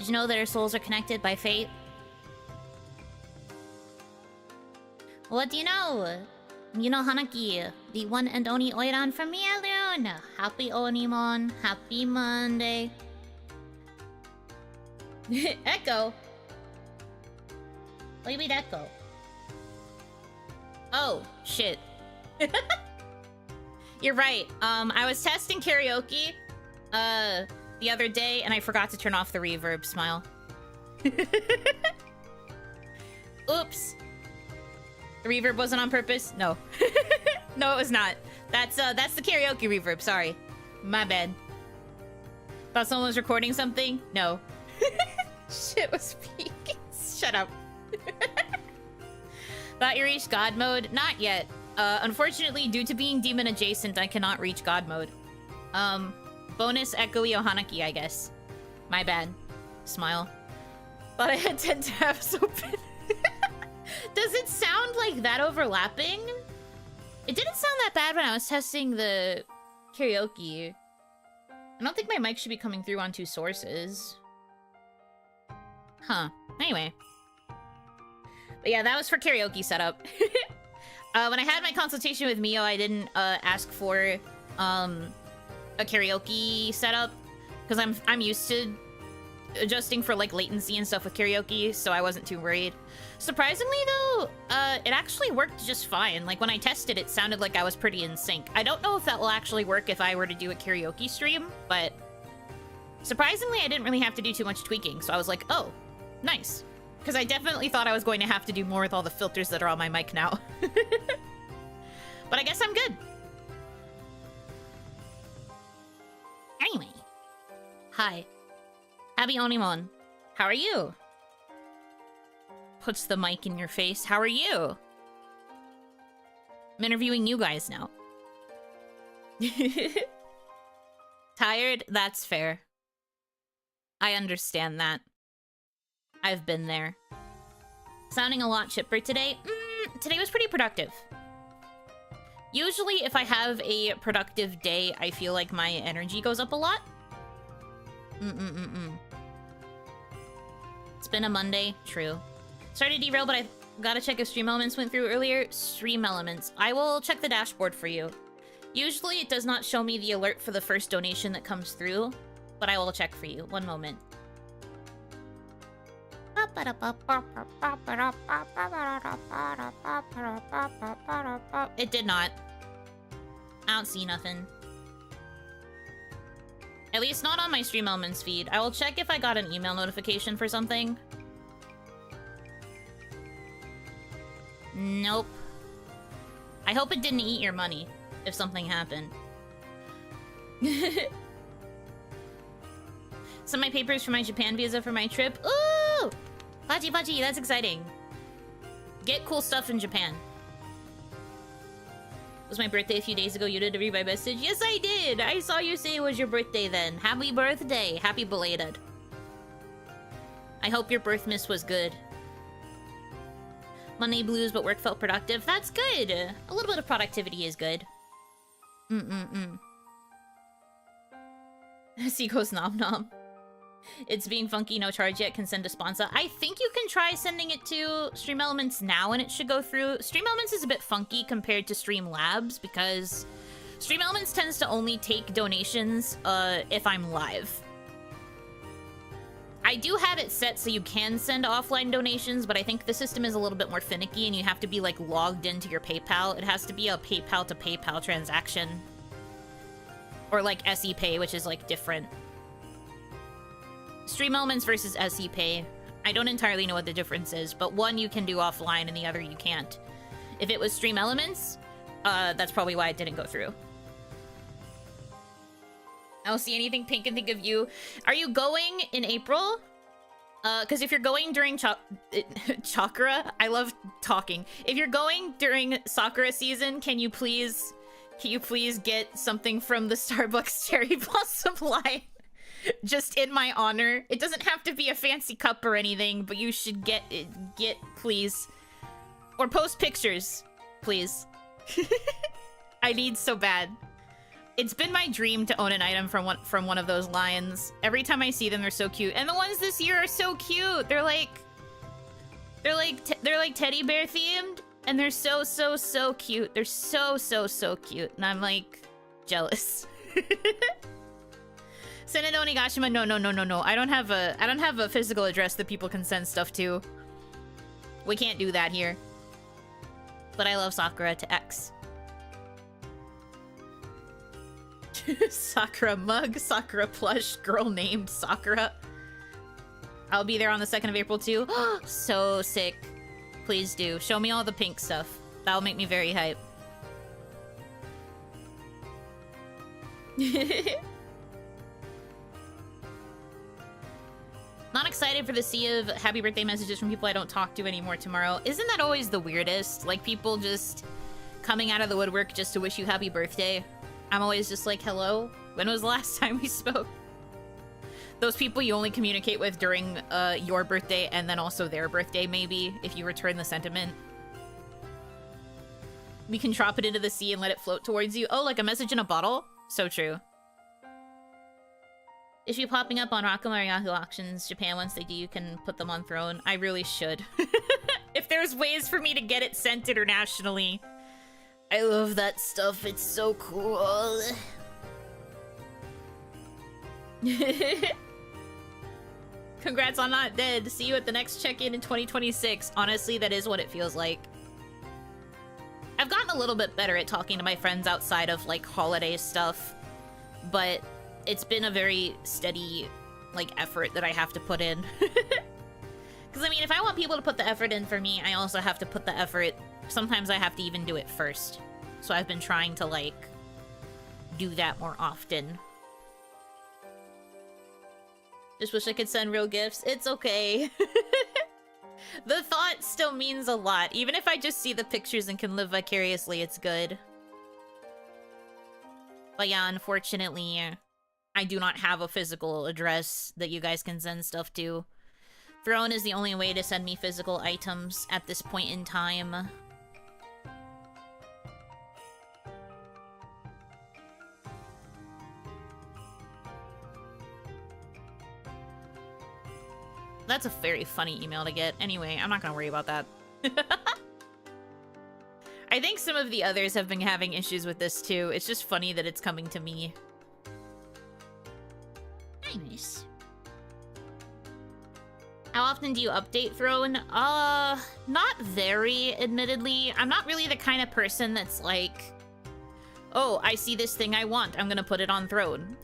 you know that our souls are connected by fate? What do you know? Yuno Hanaki, the one and only Oiran from me alone. Happy OniMon. Happy Monday. Echo? What do you mean Echo? Oh, shit. You're right. I was testing karaoke the other day and I forgot to turn off the reverb. Smile. Oops. The reverb wasn't on purpose? No. No, it was not. That's the karaoke reverb, sorry. My bad. Thought someone was recording something? No. Shit was peaking. Shut up. Thought you reached God mode? Not yet. Unfortunately, due to being demon adjacent, I cannot reach God mode. Bonus echoey Hanaki, I guess. My bad. Smile. Thought I had 10 tabs open. Does it sound like that overlapping? It didn't sound that bad when I was testing the karaoke. I don't think my mic should be coming through on 2 sources. Huh. Anyway. But yeah, that was for karaoke setup. When I had my consultation with Mio, I didn't ask for a karaoke setup because I'm used to adjusting for like latency and stuff with karaoke, so I wasn't too worried. Surprisingly though, it actually worked just fine. Like when I tested, it sounded like I was pretty in sync. I don't know if that will actually work if I were to do a karaoke stream, but surprisingly, I didn't really have to do too much tweaking, so I was like, oh, nice. Because I definitely thought I was going to have to do more with all the filters that are on my mic now. But I guess I'm good. Anyway. Hi. Happy OniMon. How are you? Puts the mic in your face. How are you? I'm interviewing you guys now. Tired? That's fair. I understand that. I've been there. Sounding a lot chipper today? Today was pretty productive. Usually, if I have a productive day, I feel like my energy goes up a lot. It's been a Monday. True. Sorry to derail, but I gotta check if Stream Elements went through earlier. Stream Elements. I will check the dashboard for you. Usually, it does not show me the alert for the first donation that comes through, but I will check for you. One moment. It did not. I don't see nothing. At least not on my Stream Elements feed. I will check if I got an email notification for something. Nope. I hope it didn't eat your money if something happened. Send my papers for my Japan visa for my trip. Ooh! Bachi bachi, that's exciting. Get cool stuff in Japan. It was my birthday a few days ago. You did read my message? Yes, I did! I saw you say it was your birthday then. Happy birthday. Happy belated. I hope your birth miss was good. Monday blues, but work felt productive. That's good! A little bit of productivity is good. Seacoast nom nom. It's being funky, no charge yet, can send to Sponsa. I think you can try sending it to Stream Elements now and it should go through. Stream Elements is a bit funky compared to Streamlabs because Stream Elements tends to only take donations if I'm live. I do have it set so you can send offline donations, but I think the system is a little bit more finicky and you have to be like logged into your PayPal. It has to be a PayPal to PayPal transaction. Or like SE Pay, which is like different. Stream Elements versus SE Pay. I don't entirely know what the difference is, but one you can do offline and the other you can't. If it was Stream Elements, that's probably why it didn't go through. I don't see anything pink and think of you. Are you going in April? Because if you're going during Chakra, I love talking. If you're going during Sakura season, can you please get something from the Starbucks Cherry Blossom line? Just in my honor. It doesn't have to be a fancy cup or anything, but you should get please. Or post pictures, please. I need so bad. It's been my dream to own an item from one of those lines. Every time I see them, they're so cute. And the ones this year are so cute. They're like teddy bear themed, and they're so cute. They're so cute, and I'm like jealous. Send it to Onigashima. No. I don't have a physical address that people can send stuff to. We can't do that here. But I love Sakura to X. Sakura mug, Sakura plush, girl named Sakura. I'll be there on the 2nd of April too. So sick. Please do. Show me all the pink stuff. That'll make me very hype. Not excited for the sea of happy birthday messages from people I don't talk to anymore tomorrow. Isn't that always the weirdest? Like, people just coming out of the woodwork just to wish you happy birthday. I'm always just like, hello? When was the last time we spoke? Those people you only communicate with during your birthday and then also their birthday, maybe, if you return the sentiment. We can drop it into the sea and let it float towards you. Oh, like a message in a bottle? So true. It should be popping up on Rakuma or Yahoo Auctions Japan. Once they do, you can put them on Throne. I really should. If there's ways for me to get it sent internationally. I love that stuff. It's so cool. Congrats on Not Dead. See you at the next check-in in 2026. Honestly, that is what it feels like. I've gotten a little bit better at talking to my friends outside of, like, holiday stuff. But it's been a very steady, like, effort that I have to put in. Because, I mean, if I want people to put the effort in for me, I also have to put the effort. Sometimes I have to even do it first. So I've been trying to, like, do that more often. Just wish I could send real gifts. It's okay. The thought still means a lot. Even if I just see the pictures and can live vicariously, it's good. But yeah, unfortunately, I do not have a physical address that you guys can send stuff to. Throne is the only way to send me physical items at this point in time. That's a very funny email to get. Anyway, I'm not gonna worry about that. I think some of the others have been having issues with this too. It's just funny that it's coming to me. Nice. How often do you update Throne? Not very, admittedly. I'm not really the kind of person that's like, oh, I see this thing I want, I'm gonna put it on Throne.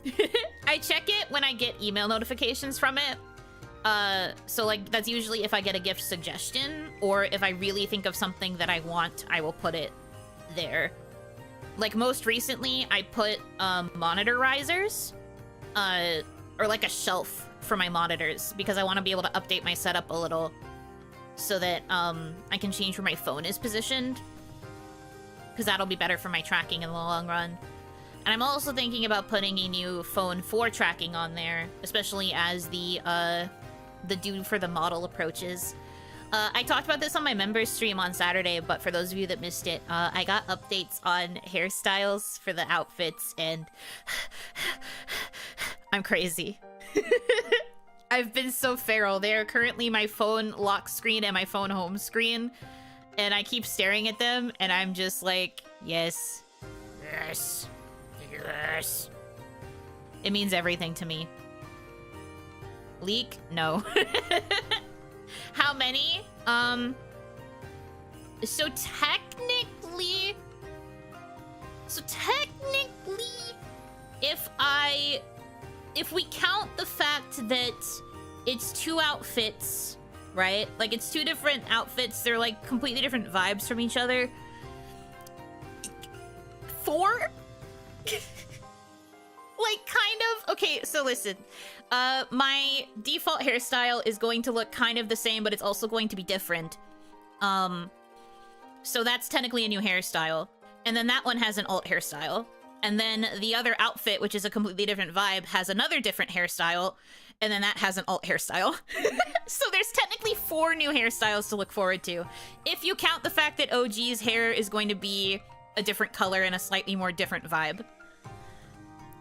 I check it when I get email notifications from it. So like, that's usually if I get a gift suggestion, or if I really think of something that I want, I will put it there. Like, most recently, I put, monitor risers, or like a shelf for my monitors, because I want to be able to update my setup a little, so that, I can change where my phone is positioned, because that'll be better for my tracking in the long run. And I'm also thinking about putting a new phone for tracking on there, especially as the due for the model approaches. I talked about this on my members stream on Saturday, but for those of you that missed it, I got updates on hairstyles for the outfits, and I'm crazy. I've been so feral. They are currently my phone lock screen and my phone home screen, and I keep staring at them, and I'm just like, yes, yes, yes. It means everything to me. Leak? No. How many? So technically, if we count the fact that it's 2 outfits, right? Like, it's 2 different outfits. They're like completely different vibes from each other. 4? Like, kind of. Okay, so listen. My default hairstyle is going to look kind of the same, but it's also going to be different. So that's technically a new hairstyle. And then that one has an alt hairstyle. And then the other outfit, which is a completely different vibe, has another different hairstyle. And then that has an alt hairstyle. So there's technically 4 new hairstyles to look forward to. If you count the fact that OG's hair is going to be a different color and a slightly more different vibe.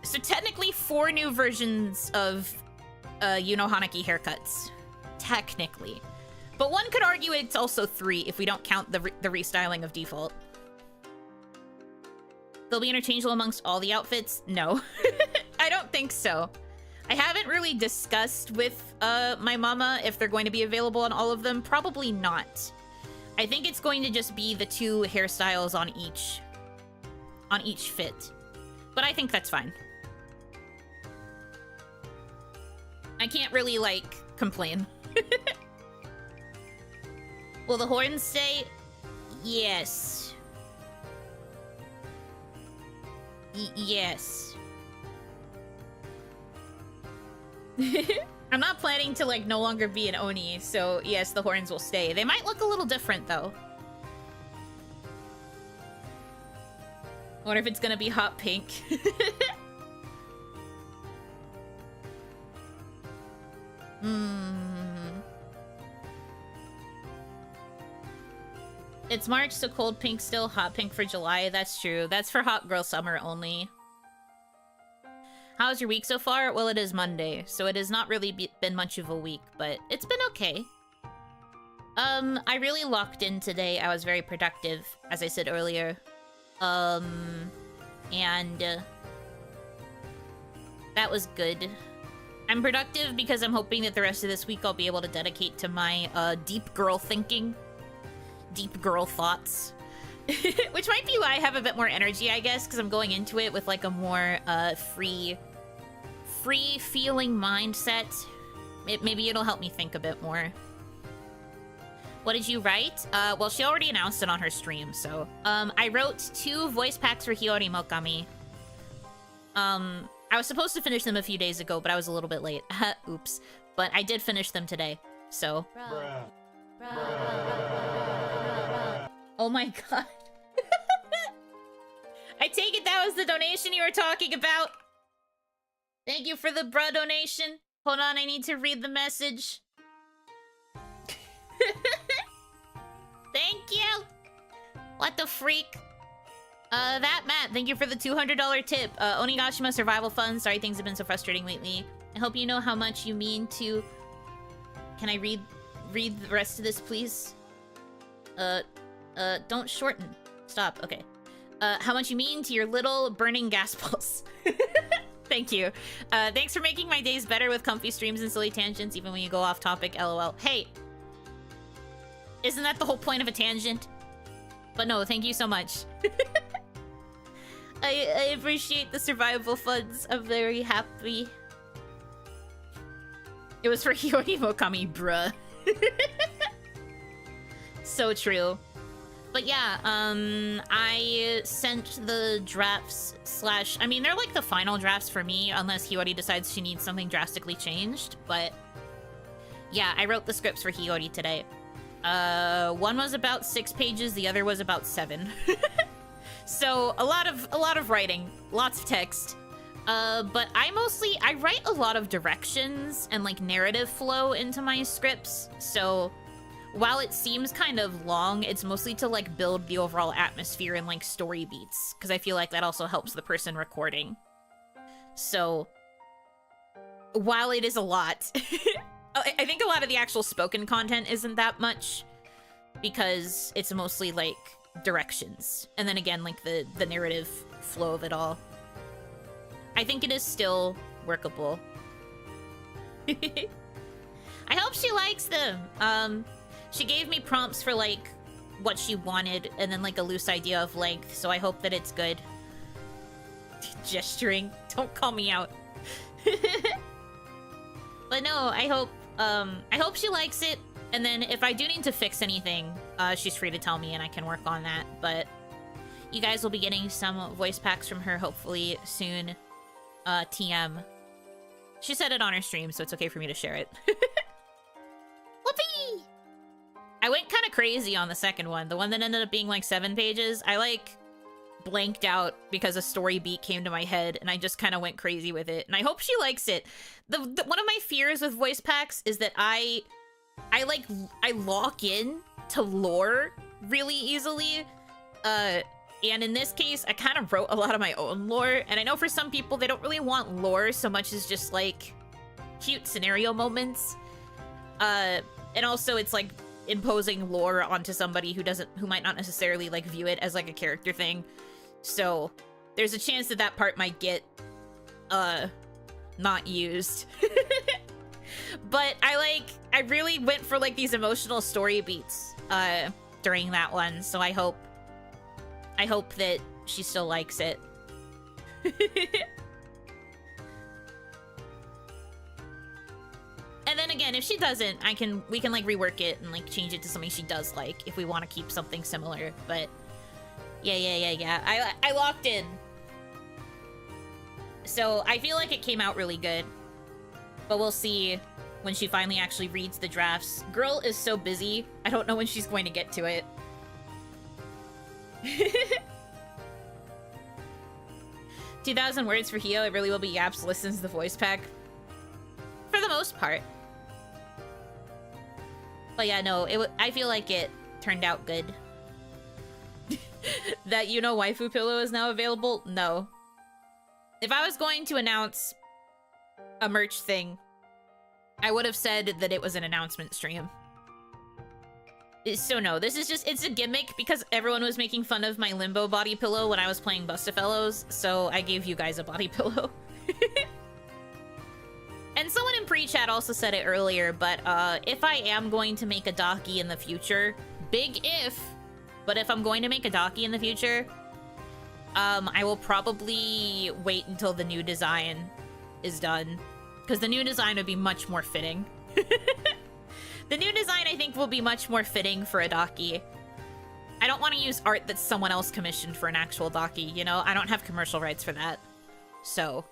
So technically 4 new versions of Yuno Hanaki haircuts. Technically. But one could argue it's also 3 if we don't count the restyling of default. They'll be interchangeable amongst all the outfits? No. I don't think so. I haven't really discussed with my mama if they're going to be available on all of them. Probably not. I think it's going to just be the 2 hairstyles on each fit. But I think that's fine. I can't really, like, complain. Will the horns stay? Yes. Yes. I'm not planning to, like, no longer be an Oni, so yes, the horns will stay. They might look a little different, though. I wonder if it's gonna be hot pink. It's March, so cold pink still, hot pink for July. That's true. That's for hot girl summer only. How's your week so far? Well, it is Monday, so it has not really been much of a week, but it's been okay. I really locked in today. I was very productive, as I said earlier. That was good. I'm productive because I'm hoping that the rest of this week I'll be able to dedicate to my deep girl thinking. Deep girl thoughts. Which might be why I have a bit more energy, I guess, because I'm going into it with, like, a more free feeling mindset. Maybe it'll help me think a bit more. What did you write? Well, she already announced it on her stream, so... I wrote 2 voice packs for Hiyori Mokami. I was supposed to finish them a few days ago, but I was a little bit late. Oops. But I did finish them today, so... Oh my god. I take it that was the donation you were talking about. Thank you for the bruh donation. Hold on, I need to read the message. Thank you. What the freak? That Matt, thank you for the $200 tip. Onigashima survival fund. Sorry things have been so frustrating lately. I hope you know how much you mean to... Can I read the rest of this, please? Don't shorten. Stop, okay. How much you mean to your little burning gas balls. Thank you. Thanks for making my days better with comfy streams and silly tangents, even when you go off topic, lol. Hey! Isn't that the whole point of a tangent? But no, thank you so much. I appreciate the survival funds. I'm very happy. It was for Hiyori Mokami, bruh. So true. But yeah, I sent the drafts / I mean, they're like the final drafts for me, unless Hiyori decides she needs something drastically changed. But yeah, I wrote the scripts for Hiyori today. One was about 6 pages, the other was about 7. So a lot of writing, lots of text. But I write a lot of directions and like narrative flow into my scripts. So while it seems kind of long, it's mostly to like build the overall atmosphere and like story beats, because I feel like that also helps the person recording. So while it is a lot, I think a lot of the actual spoken content isn't that much, because it's mostly like directions, and then again like the narrative flow of it all. I think it is still workable. I hope she likes them. She gave me prompts for like what she wanted and then like a loose idea of length, so I hope that it's good. Gesturing. Don't call me out. But no, I hope she likes it, and then if I do need to fix anything, she's free to tell me and I can work on that. But you guys will be getting some voice packs from her hopefully soon. TM. She said it on her stream, so it's okay for me to share it. Whoopee! I went kind of crazy on the second one. The one that ended up being like 7 pages. I like blanked out because a story beat came to my head and I just kind of went crazy with it. And I hope she likes it. One of my fears with voice packs is that I lock in to lore really easily. And in this case, I kind of wrote a lot of my own lore, and I know for some people they don't really want lore so much as just like cute scenario moments. And also it's like imposing lore onto somebody who might not necessarily like view it as like a character thing. So there's a chance that that part might get not used. But I really went for like these emotional story beats during that one, so I hope that she still likes it. And then again, if she doesn't, we can like rework it and like change it to something she does like if we want to keep something similar. But yeah. I locked in. So I feel like it came out really good. But we'll see when she finally actually reads the drafts. Girl is so busy. I don't know when she's going to get to it. 2,000 words for Hio. It really will be Yaps listens to the voice pack. For the most part. But yeah, no, I feel like it turned out good. That Yuno waifu pillow is now available? No. If I was going to announce a merch thing, I would have said that it was an announcement stream. So no, this is just, it's a gimmick because everyone was making fun of my limbo body pillow when I was playing Bustafellows, so I gave you guys a body pillow. And someone in pre-chat also said it earlier, but if I am going to make a Daki in the future, big if, but if I'm going to make a Daki in the future, I will probably wait until the new design is done, because the new design would be much more fitting. The new design, I think, will be much more fitting for a Daki. I don't want to use art that someone else commissioned for an actual Daki, you know? I don't have commercial rights for that. So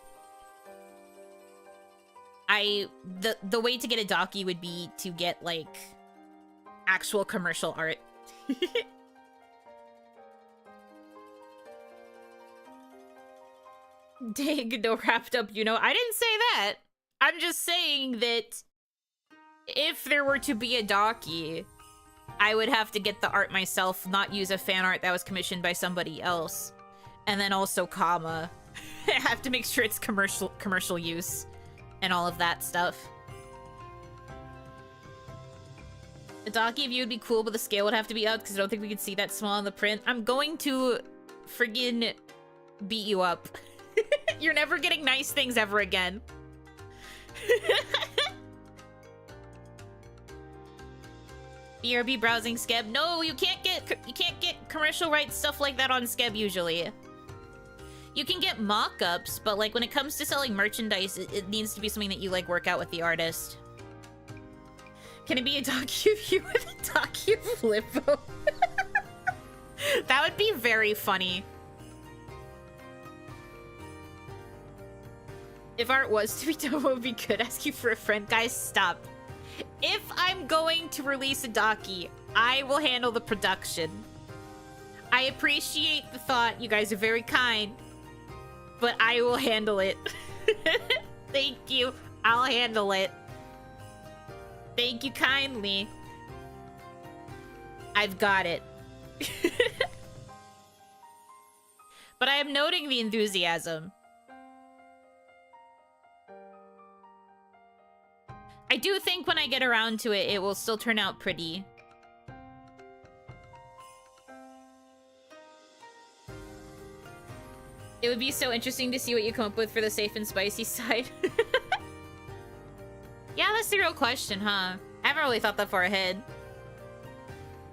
the way to get a Daki would be to get, like, actual commercial art. Dang, no wrapped up, you know? I didn't say that. I'm just saying that if there were to be a Daki, I would have to get the art myself, not use a fan art that was commissioned by somebody else. And then also comma. I have to make sure it's commercial use and all of that stuff. A Daki view would be cool, but the scale would have to be up because I don't think we could see that small in the print. I'm going to friggin' beat you up. You're never getting nice things ever again. BRB browsing Skeb. No, you can't get commercial rights stuff like that on Skeb usually. You can get mock-ups, but like when it comes to selling merchandise, it needs to be something that you like work out with the artist. Can it be a docu-view with a docu-flippo? That would be very funny. If art was to be done, what would be good? Ask you for a friend. Guys, stop. If I'm going to release a Daki, I will handle the production. I appreciate the thought. You guys are very kind. But I will handle it. Thank you. I'll handle it. Thank you kindly. I've got it. But I am noting the enthusiasm. I do think when I get around to it, it will still turn out pretty. It would be so interesting to see what you come up with for the safe and spicy side. Yeah, that's the real question, huh? I haven't really thought that far ahead.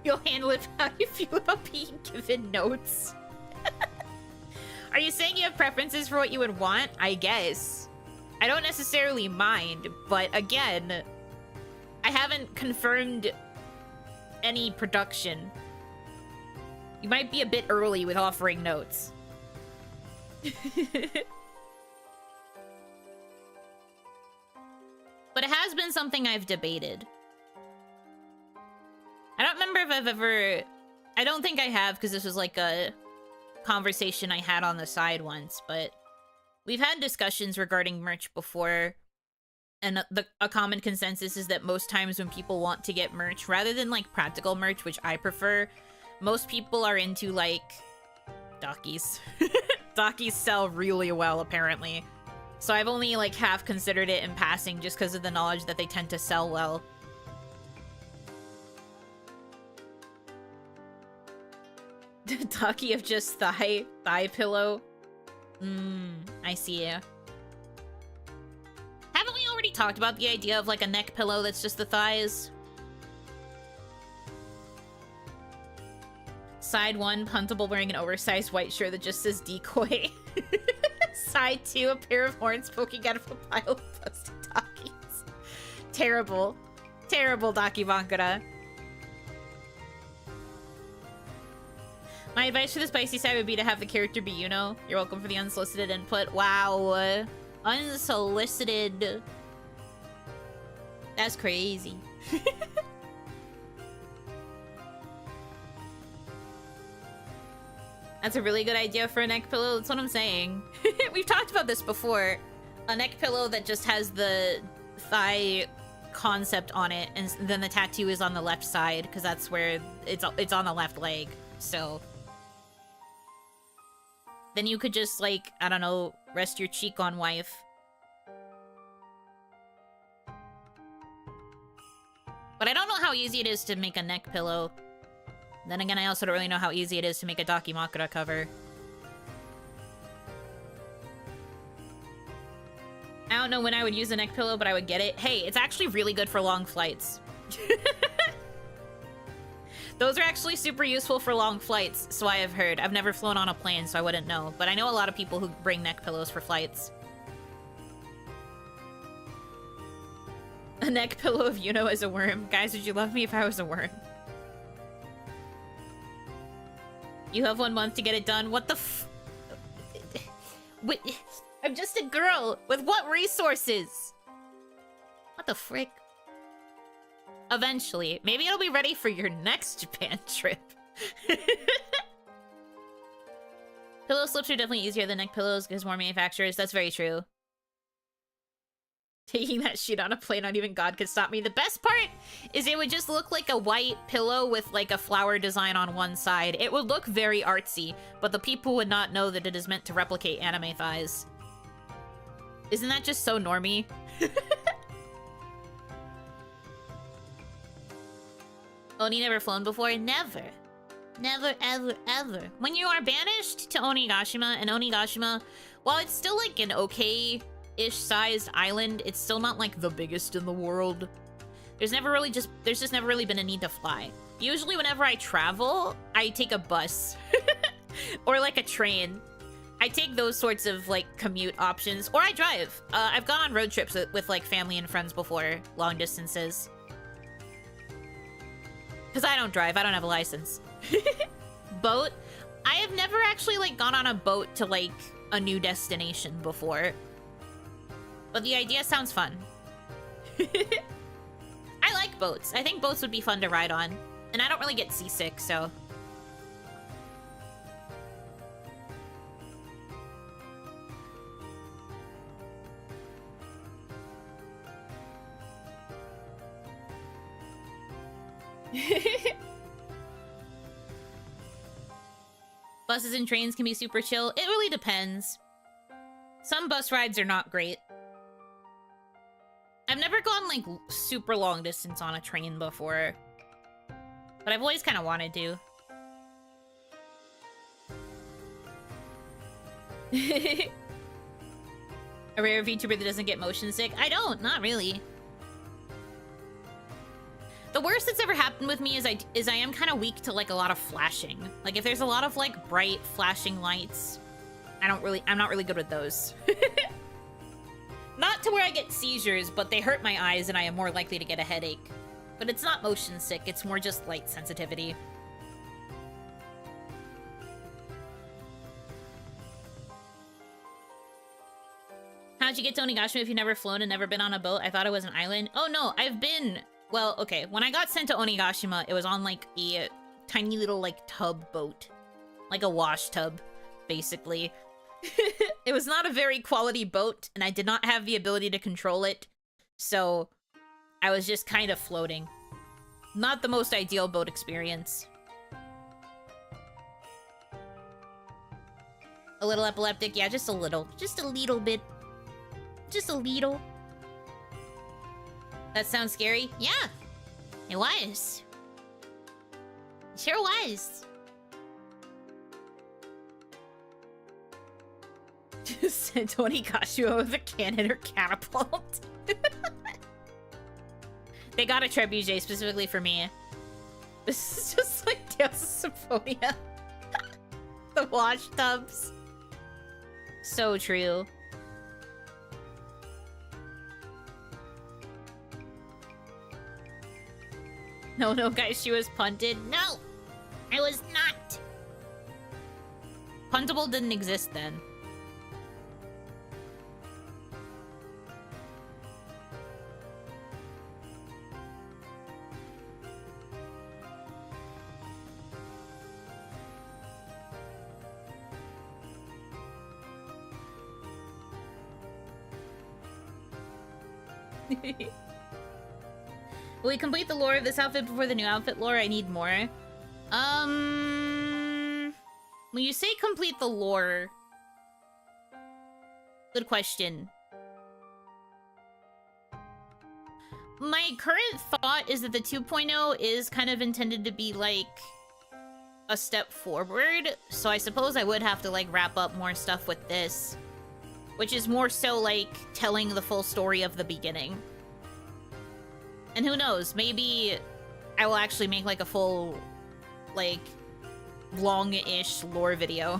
You'll handle it how you feel about being given notes. Are you saying you have preferences for what you would want? I guess. I don't necessarily mind, but again, I haven't confirmed any production. You might be a bit early with offering notes. But it has been something I've debated. I don't remember if I've ever... I don't think I have, because this was like a conversation I had on the side once, but we've had discussions regarding merch before, and a common consensus is that most times when people want to get merch, rather than like practical merch, which I prefer, most people are into like Dockies. Dockies sell really well, apparently. So I've only, like, half considered it in passing just because of the knowledge that they tend to sell well. Docky of just thigh pillow. I see. Haven't we already talked about the idea of, like, a neck pillow that's just the thighs? Side 1, Puntable wearing an oversized white shirt that just says decoy. Side 2, a pair of horns poking out of a pile of busted Dockies. Terrible. Terrible, Daki Bankara. My advice for the spicy side would be to have the character be Yuno. You're welcome for the unsolicited input. Wow. Unsolicited. That's crazy. That's a really good idea for a neck pillow. That's what I'm saying. We've talked about this before. A neck pillow that just has the thigh concept on it, and then the tattoo is on the left side, because that's where it's on the left leg. So then you could just, like, I don't know, rest your cheek on wife. But I don't know how easy it is to make a neck pillow. Then again, I also don't really know how easy it is to make a Dakimakura cover. I don't know when I would use a neck pillow, but I would get it. Hey, it's actually really good for long flights. Those are actually super useful for long flights, so I have heard. I've never flown on a plane, so I wouldn't know. But I know a lot of people who bring neck pillows for flights. A neck pillow of Yuno as a worm. Guys, would you love me if I was a worm? You have 1 month to get it done. What the f... Wait, I'm just a girl. With what resources? What the frick? Eventually. Maybe it'll be ready for your next Japan trip. Pillow slips are definitely easier than neck pillows because more manufacturers. That's very true. Taking that shit on a plane, not even God could stop me. The best part is it would just look like a white pillow with like a flower design on one side. It would look very artsy, but the people would not know that it is meant to replicate anime thighs. Isn't that just so normie? Oni never flown before? Never. Never, ever, ever. When you are banished to Onigashima, and Onigashima, while it's still like an okay-ish sized island, it's still not like the biggest in the world. There's just never really been a need to fly. Usually whenever I travel, I take a bus. Or like a train. I take those sorts of like commute options, or I drive. I've gone on road trips with like family and friends before, long distances. Because I don't drive, I don't have a license. Boat? I have never actually like gone on a boat to like a new destination before. But the idea sounds fun. I like boats. I think boats would be fun to ride on. And I don't really get seasick, so... Buses and trains can be super chill. It really depends. Some bus rides are not great. I've never gone like super long distance on a train before, but I've always kind of wanted to. A rare VTuber that doesn't get motion sick? I don't, not really. The worst that's ever happened with me is I am kind of weak to like a lot of flashing. Like if there's a lot of like bright flashing lights, I'm not really good with those. Not to where I get seizures, but they hurt my eyes and I am more likely to get a headache. But it's not motion sick, it's more just light sensitivity. How'd you get to Onigashima if you've never flown and never been on a boat? I thought it was an island. Oh no, I've been... Well, okay, when I got sent to Onigashima, it was on, like, a tiny little, like, tub boat. Like a wash tub, basically. It was not a very quality boat, and I did not have the ability to control it. So, I was just kind of floating. Not the most ideal boat experience. A little epileptic? Yeah, just a little. Just a little bit. Just a little. That sounds scary? Yeah. It was. It sure was. Just sent Tony Kashua with a cannon or catapult. They got a trebuchet specifically for me. This is just like Tales of Symphonia. The wash tubs. So true. No, guys, she was punted. No! I was not! Puntable didn't exist then. Will we complete the lore of this outfit before the new outfit lore? I need more. When you say complete the lore... Good question. My current thought is that the 2.0 is kind of intended to be, like, a step forward. So I suppose I would have to, like, wrap up more stuff with this. Which is more so, like, telling the full story of the beginning. And who knows, maybe I will actually make, like, a full, like, long-ish lore video.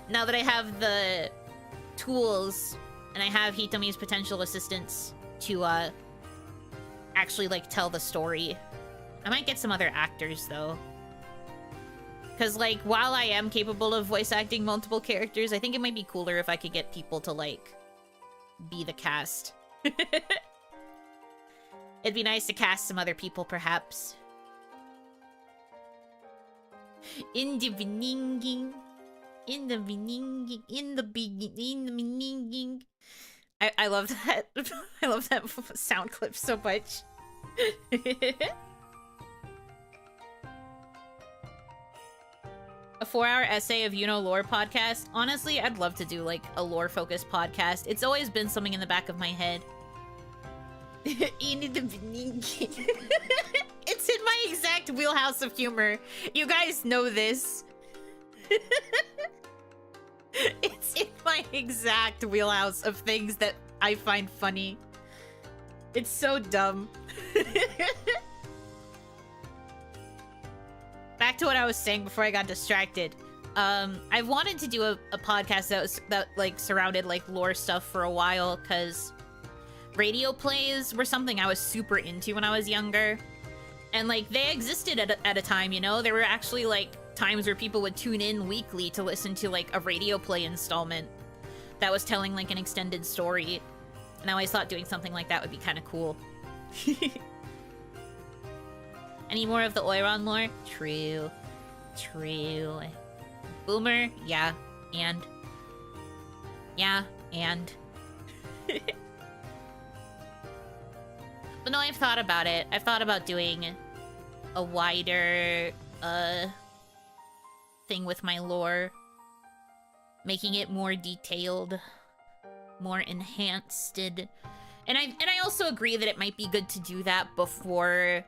Now that I have the tools, and I have Hitomi's potential assistance to, actually, like, tell the story. I might get some other actors, though. Because, like, while I am capable of voice acting multiple characters, I think it might be cooler if I could get people to, like, be the cast. It'd be nice to cast some other people, perhaps. In the beginning. I love that. I love that sound clip so much. A 4-hour essay of Yuno lore podcast. Honestly, I'd love to do, like, a lore-focused podcast. It's always been something in the back of my head. It's in my exact wheelhouse of humor. You guys know this. It's in my exact wheelhouse of things that I find funny. It's so dumb. Back to what I was saying before I got distracted. I've wanted to do a podcast that like surrounded like lore stuff for a while, because radio plays were something I was super into when I was younger. And like they existed at a time, you know? There were actually like times where people would tune in weekly to listen to like a radio play installment that was telling like an extended story. And I always thought doing something like that would be kind of cool. Any more of the Oiron lore? True. True. Boomer? Yeah. And. Yeah. And. But no, I've thought about it. I've thought about doing a wider, thing with my lore. Making it more detailed. More enhanced. And I also agree that it might be good to do that before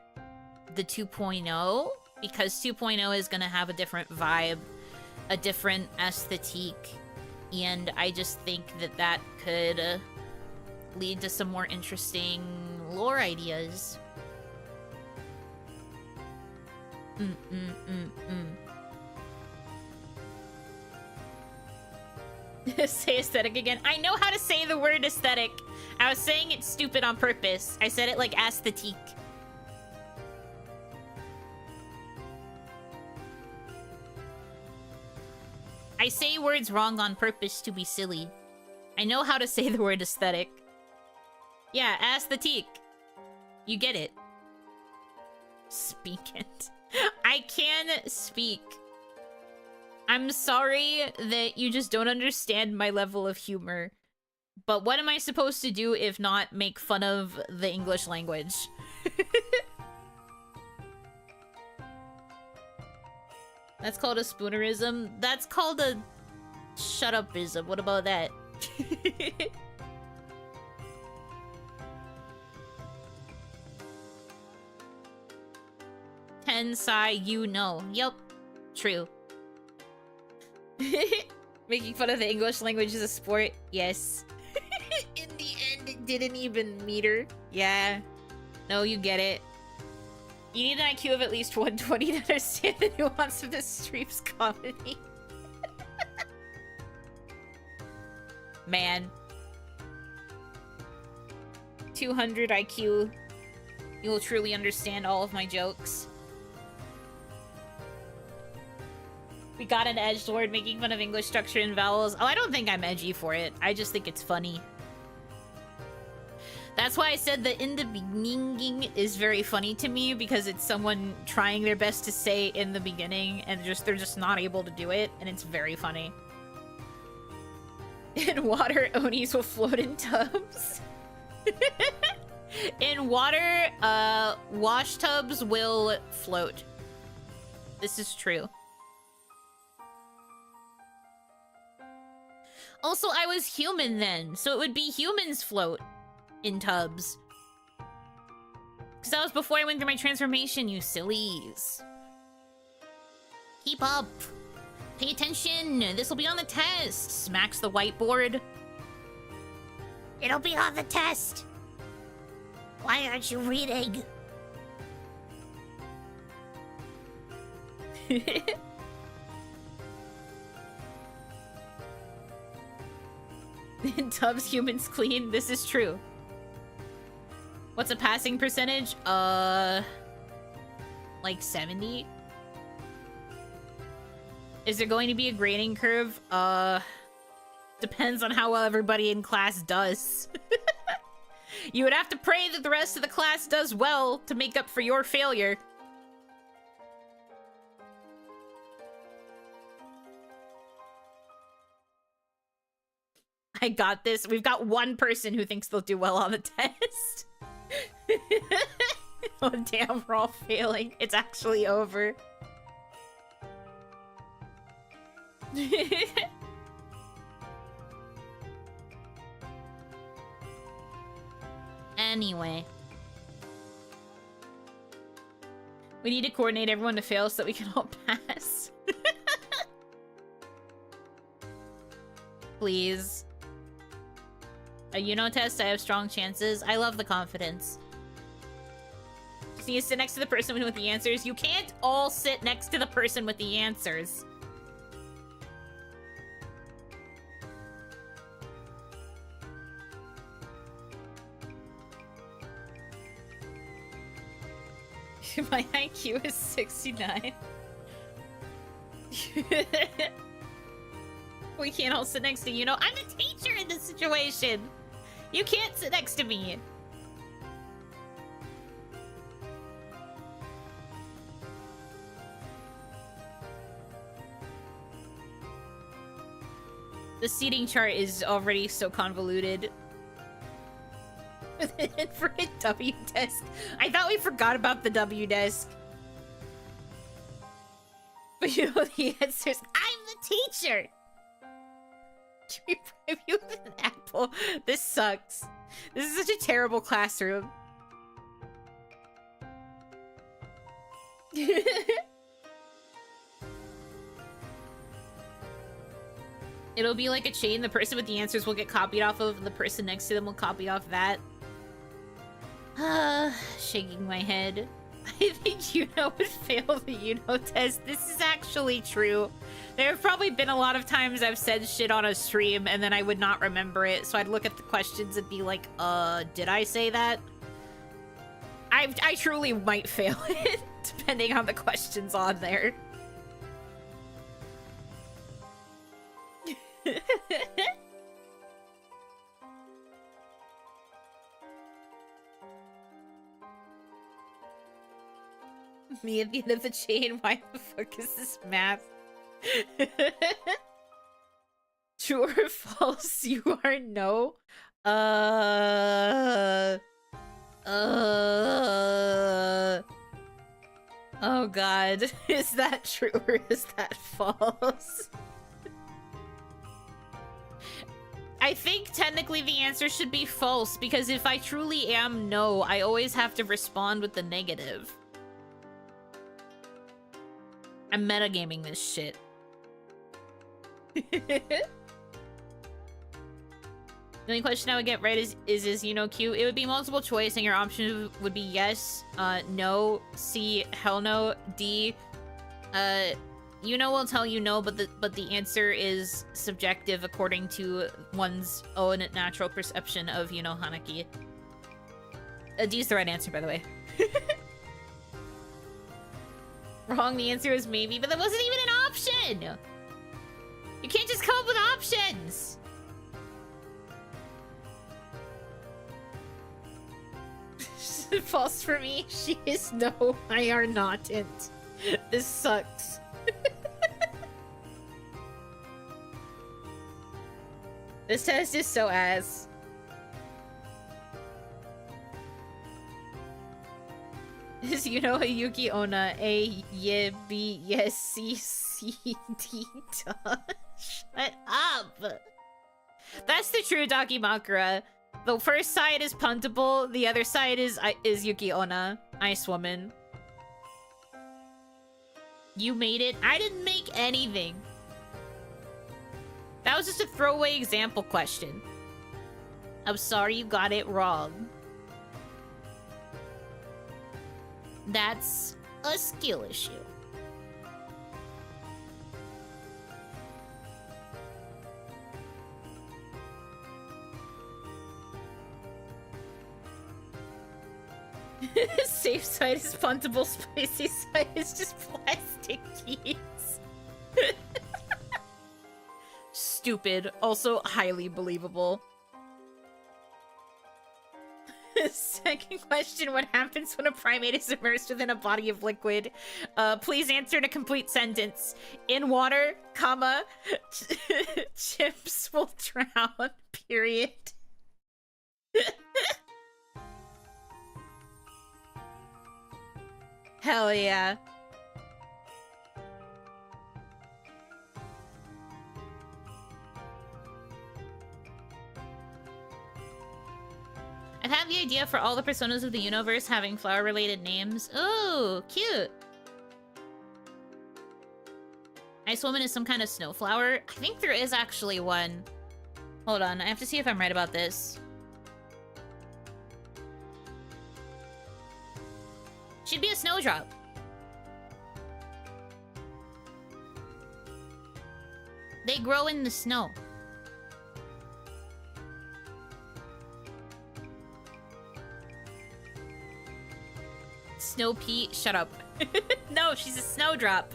the 2.0, because 2.0 is gonna have a different vibe, a different aesthetique, and I just think that that could lead to some more interesting lore ideas. Say aesthetic again. I know how to say the word aesthetic. I was saying it stupid on purpose. I said it like aesthetique. I say words wrong on purpose to be silly. I know how to say the word aesthetic. Yeah, aesthetique. You get it. Speak it. I can speak. I'm sorry that you just don't understand my level of humor. But what am I supposed to do if not make fun of the English language? That's called a spoonerism. That's called a Shut up, Ism. What about that? Tensai, you know. Yup. True. Making fun of the English language is a sport? Yes. In the end, it didn't even meter. Yeah. No, you get it. You need an IQ of at least 120 to understand the nuance of this stream's comedy. Man. 200 IQ. You will truly understand all of my jokes. We got an edgelord making fun of English structure and vowels. Oh, I don't think I'm edgy for it. I just think it's funny. That's why I said that in the beginning is very funny to me, because it's someone trying their best to say in the beginning and they're just not able to do it, and it's very funny. In water, Onis will float in tubs. In water, wash tubs will float. This is true. Also, I was human then, so it would be humans float in tubs. Because that was before I went through my transformation, you sillies. Keep up. Pay attention. This will be on the test. Smacks the whiteboard. It'll be on the test. Why aren't you reading? In tubs, humans clean. This is true. What's a passing percentage? Like 70? Is there going to be a grading curve? Depends on how well everybody in class does. You would have to pray that the rest of the class does well to make up for your failure. I got this. We've got one person who thinks they'll do well on the test. Oh, damn, we're all failing. It's actually over. Anyway. We need to coordinate everyone to fail so that we can all pass. Please. A Yuno test, I have strong chances. I love the confidence. Just need to sit next to the person with the answers. You can't all sit next to the person with the answers. My IQ is 69. We can't all sit next to you. Know, I'm the teacher in this situation. You can't sit next to me. The seating chart is already so convoluted. For a W desk. I thought we forgot about the W desk. But you know the answers. I'm the teacher! Should we preview with an apple? This sucks. This is such a terrible classroom. It'll be like a chain. The person with the answers will get copied off of, and the person next to them will copy off that. Shaking my head. I think Yuno would fail the Yuno test. This is actually true. There have probably been a lot of times I've said shit on a stream and then I would not remember it, so I'd look at the questions and be like, did I say that? I truly might fail it, depending on the questions on there. Me at the end of the chain, why the fuck is this math? True or false, you are no? Oh god, is that true or is that false? I think technically the answer should be false, because if I truly am no, I always have to respond with the negative. I'm metagaming this shit. The only question I would get right is Yuno cute? It would be multiple choice, and your options would be yes, no, C, hell no, D. Yuno will tell you no, but the answer is subjective according to one's own natural perception of Yuno Hanaki. D is the right answer, by the way. Wrong, the answer is maybe, but that wasn't even an option! You can't just come up with options! False for me. She is no, I are not. This sucks. This test is so ass. Is Yuki Onna A Y B yes C C D duh. Shut up. That's the true Dakimakura. The first side is puntable, the other side is Yuki Onna, Ice Woman. You made it. I didn't make anything. That was just a throwaway example question. I'm sorry you got it wrong. That's a skill issue. Safe side is puntable, spicy side is just plastic keys. Stupid, also highly believable. Second question, what happens when a primate is immersed within a body of liquid? Please answer in a complete sentence. In water, comma, chips will drown, period. Hell yeah. I've had the idea for all the personas of the universe having flower-related names. Ooh, cute. Ice Woman is some kind of snowflower. I think there is actually one. Hold on, I have to see if I'm right about this. She'd be a snowdrop. They grow in the snow. Snow pea? Shut up. No, she's a snowdrop.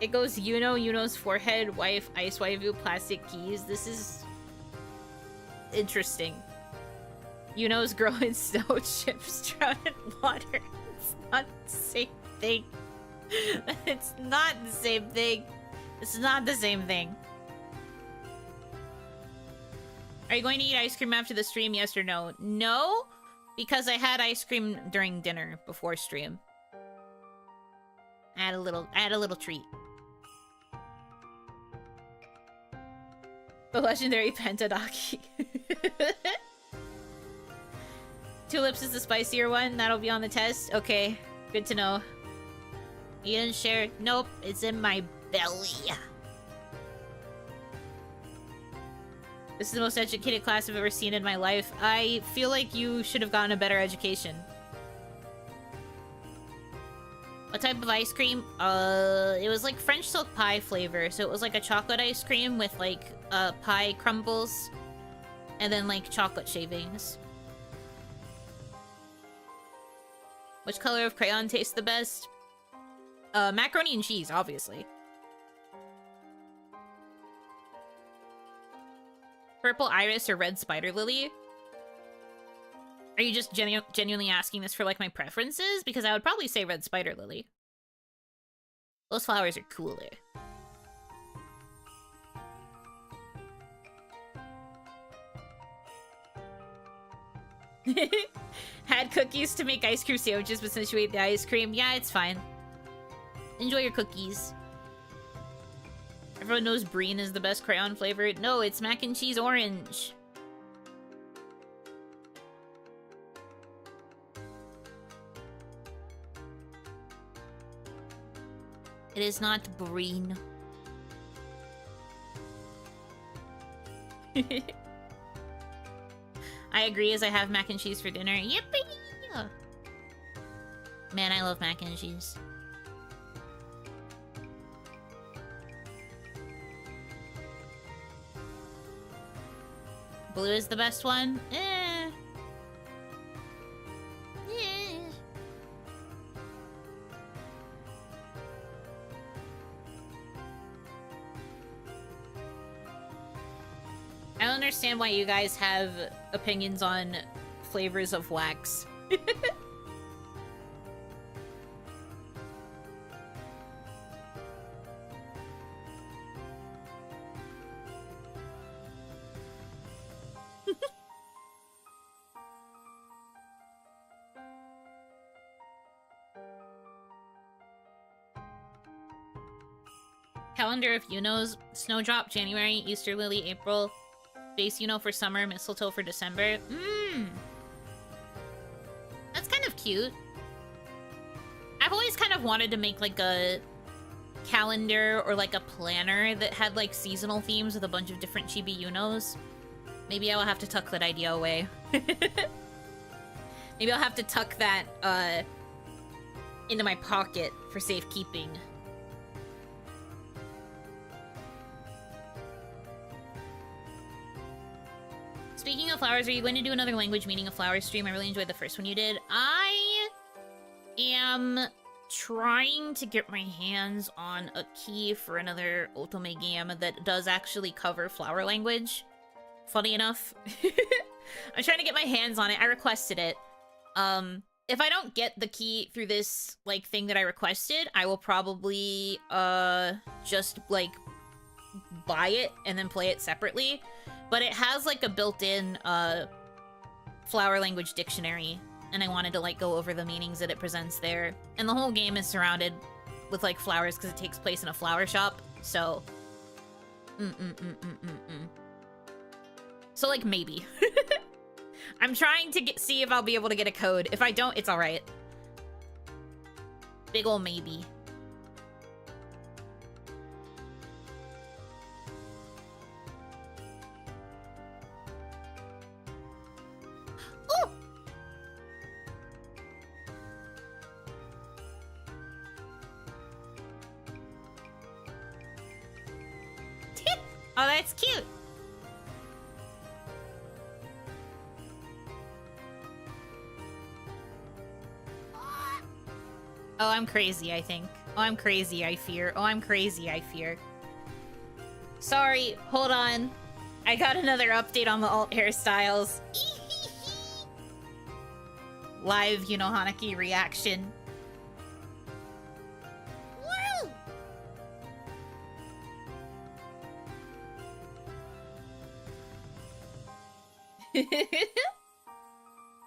It goes Yuno's forehead, wife, ice waifu, plastic keys. This is interesting. Yuno's growing snow, chips drown in water. It's not the same thing. It's not the same thing. It's not the same thing. Are you going to eat ice cream after the stream, yes or no? No, because I had ice cream during dinner before stream. I had a little treat. The legendary Pentadaki. Tulips is the spicier one. That'll be on the test. Okay, good to know. You didn't share? Nope, it's in my belly. This is the most educated class I've ever seen in my life. I feel like you should have gotten a better education. What type of ice cream? It was like French silk pie flavor. So it was like a chocolate ice cream with like pie crumbles and then like chocolate shavings. Which color of crayon tastes the best? Macaroni and cheese, obviously. Purple iris or red spider lily? Are you just genuinely asking this for like my preferences? Because I would probably say red spider lily. Those flowers are cooler. Had cookies to make ice cream sandwiches, but since you ate the ice cream, yeah, it's fine. Enjoy your cookies. Everyone knows Breen is the best crayon flavor. No, it's mac and cheese orange. It is not Breen. I agree as I have mac and cheese for dinner. Yippee! Man, I love mac and cheese. Blue is the best one? Eh. I don't understand why you guys have opinions on flavors of wax. Calendar of Yuno's: Snowdrop, January, Easter Lily, April, Base Yuno for summer, Mistletoe for December. That's kind of cute. I've always kind of wanted to make like a calendar or like a planner that had like seasonal themes with a bunch of different chibi Yunos. Maybe I will have to tuck that idea away. Maybe I'll have to tuck that into my pocket for safekeeping. Speaking of flowers, are you going to do another language meaning of flower stream? I really enjoyed the first one you did. I am trying to get my hands on a key for another otome game that does actually cover flower language. Funny enough. I'm trying to get my hands on it. I requested it. If I don't get the key through this, like, thing that I requested, I will probably, just, like, buy it and then play it separately. But it has, like, a built-in, flower language dictionary, and I wanted to, like, go over the meanings that it presents there. And the whole game is surrounded with, like, flowers because it takes place in a flower shop, so... So, like, maybe. I'm trying to see if I'll be able to get a code. If I don't, it's alright. Big ol' maybe. Ooh! Oh, that's cute! Oh, I'm crazy, I think. Oh, I'm crazy, I fear. Oh, I'm crazy, I fear. Sorry, hold on. I got another update on the alt hairstyles. Live Yuno Hanaki reaction. Woo!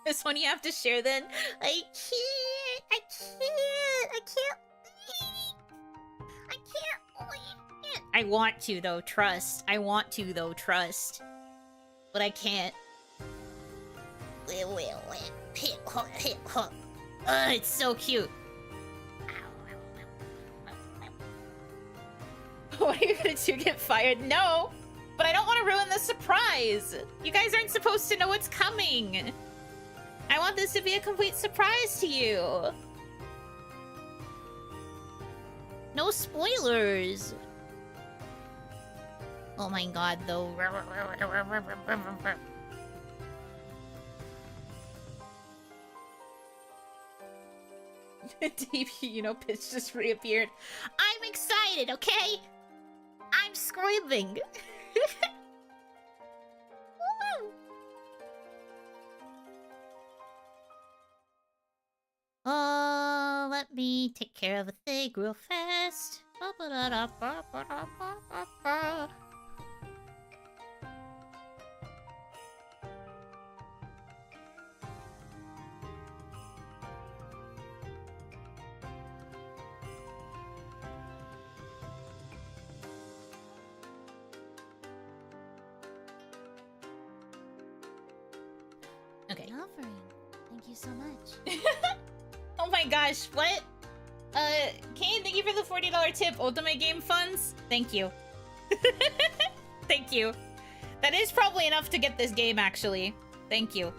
This one you have to share then? I can't. I can't. I want to though, trust. I want to though, trust. But I can't. It's so cute. What are you gonna do? Get fired? No! But I don't want to ruin the surprise! You guys aren't supposed to know what's coming! I want this to be a complete surprise to you! No spoilers! Oh my god, though. DP, you know, pitch just reappeared. I'm excited, okay? I'm screaming. Let me take care of a thing real fast. Okay. An offering. Thank you so much. Oh my gosh, what? Kane, thank you for the $40 tip. Ultimate Game Funds? Thank you. Thank you. That is probably enough to get this game, actually. Thank you.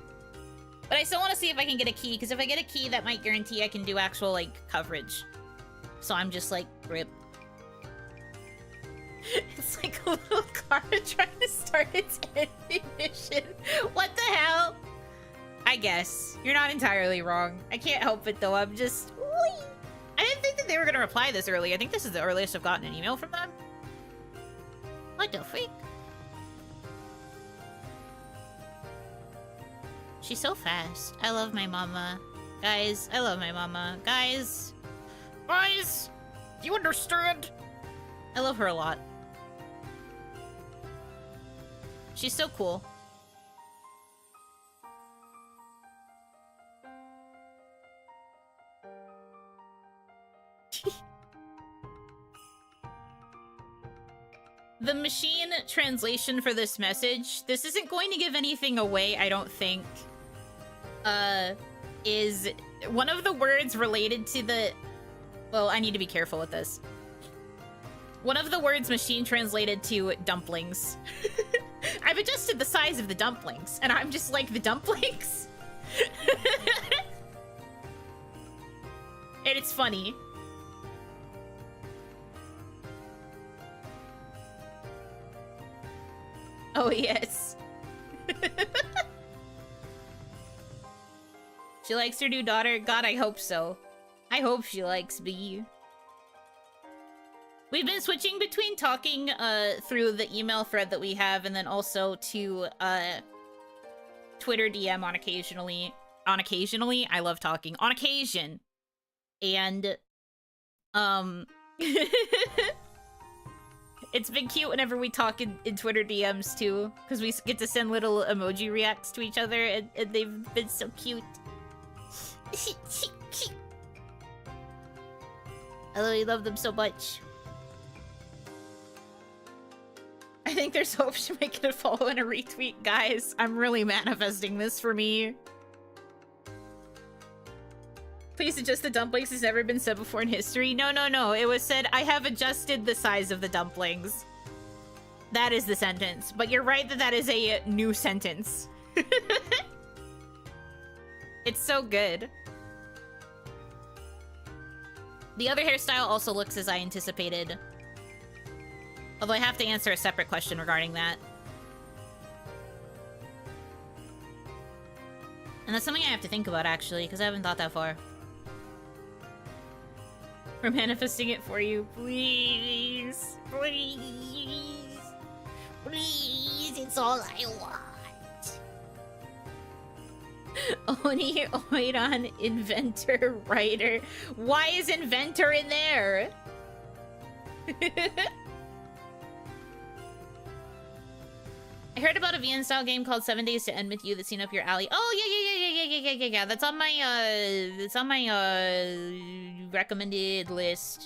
But I still want to see if I can get a key, because if I get a key, that might guarantee I can do actual, like, coverage. So I'm just like, rip. It's like a little car trying to start its ignition. What the hell? I guess. You're not entirely wrong. I can't help it, though. I'm just... Whee! I didn't think that they were going to reply this early. I think this is the earliest I've gotten an email from them. What the freak? She's so fast. I love my mama. Guys, I love my mama. Guys. Guys! You understand? I love her a lot. She's so cool. The machine translation for this message, this isn't going to give anything away, I don't think. Is one of the words related to the... Well, I need to be careful with this. One of the words machine translated to dumplings. I've adjusted the size of the dumplings, and I'm just like, the dumplings? And it's funny. Oh, yes. She likes her new daughter? God, I hope so. I hope she likes me. We've been switching between talking through the email thread that we have and then also to Twitter DM on occasionally. On occasionally? I love talking. On occasion. And it's been cute whenever we talk in Twitter DMs too, because we get to send little emoji reacts to each other, and they've been so cute. I really love them so much. I think there's hope she might get a follow and a retweet, guys. I'm really manifesting this for me. Please adjust the dumplings. It's never been said before in history. No, no, no. It was said, I have adjusted the size of the dumplings. That is the sentence. But you're right that that is a new sentence. It's so good. The other hairstyle also looks as I anticipated. Although I have to answer a separate question regarding that. And that's something I have to think about, actually, because I haven't thought that far. We're manifesting it for you. Please. Please. Please. It's all I want. Oni Oiran, inventor, writer. Why is inventor in there? I heard about a VN style game called 7 Days to End With You that's seen up your alley. Oh, yeah. That's on my, recommended list.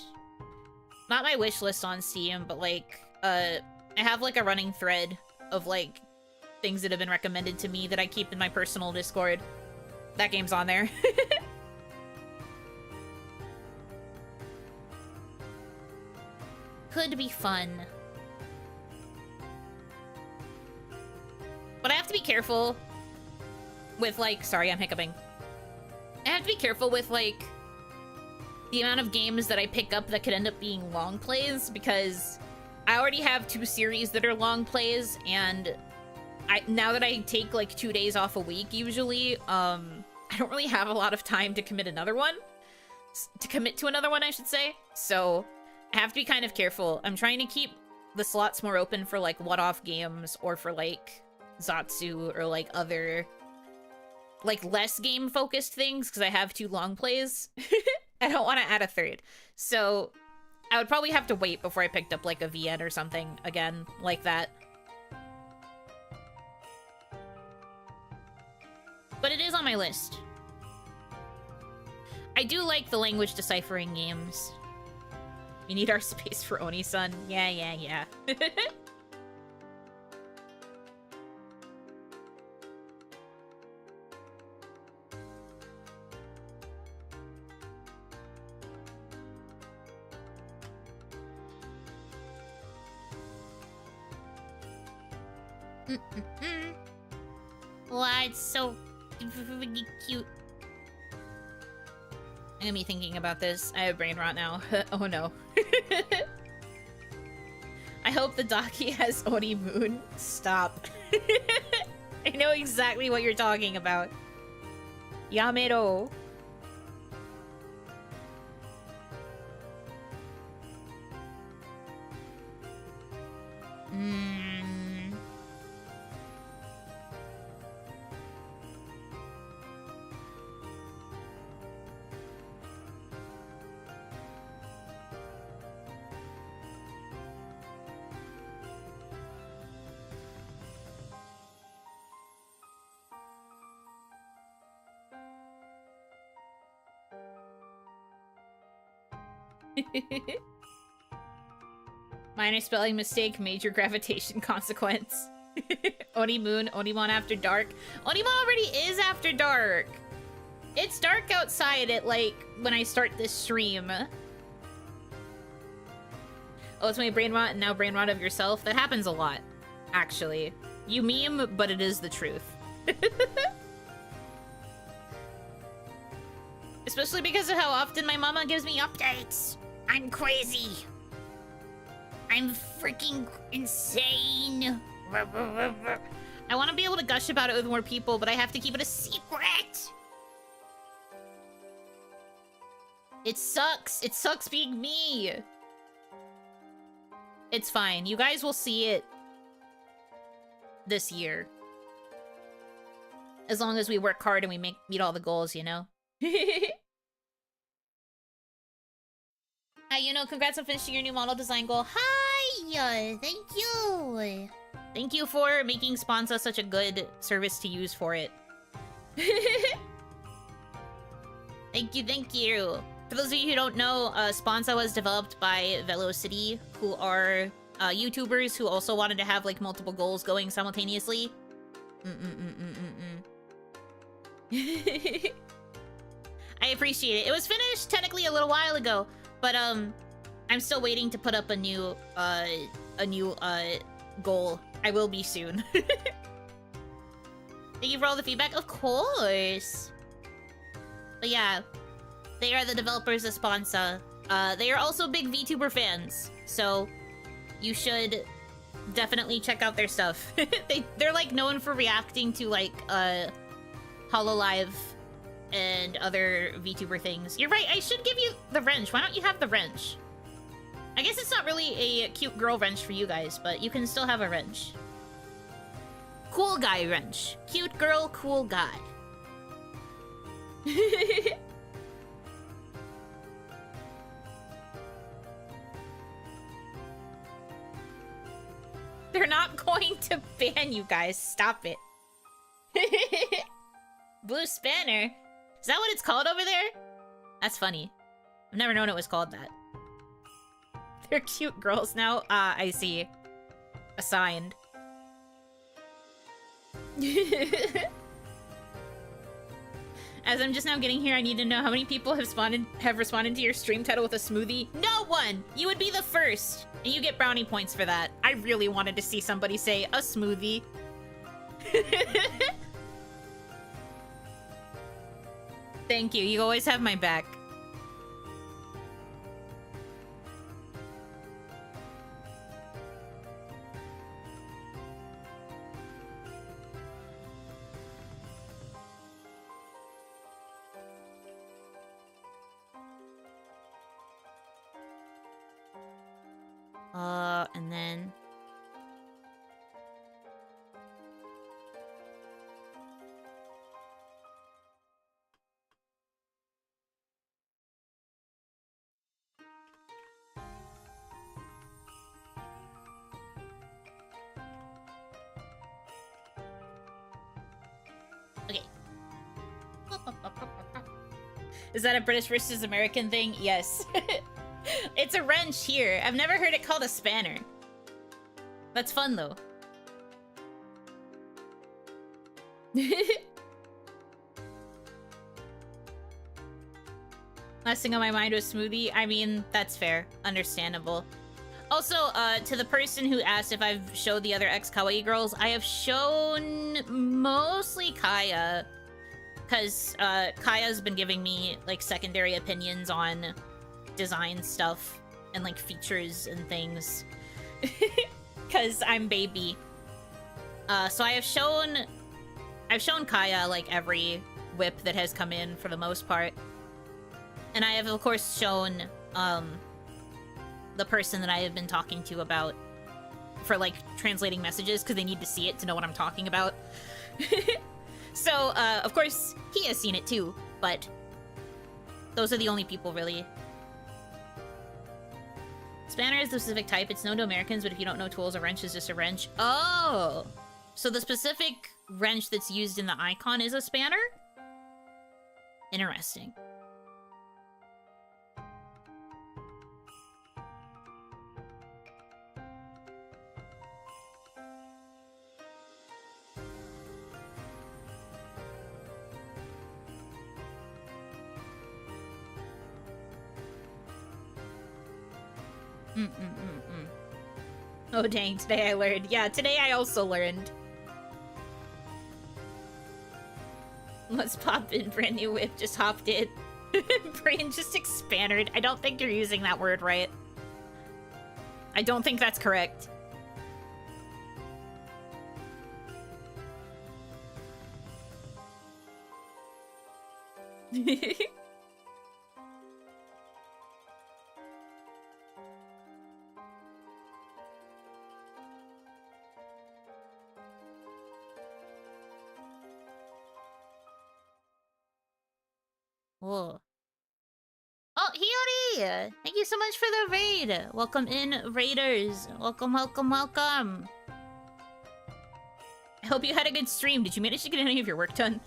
Not my wish list on Steam, but, like, I have, like, a running thread of, like, things that have been recommended to me that I keep in my personal Discord. That game's on there. Could be fun. But I have to be careful with, like... Sorry, I'm hiccuping. I have to be careful with, like, the amount of games that I pick up that could end up being long plays, because I already have 2 series that are long plays, and now that I take, like, 2 days off a week, usually, I don't really have a lot of time to commit another one. To commit to another one, I should say. So, I have to be kind of careful. I'm trying to keep the slots more open for, like, one-off games, or for, like... Zatsu or like other like less game focused things because I have 2 long plays. I don't want to add a 3rd, so I would probably have to wait before I picked up like a VN or something again like that. But it is on my list. I do like the language deciphering games. We need our space for Oni-san. Yeah. Wow, it's so cute. I'm gonna be thinking about this. I have brain rot now. Oh no. I hope the Daki has Oni Moon. Stop. I know exactly what you're talking about. Yamero. Minor spelling mistake, major gravitation consequence. Oni Moon, Onimon after dark. Onimon already is after dark. It's dark outside at, like, when I start this stream. Oh, it's my brain rot and now brain rot of yourself? That happens a lot, actually. You meme, but it is the truth. Especially because of how often my mama gives me updates. I'm crazy. I'm freaking insane. I want to be able to gush about it with more people, but I have to keep it a secret. It sucks. It sucks being me. It's fine. You guys will see it this year. As long as we work hard and we meet all the goals, you know? Hi, Yuno. Congrats on finishing your new model design goal. Hi! Thank you! Thank you for making Sponsa such a good service to use for it. Thank you, thank you. For those of you who don't know, Sponsa was developed by Velocity, who are YouTubers who also wanted to have like multiple goals going simultaneously. I appreciate it. It was finished technically a little while ago, but I'm still waiting to put up a new goal. I will be soon. Thank you for all the feedback. Of course. But yeah, they are the developers of Sponsa. They are also big VTuber fans, so you should definitely check out their stuff. They're like known for reacting to like HoloLive and other VTuber things. You're right, I should give you the wrench. Why don't you have the wrench? I guess it's not really a cute girl wrench for you guys, but you can still have a wrench. Cool guy wrench. Cute girl, cool guy. They're not going to ban you guys. Stop it. Blue Spanner? Is that what it's called over there? That's funny. I've never known it was called that. They're cute girls now? Ah, I see. Assigned. As I'm just now getting here, I need to know how many people have responded to your stream title with a smoothie. No one! You would be the first! And you get brownie points for that. I really wanted to see somebody say a smoothie. Thank you. You always have my back. And then... Okay. Is that a British versus American thing? Yes. It's a wrench here. I've never heard it called a spanner. That's fun, though. Last thing on my mind was smoothie. I mean, that's fair. Understandable. Also, to the person who asked if I've showed the other ex-kawaii girls, I have shown mostly Kaya. Because Kaya's been giving me, like, secondary opinions on design stuff and, like, features and things. Because I'm baby. So I've shown Kaya, like, every whip that has come in for the most part. And I have, of course, shown, the person that I have been talking to about for, like, translating messages, because they need to see it to know what I'm talking about. So, of course, he has seen it too, but those are the only people, really. Spanner is the specific type. It's known to Americans, but if you don't know tools, a wrench is just a wrench. Oh! So the specific wrench that's used in the icon is a spanner? Interesting. Oh dang, today I learned. Yeah, today I also learned. Let's pop in, brand new whip, just hopped in. Brain just expanded. I don't think you're using that word right. I don't think that's correct. Whoa. Oh, Hiyori! Thank you so much for the raid! Welcome in, raiders. Welcome, welcome, welcome. I hope you had a good stream. Did you manage to get any of your work done?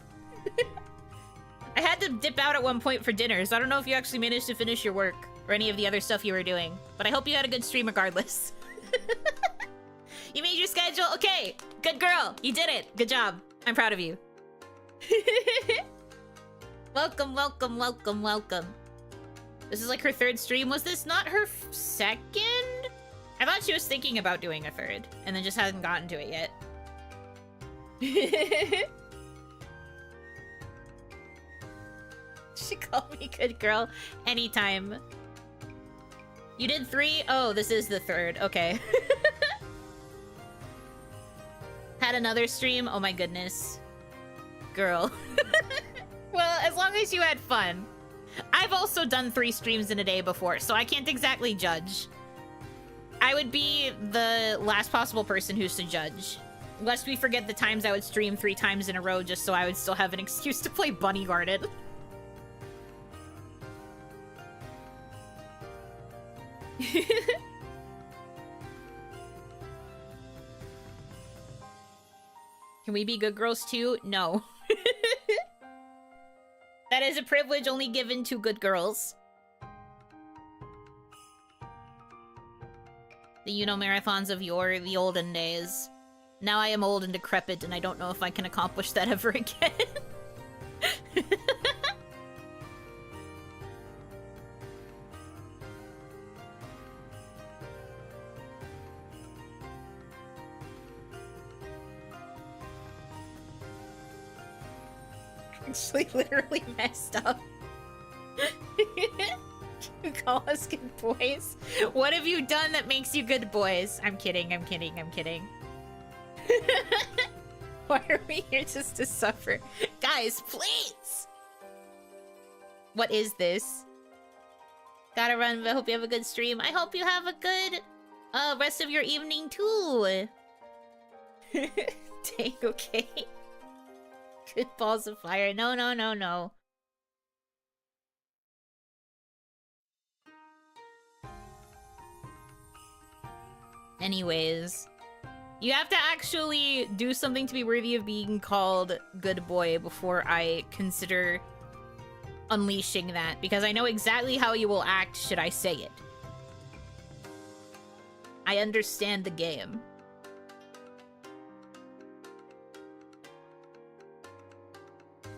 I had to dip out at one point for dinner, so I don't know if you actually managed to finish your work or any of the other stuff you were doing. But I hope you had a good stream regardless. You made your schedule? Okay, good girl. You did it. Good job. I'm proud of you. Welcome, welcome, welcome, welcome. This is like her third stream. Was this not her second? I thought she was thinking about doing a third, and then just hasn't gotten to it yet. She called me good girl anytime. You did 3? Oh, this is the third. Okay. Had another stream? Oh my goodness. Girl. Well, as long as you had fun. I've also done 3 streams in a day before, so I can't exactly judge. I would be the last possible person who's to judge. Lest we forget the times I would stream 3 times in a row just so I would still have an excuse to play Bunny Garden. Can we be good girls too? No. That is a privilege only given to good girls. The Yuno marathons of yore, the olden days. Now I am old and decrepit, and I don't know if I can accomplish that ever again. Actually literally messed up. You call us good boys? What have you done that makes you good boys? I'm kidding, I'm kidding, I'm kidding. Why are we here just to suffer? Guys, please! What is this? Gotta run, but I hope you have a good stream. I hope you have a good rest of your evening too. Dang, okay. Good balls of fire. No, no, no, no. Anyways, you have to actually do something to be worthy of being called good boy before I consider unleashing that, because I know exactly how you will act should I say it. I understand the game.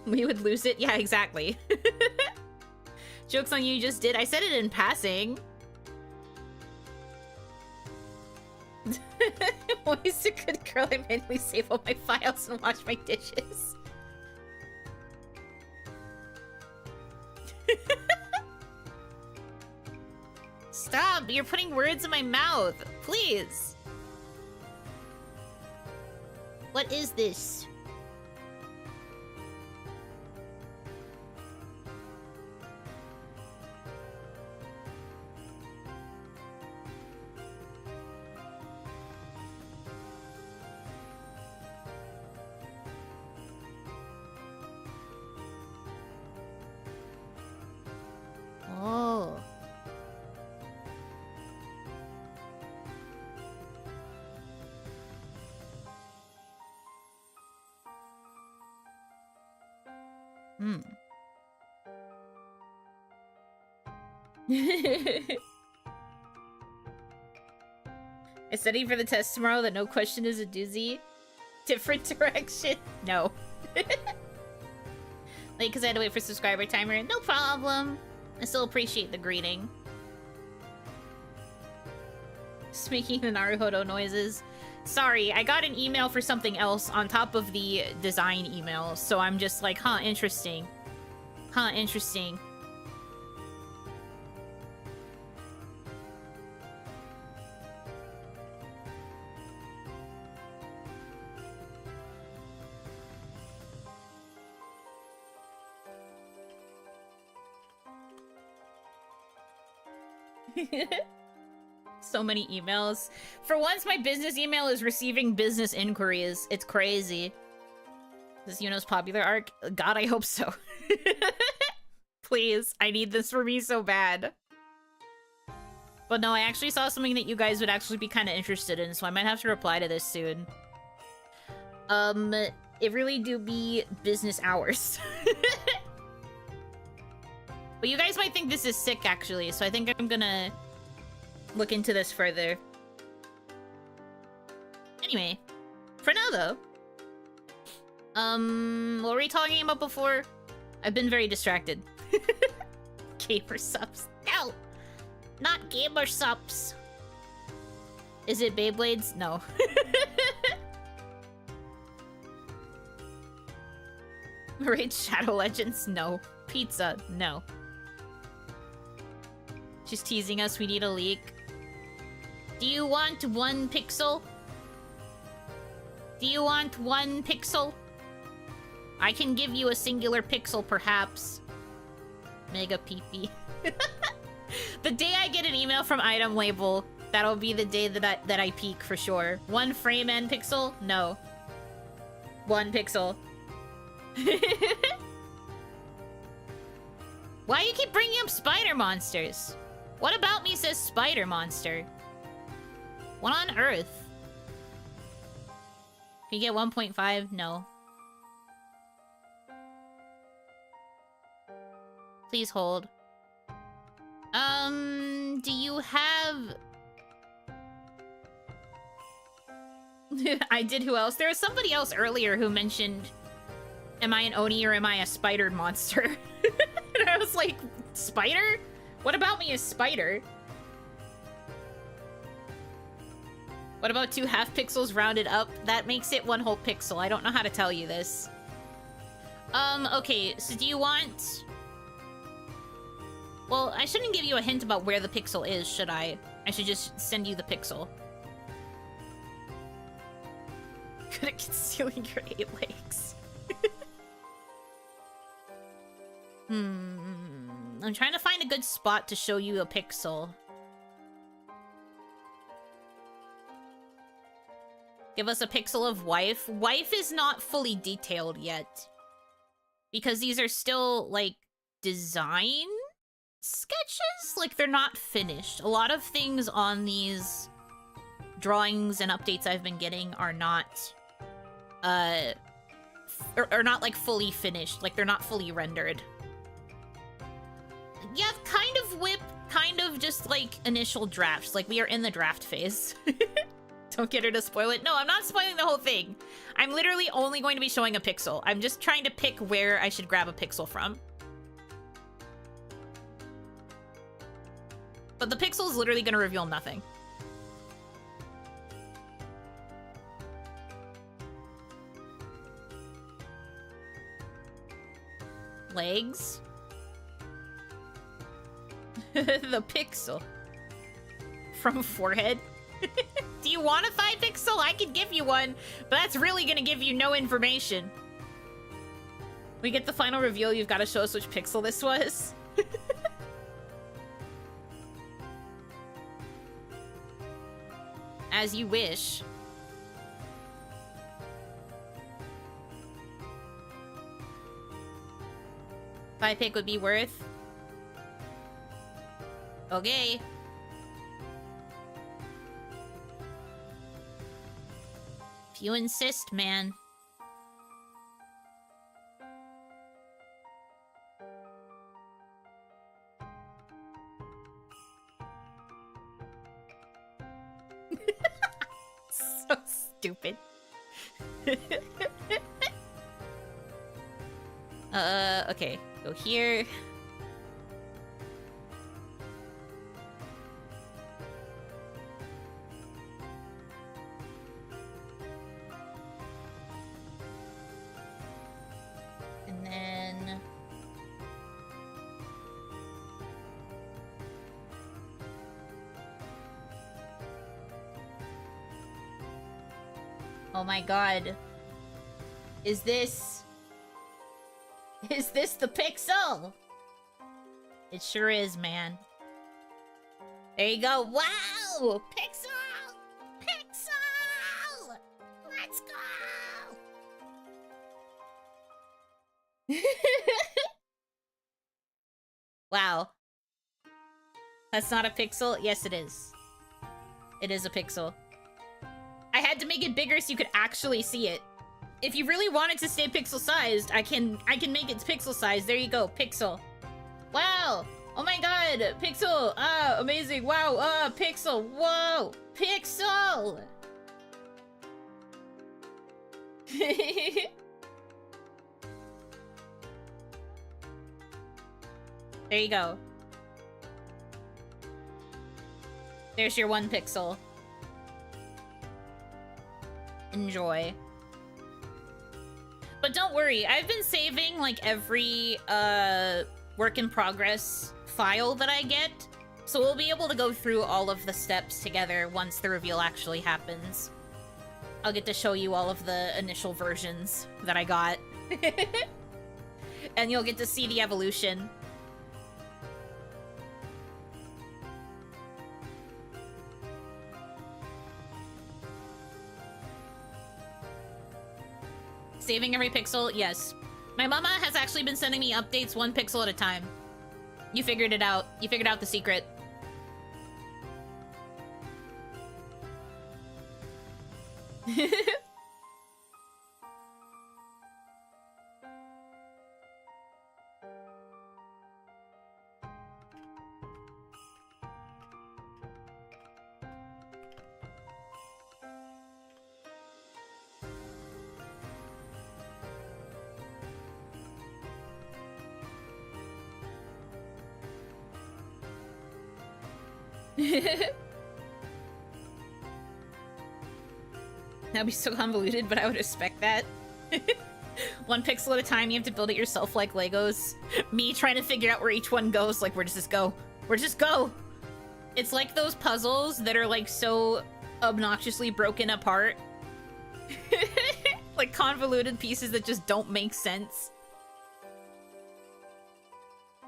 We would lose it? Yeah, exactly. Joke's on you, just did. I said it in passing. Always a good girl. I manually save all my files and wash my dishes. Stop! You're putting words in my mouth. Please. What is this? Oh. Hmm. I studied for the test tomorrow that no question is a doozy. Different direction? No. Like, because I had to wait for subscriber timer. No problem. I still appreciate the greeting. Just making the Naruhodo noises. Sorry, I got an email for something else on top of the design email, so I'm just like, huh, interesting. Huh, interesting. So many emails. For once, my business email is receiving business inquiries. It's crazy. This Yuno's popular arc? God, I hope so. Please, I need this for me so bad. But no, I actually saw something that you guys would actually be kind of interested in, so I might have to reply to this soon. It really do be business hours. But you guys might think this is sick, actually, so I think I'm gonna look into this further. Anyway, for now, though, what were we talking about before? I've been very distracted. Gamer subs. No! Not gamer subs! Is it Beyblades? No. Raid Shadow Legends? No. Pizza? No. She's teasing us, we need a leak. Do you want 1 pixel? Do you want 1 pixel? I can give you a singular pixel, perhaps. Mega peepee. The day I get an email from Item Label, that'll be the day that I peak for sure. 1 frame and pixel? No. 1 pixel. Why do you keep bringing up spider monsters? What about me says spider monster? What on earth? Can you get 1.5? No. Please hold. Do you have... I did who else? There was somebody else earlier who mentioned, am I an Oni or am I a spider monster? And I was like, spider? What about me is spider? What about 2 half pixels rounded up? That makes it 1 whole pixel. I don't know how to tell you this. Okay, so do you want... Well, I shouldn't give you a hint about where the pixel is, should I? I should just send you the pixel. Good at concealing your 8 legs. I'm trying to find a good spot to show you a pixel. Give us a pixel of wife. Wife is not fully detailed yet. Because these are still, like, design sketches? Like, they're not finished. A lot of things on these drawings and updates I've been getting are not, are not, like, fully finished. Like, they're not fully rendered. Yeah, kind of whip, kind of just, like, initial drafts. Like, we are in the draft phase. Don't get her to spoil it. No, I'm not spoiling the whole thing. I'm literally only going to be showing a pixel. I'm just trying to pick where I should grab a pixel from. But the pixel is literally going to reveal nothing. Legs? The pixel. From forehead? Do you want a thigh pixel? I could give you one, but that's really gonna give you no information. We get the final reveal, you've got to show us which pixel this was. As you wish. Thigh pick would be worth. Okay. If you insist, man. So stupid. Okay. Go here. And then... Oh my god. Is this the pixel? It sure is, man. There you go. Wow! Pixel! Pixel! Let's go! Wow. That's not a pixel? Yes, it is. It is a pixel. I had to make it bigger so you could actually see it. If you really want it to stay pixel-sized, I can make it pixel-sized. There you go, pixel. Wow! Oh my god! Pixel! Ah, amazing! Wow! Pixel! Whoa! Pixel! There you go. There's your 1 pixel. Enjoy. But don't worry, I've been saving, like, every, work in progress file that I get, so we'll be able to go through all of the steps together once the reveal actually happens. I'll get to show you all of the initial versions that I got. And you'll get to see the evolution. Saving every pixel? Yes. My mama has actually been sending me updates 1 pixel at a time. You figured it out. You figured out the secret. That'd be so convoluted, but I would expect that. 1 pixel at a time, you have to build it yourself like Legos. Me trying to figure out where each one goes, like, where does this go? Where does this go? It's like those puzzles that are, like, so obnoxiously broken apart. Like, convoluted pieces that just don't make sense.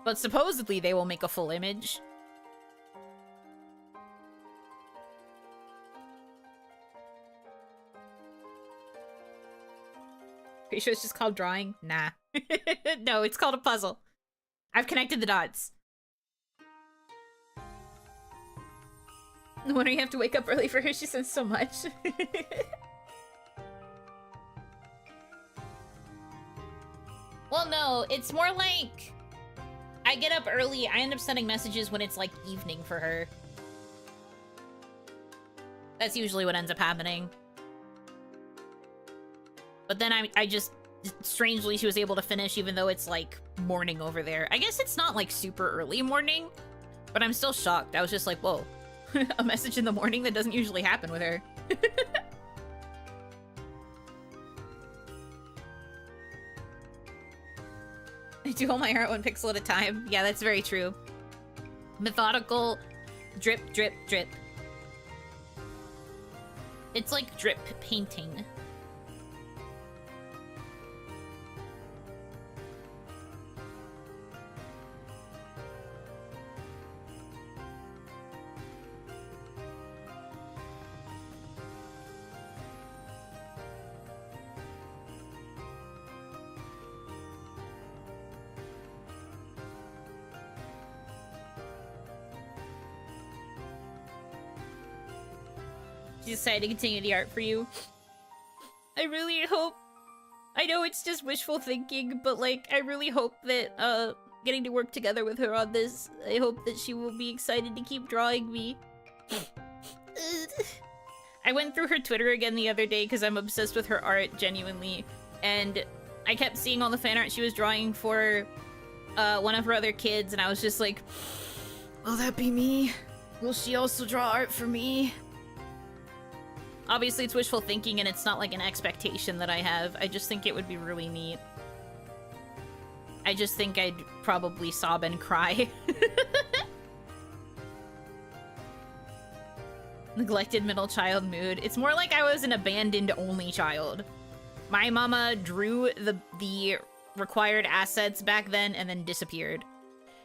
But supposedly they will make a full image. Pretty sure it's just called drawing? Nah. No, it's called a puzzle. I've connected the dots. No wonder you have to wake up early for her, she sends so much. Well, no, it's more like... I get up early, I end up sending messages when it's like evening for her. That's usually what ends up happening. But then I just, strangely, she was able to finish even though it's, like, morning over there. I guess it's not, like, super early morning, but I'm still shocked. I was just like, whoa, a message in the morning? That doesn't usually happen with her. do all my art one pixel at a time. Yeah, that's very true. Methodical, drip, drip, drip. It's like drip painting. She decided to continue the art for you. I really hope... I know it's just wishful thinking, but like, I really hope that, getting to work together with her on this, I hope that she will be excited to keep drawing me. I went through her Twitter again the other day because I'm obsessed with her art, genuinely, and I kept seeing all the fan art she was drawing for, one of her other kids, and I was just like, will that be me? Will she also draw art for me? Obviously, it's wishful thinking, and it's not like an expectation that I have. I just think it would be really neat. I just think I'd probably sob and cry. Neglected middle child mood. It's more like I was an abandoned only child. My mama drew the required assets back then and then disappeared.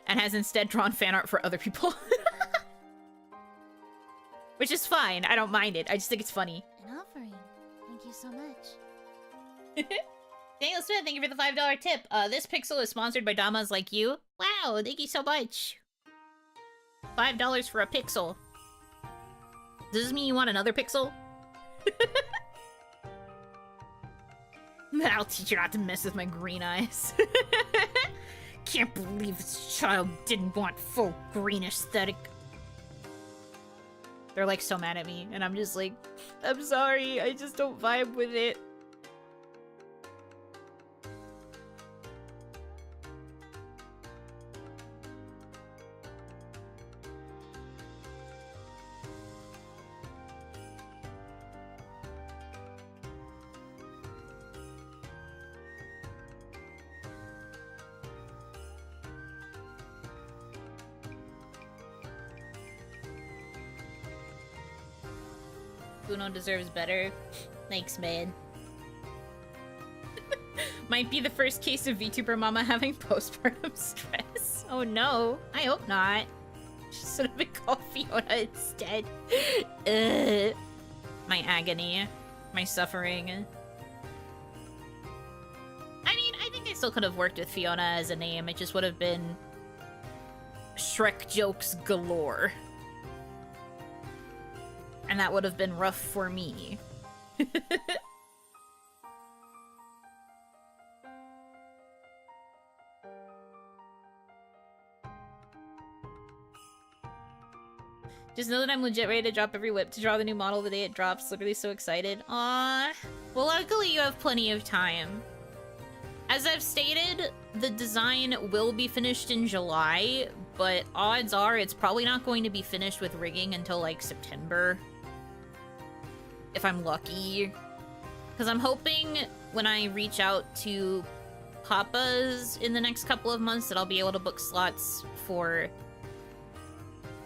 And has instead drawn fan art for other people. Which is fine. I don't mind it. I just think it's funny. An offering. Thank you so much. Daniel Smith, thank you for the $5 tip. This pixel is sponsored by Damas Like You. Wow, thank you so much. $5 for a pixel. Does this mean you want another pixel? I'll teach you not to mess with my green eyes. Can't believe this child didn't want full green aesthetic. They're like so mad at me, and I'm just like, I'm sorry, I just don't vibe with it. Uno deserves better. Thanks, man. Might be the first case of VTuber mama having postpartum stress. Oh no, I hope not. She should have been called Fiona instead. My agony. My suffering. I mean, I think I still could have worked with Fiona as a name. It just would have been Shrek jokes galore. And that would have been rough for me. Just know that I'm legit ready to drop every whip to draw the new model the day it drops. Literally so excited. Aww. Well, luckily you have plenty of time. As I've stated, the design will be finished in July, but odds are it's probably not going to be finished with rigging until like September. If I'm lucky. Because I'm hoping when I reach out to Papa's in the next couple of months that I'll be able to book slots for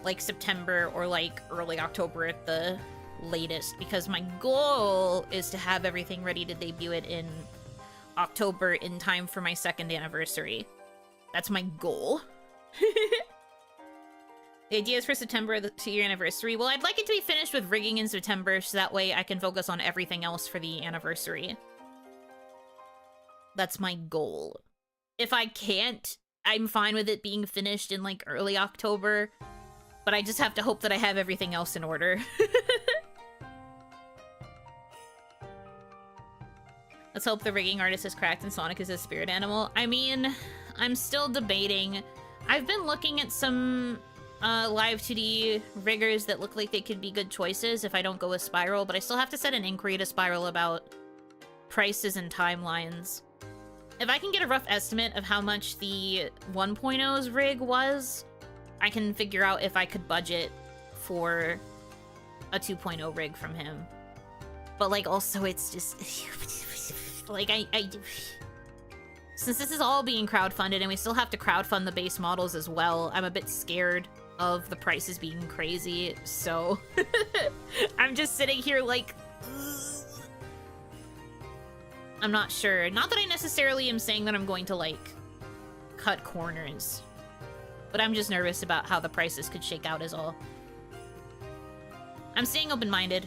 like September or like early October at the latest. Because my goal is to have everything ready to debut it in October in time for my 2nd anniversary. That's my goal. The idea is for September, the 2-year anniversary. Well, I'd like it to be finished with rigging in September, so that way I can focus on everything else for the anniversary. That's my goal. If I can't, I'm fine with it being finished in, like, early October. But I just have to hope that I have everything else in order. Let's hope the rigging artist is cracked and Sonic is a spirit animal. I mean, I'm still debating. I've been looking at some live 2D riggers that look like they could be good choices if I don't go with Spiral, but I still have to set an inquiry to Spiral about prices and timelines. If I can get a rough estimate of how much the 1.0's rig was, I can figure out if I could budget for a 2.0 rig from him. But, like, also it's just... like, Since this is all being crowdfunded and we still have to crowdfund the base models as well, I'm a bit scared of the prices being crazy, so I'm just sitting here like, I'm not sure. Not that I necessarily am saying that I'm going to, like, cut corners, but I'm just nervous about how the prices could shake out is all. I'm staying open-minded.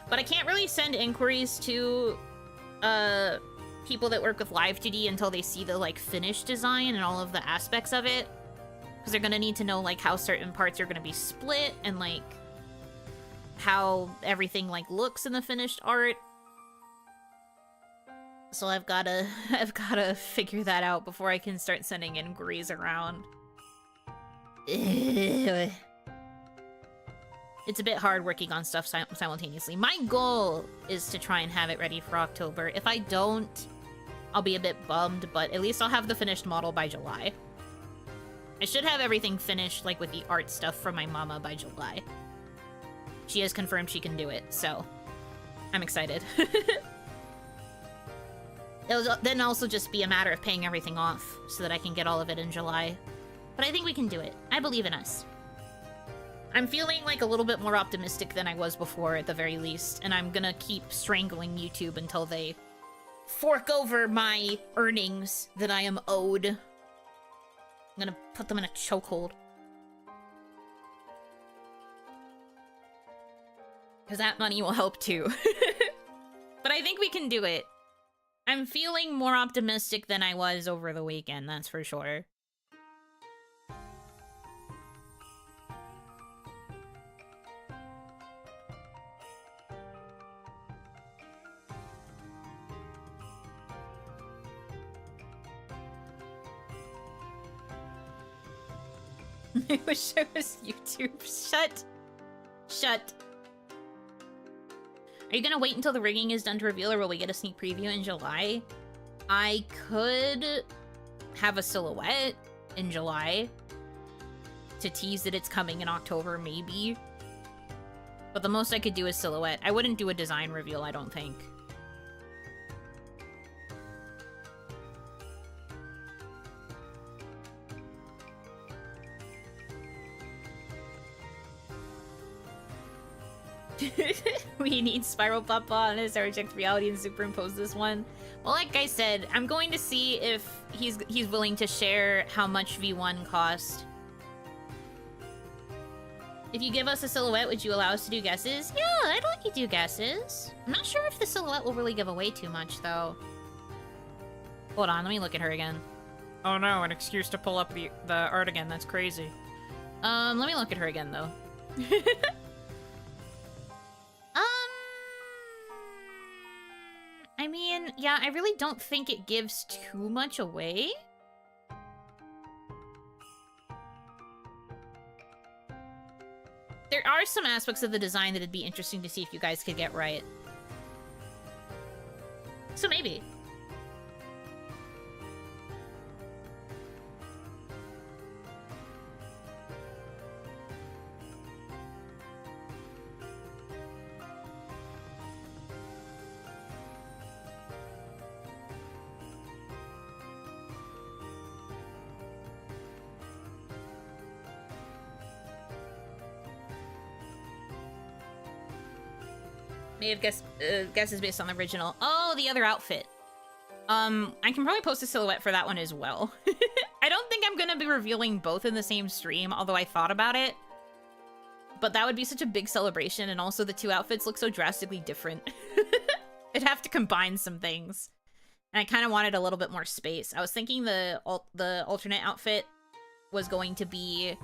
But I can't really send inquiries to, people that work with Live 2D until they see the, like, finished design and all of the aspects of it. Because they're gonna need to know, like, how certain parts are gonna be split and, like, how everything, like, looks in the finished art. So I've gotta figure that out before I can start sending inquiries around. It's a bit hard working on stuff simultaneously. My goal is to try and have it ready for October. If I don't, I'll be a bit bummed, but at least I'll have the finished model by July. I should have everything finished, like, with the art stuff from my mama by July. She has confirmed she can do it, so I'm excited. It'll then also just be a matter of paying everything off so that I can get all of it in July. But I think we can do it. I believe in us. I'm feeling like a little bit more optimistic than I was before at the very least, and I'm gonna keep strangling YouTube until they fork over my earnings that I am owed. I'm gonna put them in a chokehold. Because that money will help too. But I think we can do it. I'm feeling more optimistic than I was over the weekend, that's for sure. I wish I was YouTube. Shut. Are you gonna wait until the rigging is done to reveal, or will we get a sneak preview in July? I could have a silhouette in July to tease that it's coming in October, maybe. But the most I could do is silhouette. I wouldn't do a design reveal, I don't think. We need Spiral Papa on his reject reality and superimpose this one. Well, like I said, I'm going to see if he's willing to share how much V1 cost. If you give us a silhouette, would you allow us to do guesses? Yeah, I'd let you do guesses. I'm not sure if the silhouette will really give away too much, though. Hold on, let me look at her again. Oh no, an excuse to pull up the art again. That's crazy. Let me look at her again, though. I mean, yeah, I really don't think it gives too much away. There are some aspects of the design that it'd be interesting to see if you guys could get right. So maybe. May have guesses based on the original. Oh, the other outfit. I can probably post a silhouette for that one as well. I don't think I'm gonna be revealing both in the same stream, although I thought about it. But that would be such a big celebration, and also the two outfits look so drastically different. I'd have to combine some things. And I kind of wanted a little bit more space. I was thinking the alternate outfit was going to be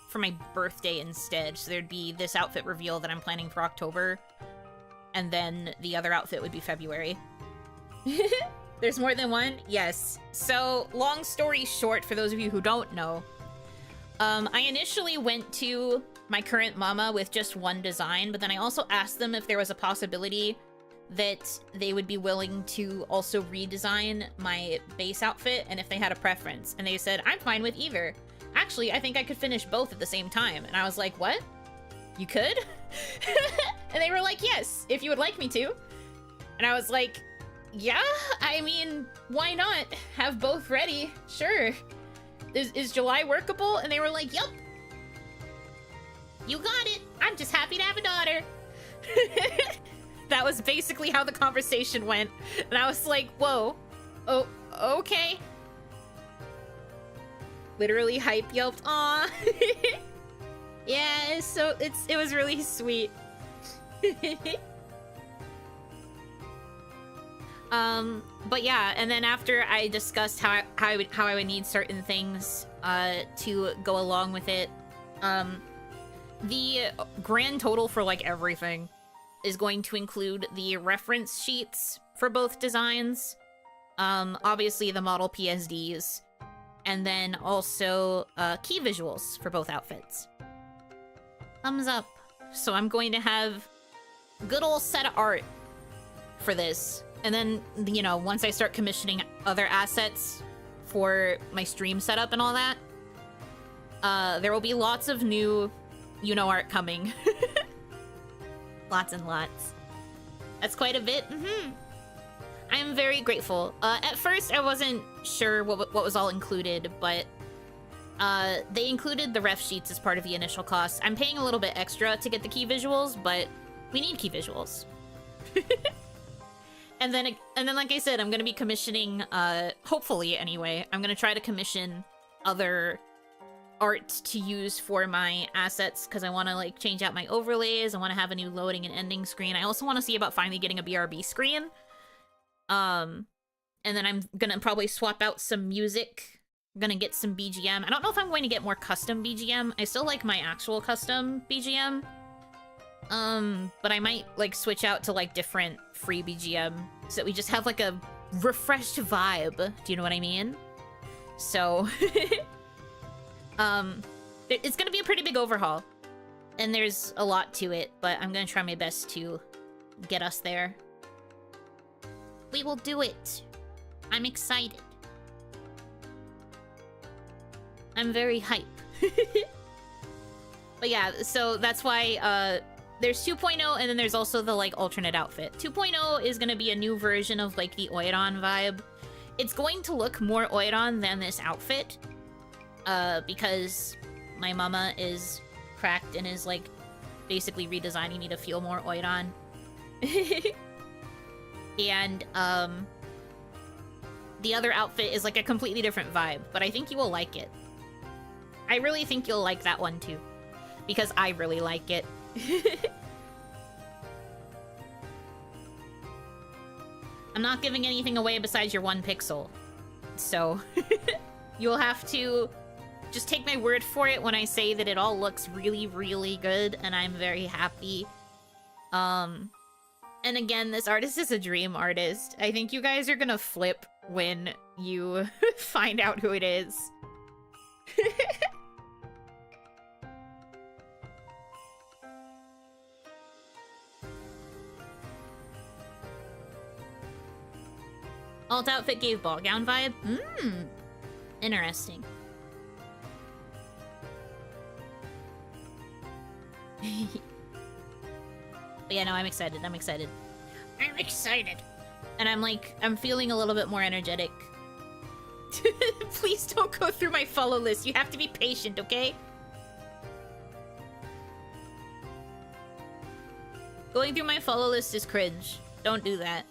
for my birthday instead. So there'd be this outfit reveal that I'm planning for October. And then the other outfit would be February. There's more than one? Yes. So, long story short, for those of you who don't know, I initially went to my current mama with just one design, but then I also asked them if there was a possibility that they would be willing to also redesign my base outfit, and if they had a preference. And they said, I'm fine with either. Actually, I think I could finish both at the same time. And I was like, what? You could? And they were like, yes, if you would like me to. And I was like, Yeah, I mean, why not? Have both ready. Sure. Is July workable? And they were like, yup. You got it. I'm just happy to have a daughter. That was basically how the conversation went. And I was like, whoa. Oh, okay. Literally hype yelped. Aw. Yeah, so it was really sweet. But yeah, and then after I discussed how I would need certain things to go along with it, the grand total for like everything is going to include the reference sheets for both designs, obviously the model PSDs, and then also key visuals for both outfits. Thumbs up. So I'm going to have good old set of art for this. And then, you know, once I start commissioning other assets for my stream setup and all that, there will be lots of new Yuno art coming. Lots and lots. That's quite a bit. I am very grateful. At first, I wasn't sure what was all included, but they included the ref sheets as part of the initial cost. I'm paying a little bit extra to get the key visuals, but we need key visuals. And then, like I said, I'm gonna be commissioning, hopefully anyway, I'm gonna try to commission other art to use for my assets, because I want to, like, change out my overlays, I want to have a new loading and ending screen, I also want to see about finally getting a BRB screen. And then I'm gonna probably swap out some music, I'm gonna get some BGM. I don't know if I'm going to get more custom BGM, I still like my actual custom BGM. But I might, like, switch out to, like, different free BGM so that we just have, like, a refreshed vibe. Do you know what I mean? So, it's gonna be a pretty big overhaul. And there's a lot to it, but I'm gonna try my best to get us there. We will do it. I'm excited. I'm very hype. But yeah, so that's why, there's 2.0, and then there's also the, like, alternate outfit. 2.0 is gonna be a new version of, like, the Oiron vibe. It's going to look more Oiron than this outfit, because my mama is cracked and is, like, basically redesigning me to feel more Oiron. And, the other outfit is, like, a completely different vibe, but I think you will like it. I really think you'll like that one, too, because I really like it. I'm not giving anything away besides your 1 pixel. So, you'll have to just take my word for it when I say that it all looks really, really good, and I'm very happy. And again, this artist is a dream artist. I think you guys are gonna flip when you find out who it is. Alt outfit gave ball gown vibe? Interesting. But yeah, no, I'm excited. I'm excited. I'm excited. And I'm feeling a little bit more energetic. Please don't go through my follow list. You have to be patient, okay? Going through my follow list is cringe. Don't do that.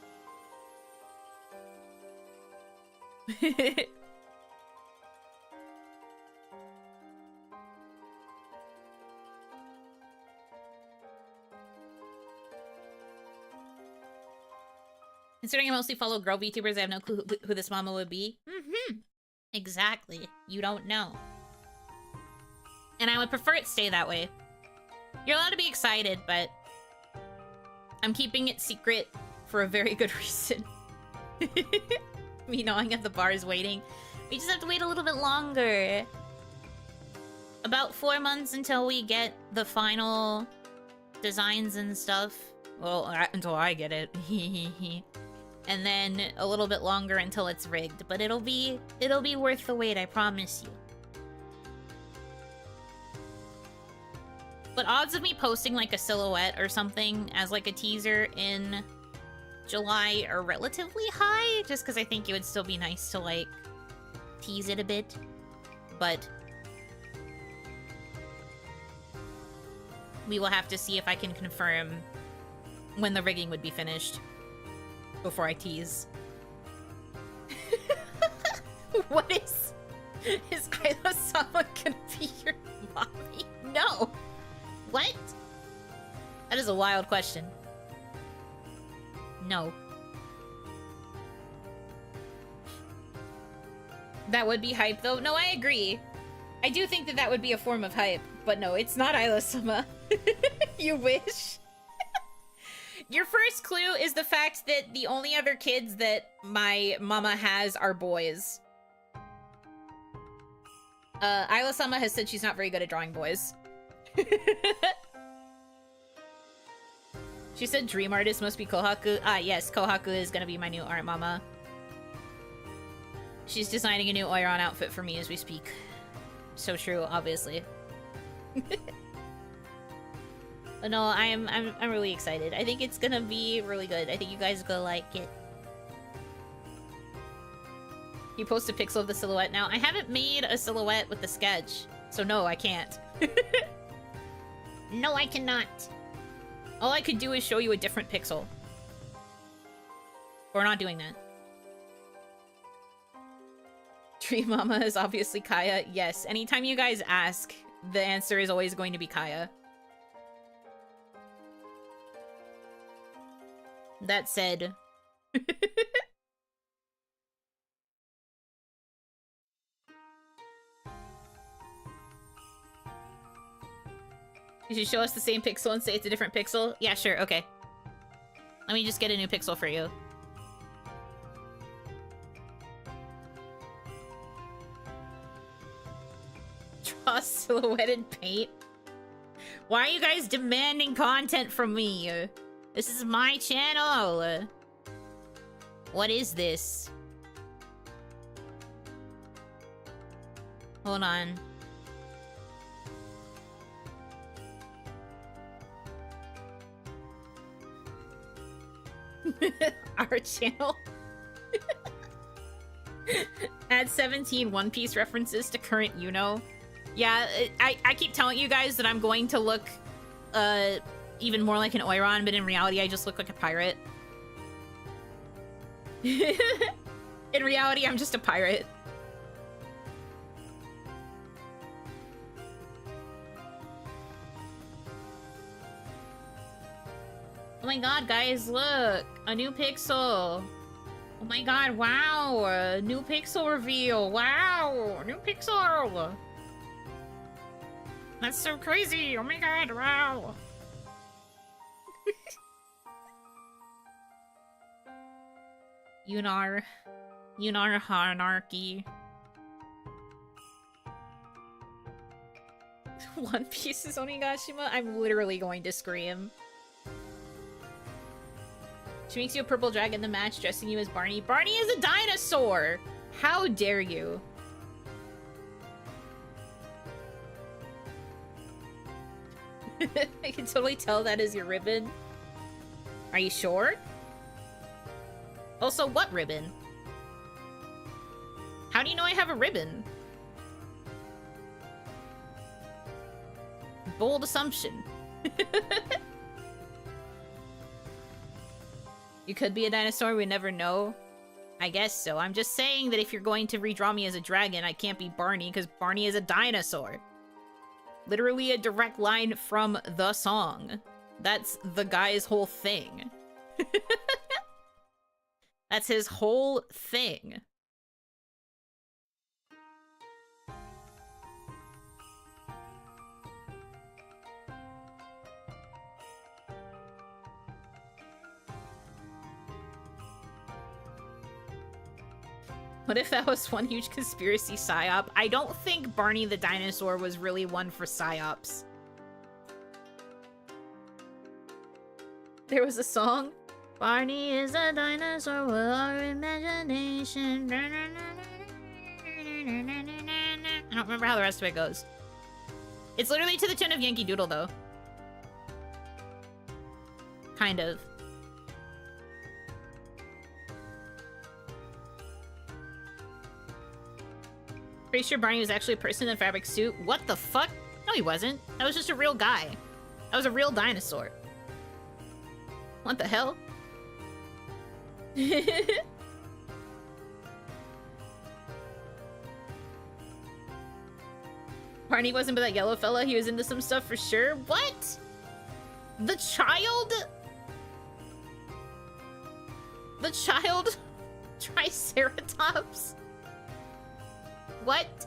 Considering I mostly follow girl VTubers, I have no clue who this mama would be. Exactly. You don't know. And I would prefer it stay that way. You're allowed to be excited, but I'm keeping it secret for a very good reason. Me gnawing at the bars waiting. We just have to wait a little bit longer. About 4 months until we get the final designs and stuff. Well, until I get it. And then a little bit longer until it's rigged. But it'll be worth the wait, I promise you. But odds of me posting like a silhouette or something as like a teaser in July are relatively high, just because I think it would still be nice to, like, tease it a bit. But we will have to see if I can confirm when the rigging would be finished before I tease. What is Isla-sama gonna be your mommy? No! What? That is a wild question. No. That would be hype, though. No, I agree. I do think that that would be a form of hype, but no, it's not Isla-sama. You wish. Your first clue is the fact that the only other kids that my mama has are boys. Isla-sama has said she's not very good at drawing boys. She said dream artist must be Kohaku. Ah, yes, Kohaku is gonna be my new art mama. She's designing a new Oiron outfit for me as we speak. So true, obviously. But no, I'm really excited. I think it's gonna be really good. I think you guys are gonna like it. You post a pixel of the silhouette now. I haven't made a silhouette with the sketch, so no, I can't. No, I cannot. All I could do is show you a different pixel. We're not doing that. Dream Mama is obviously Kaya. Yes, anytime you guys ask, the answer is always going to be Kaya. That said... You should show us the same pixel and say it's a different pixel? Yeah, sure, okay. Let me just get a new pixel for you. Draw silhouette in paint? Why are you guys demanding content from me? This is my channel. What is this? Hold on. Our channel. Add 17 One Piece references to current Yuno. Yeah, I keep telling you guys that I'm going to look even more like an Oiron, but in reality I just look like a pirate. In reality, I'm just a pirate. Oh my god, guys, look! A new pixel! Oh my god, wow! New pixel reveal! Wow! New pixel! That's so crazy! Oh my god, wow! Yuno Hanaki. One Piece is Onigashima? I'm literally going to scream. She makes you a purple dragon in the match, dressing you as Barney. Barney is a dinosaur! How dare you? I can totally tell that is your ribbon. Are you sure? Also, what ribbon? How do you know I have a ribbon? Bold assumption. You could be a dinosaur, we never know. I guess so. I'm just saying that if you're going to redraw me as a dragon, I can't be Barney, because Barney is a dinosaur. Literally a direct line from the song. That's the guy's whole thing. That's his whole thing. What if that was one huge conspiracy psyop? I don't think Barney the Dinosaur was really one for psyops. There was a song. Barney is a dinosaur with our imagination. I don't remember how the rest of it goes. It's literally to the tune of Yankee Doodle, though. Kind of. Pretty sure Barney was actually a person in a fabric suit. What the fuck? No, he wasn't. That was just a real guy. That was a real dinosaur. What the hell? Barney wasn't but that yellow fella. He was into some stuff for sure. What? The child? The child? Triceratops? What?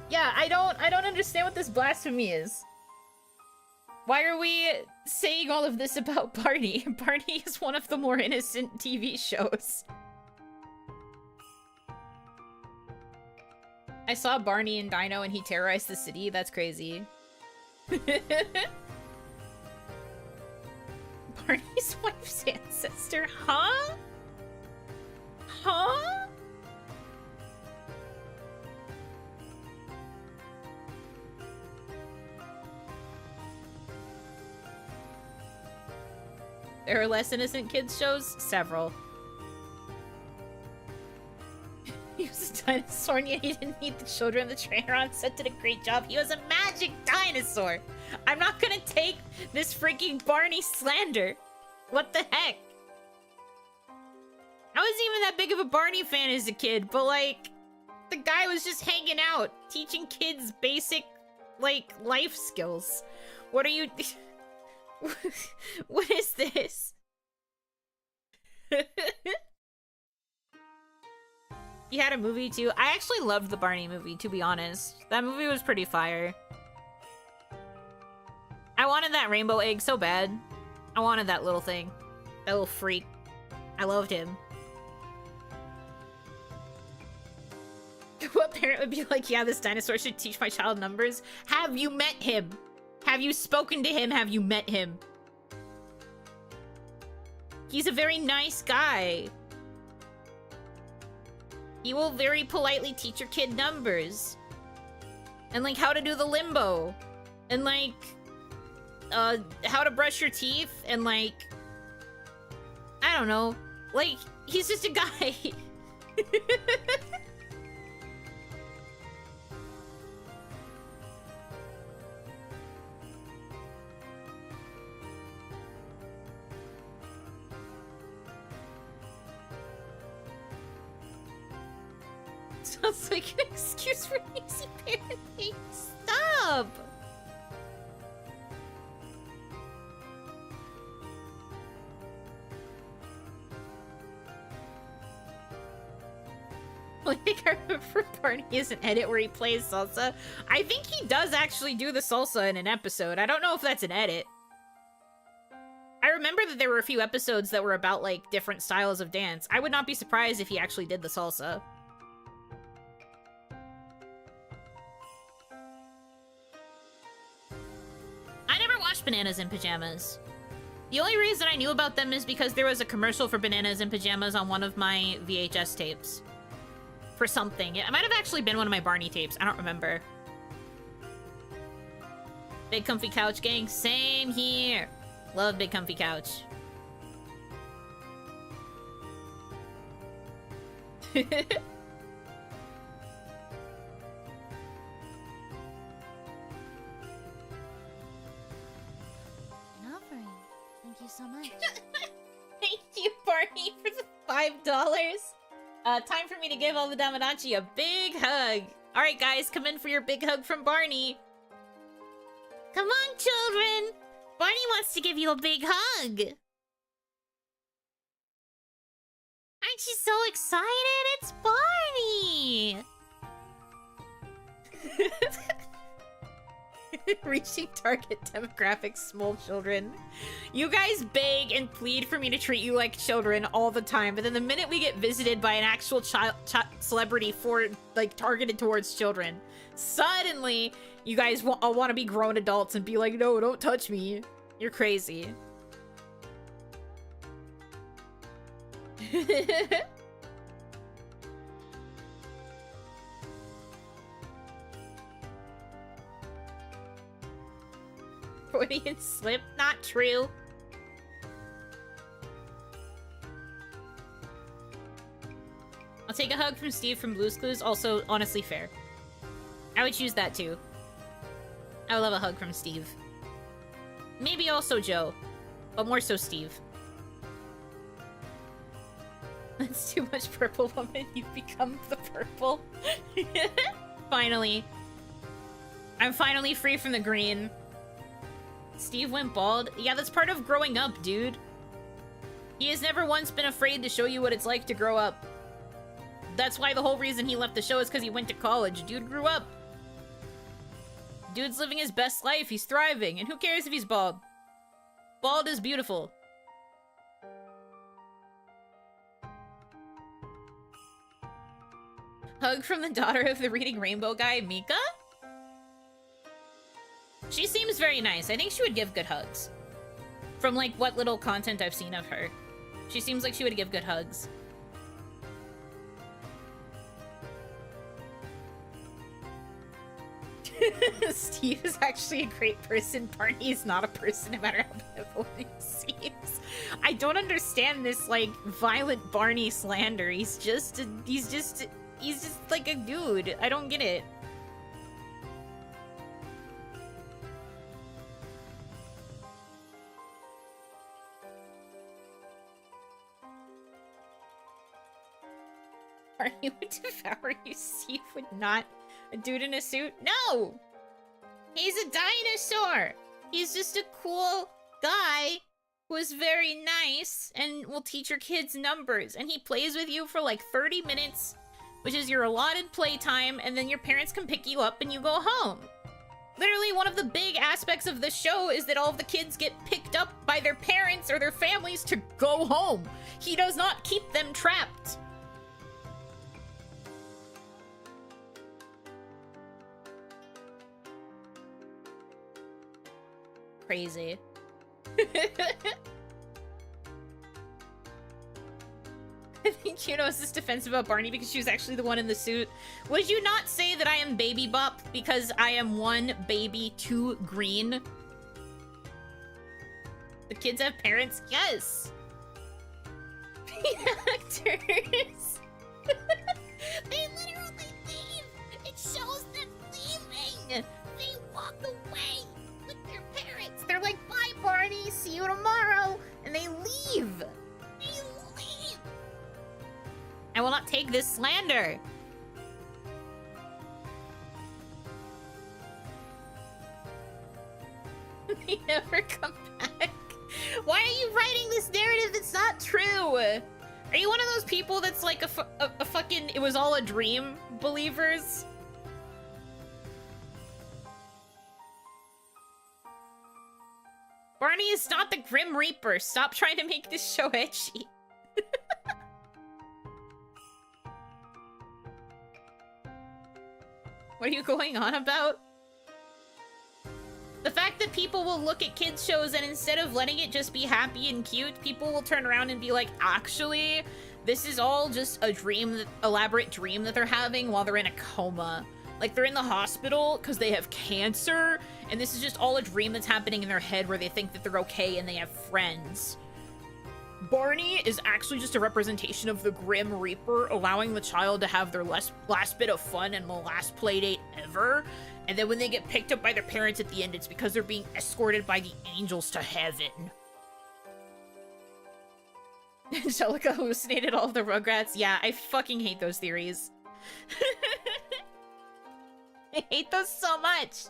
Yeah, I don't understand what this blasphemy is. Why are we saying all of this about Barney? Barney is one of the more innocent TV shows. I saw Barney and Dino and he terrorized the city. That's crazy. Barney's wife's ancestor? Huh? Huh? There are less innocent kids shows? Several. He was a dinosaur and yet he didn't need the children. The trainer on set did a great job. He was a magic dinosaur. I'm not gonna take this freaking Barney slander. What the heck? I wasn't even that big of a Barney fan as a kid, but like, the guy was just hanging out, teaching kids basic, like, life skills. What are you... What is this? He had a movie too. I actually loved the Barney movie, to be honest. That movie was pretty fire. I wanted that rainbow egg so bad. I wanted that little thing. That little freak. I loved him. What parent would be like, yeah, this dinosaur should teach my child numbers? Have you met him? Have you spoken to him? Have you met him? He's a very nice guy. He will very politely teach your kid numbers. And, like, how to do the limbo. And, like, how to brush your teeth. And, like, I don't know. Like, he's just a guy. Sounds like an excuse for easy parenting. Stop! I think I remember Barney is an edit where he plays salsa. I think he does actually do the salsa in an episode. I don't know if that's an edit. I remember that there were a few episodes that were about, like, different styles of dance. I would not be surprised if he actually did the salsa. Bananas in Pajamas. The only reason I knew about them is because there was a commercial for Bananas in Pajamas on one of my VHS tapes. For something. It might have actually been one of my Barney tapes. I don't remember. Big comfy couch gang. Same here. Love big comfy couch. So much. Thank you, Barney, for the $5. Time for me to give all the Damanachii a big hug. Alright, guys, come in for your big hug from Barney. Come on, children. Barney wants to give you a big hug. Aren't you so excited? It's Barney! Reaching target demographics, small children. You guys beg and plead for me to treat you like children all the time, but then the minute we get visited by an actual celebrity for, like, targeted towards children, suddenly you guys want to be grown adults and be like, no, don't touch me. You're crazy. Freudian slip? Not true. take a hug from Steve from Blue's Clues. Also, honestly, fair. I would choose that too. I would love a hug from Steve. Maybe also Joe, but more so Steve. That's too much purple, woman. You've become the purple. Finally. I'm finally free from the green. Steve went bald. Yeah, that's part of growing up, dude. He has never once been afraid to show you what it's like to grow up. That's why the whole reason he left the show is because he went to college. Dude grew up. Dude's living his best life. He's thriving. And who cares if he's bald? Bald is beautiful. Hug from the daughter of the Reading Rainbow guy, Mika? She seems very nice. I think she would give good hugs. From, like, what little content I've seen of her. She seems like she would give good hugs. Steve is actually a great person. Barney is not a person, no matter how benevolent he seems. I don't understand this, like, violent Barney slander. He's just like a dude. I don't get it. Barney would devour you. Steve would not. A dude in a suit? No! He's a dinosaur! He's just a cool guy who is very nice and will teach your kids numbers. And he plays with you for like 30 minutes, which is your allotted playtime, and then your parents can pick you up and you go home. Literally, one of the big aspects of the show is that all of the kids get picked up by their parents or their families to go home. He does not keep them trapped. Crazy. I think Yuno is just defensive about Barney because she was actually the one in the suit. Would you not say that I am baby bop because I am 1 baby 2 green? The kids have parents? Yes! The actors! They literally leave! It shows them leaving! They walk away with their parents! They're like, bye Barney, see you tomorrow! And they leave! They leave! I will not take this slander! They never come back. Why are you writing this narrative that's not true? Are you one of those people that's like a fucking it was all a dream believers? Barney is not the Grim Reaper. Stop trying to make this show edgy. What are you going on about? The fact that people will look at kids shows and instead of letting it just be happy and cute, people will turn around and be like, actually, this is all just a dream, elaborate dream that they're having while they're in a coma. Like, they're in the hospital because they have cancer, and this is just all a dream that's happening in their head where they think that they're okay and they have friends. Barney is actually just a representation of the Grim Reaper, allowing the child to have their last bit of fun and the last playdate ever. And then when they get picked up by their parents at the end, it's because they're being escorted by the angels to heaven. Angelica hallucinated all of the Rugrats. Yeah, I fucking hate those theories. I hate those so much.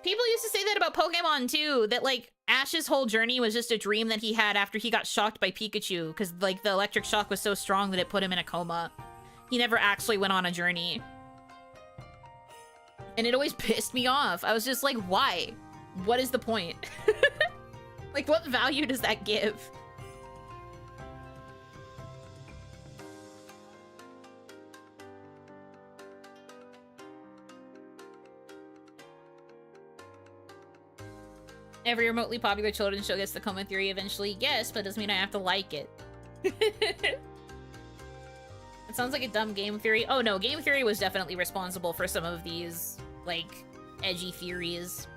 People used to say that about Pokemon too, that like Ash's whole journey was just a dream that he had after he got shocked by Pikachu, because like the electric shock was so strong that it put him in a coma. He never actually went on a journey. And it always pissed me off. I was just like, why? What is the point? Like, what value does that give? Every remotely popular children's show gets the coma theory eventually. Yes, but it doesn't mean I have to like it. It sounds like a dumb game theory. Oh no, game theory was definitely responsible for some of these, like, edgy theories.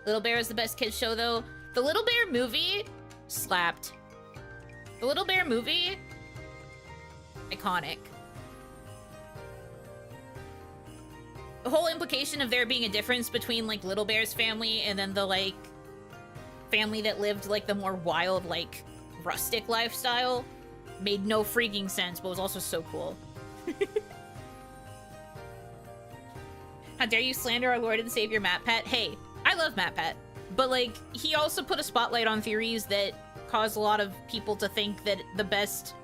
Little Bear is the best kids show, though. The Little Bear movie slapped. The Little Bear movie? Iconic. The whole implication of there being a difference between, like, Little Bear's family and then the, like, family that lived, like, the more wild, like, rustic lifestyle made no freaking sense, but was also so cool. How dare you slander our Lord and Savior MatPat? Hey, I love MatPat, but, like, he also put a spotlight on theories that caused a lot of people to think that the best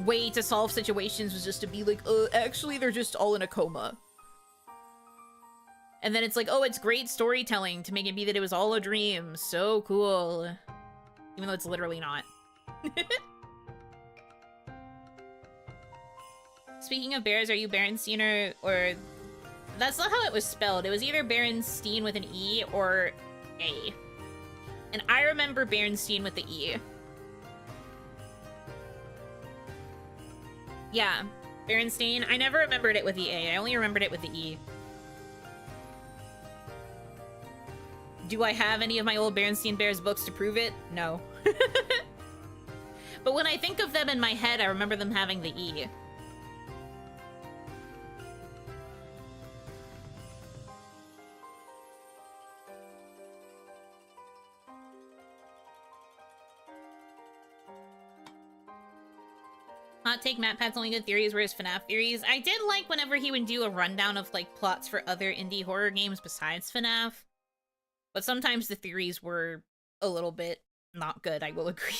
way to solve situations was just to be like, actually, they're just all in a coma. And then it's like, oh, it's great storytelling to make it be that it was all a dream. So cool. Even though it's literally not. Speaking of bears, are you Berenstein or... That's not how it was spelled. It was either Berenstein with an E or A. And I remember Berenstein with the E. Yeah, Berenstein. I never remembered it with the A. I only remembered it with the E. Do I have any of my old Berenstein Bears books to prove it? No. But when I think of them in my head, I remember them having the E. Hot take, MatPat's only good theories were his FNAF theories. I did like whenever he would do a rundown of, like, plots for other indie horror games besides FNAF. But sometimes the theories were a little bit not good, I will agree.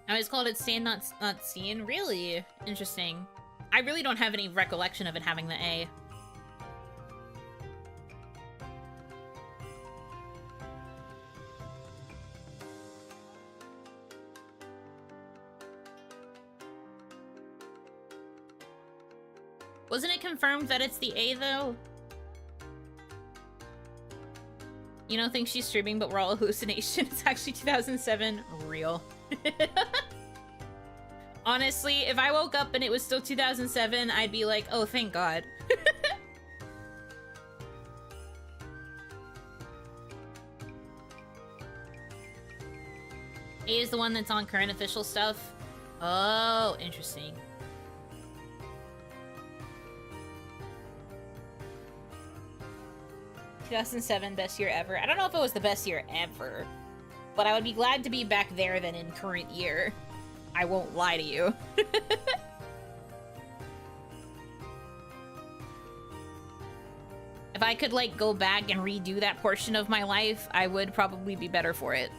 I always called it Seen, not Seen. Really? Interesting. I really don't have any recollection of it having the A. Wasn't it confirmed that it's the A, though? You don't think she's streaming, but we're all a hallucination. It's actually 2007. Real. Honestly, if I woke up and it was still 2007, I'd be like, oh, thank God. A is the one that's on current official stuff. Oh, interesting. 2007, best year ever. I don't know if it was the best year ever, but I would be glad to be back there than in current year. I won't lie to you. If I could, like, go back and redo that portion of my life, I would probably be better for it.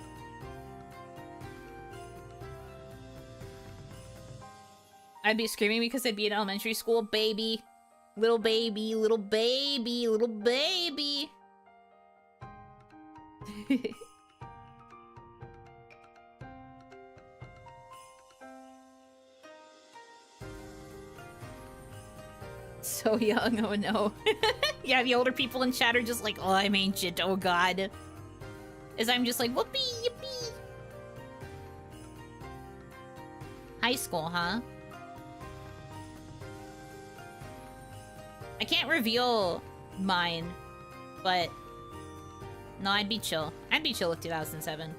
I'd be screaming because I'd be in elementary school. Baby. Little baby, little baby, little baby. So young, oh no. Yeah, the older people in chat are just like, oh, I'm ancient, oh god. As I'm just like, whoopee, yippee. High school, huh? I can't reveal mine, but no, I'd be chill. I'd be chill with 2007.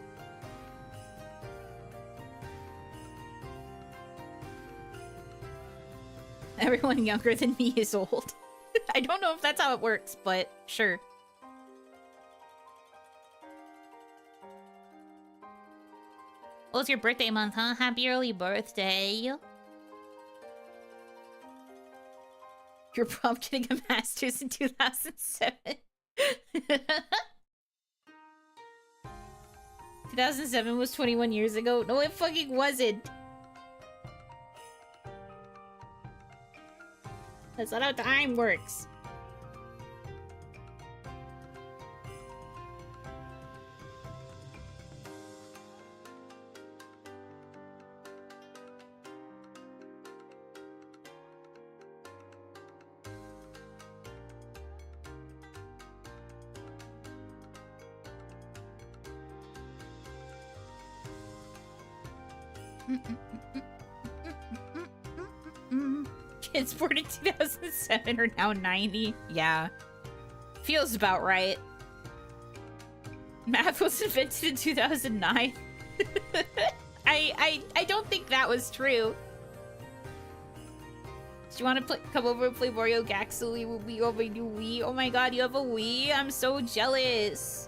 Everyone younger than me is old. I don't know if that's how it works, but sure. Well, it's your birthday month, huh? Happy early birthday. You're prom getting a master's in 2007. 2007 was 21 years ago. No, it fucking wasn't. That's not how time works. Kids born in 2007 are now 90. Yeah. Feels about right. Math was invented in 2009. I don't think that was true. Do you want to come over and play Wario Gaxley with me over your Wii? Oh my god, you have a Wii? I'm so jealous.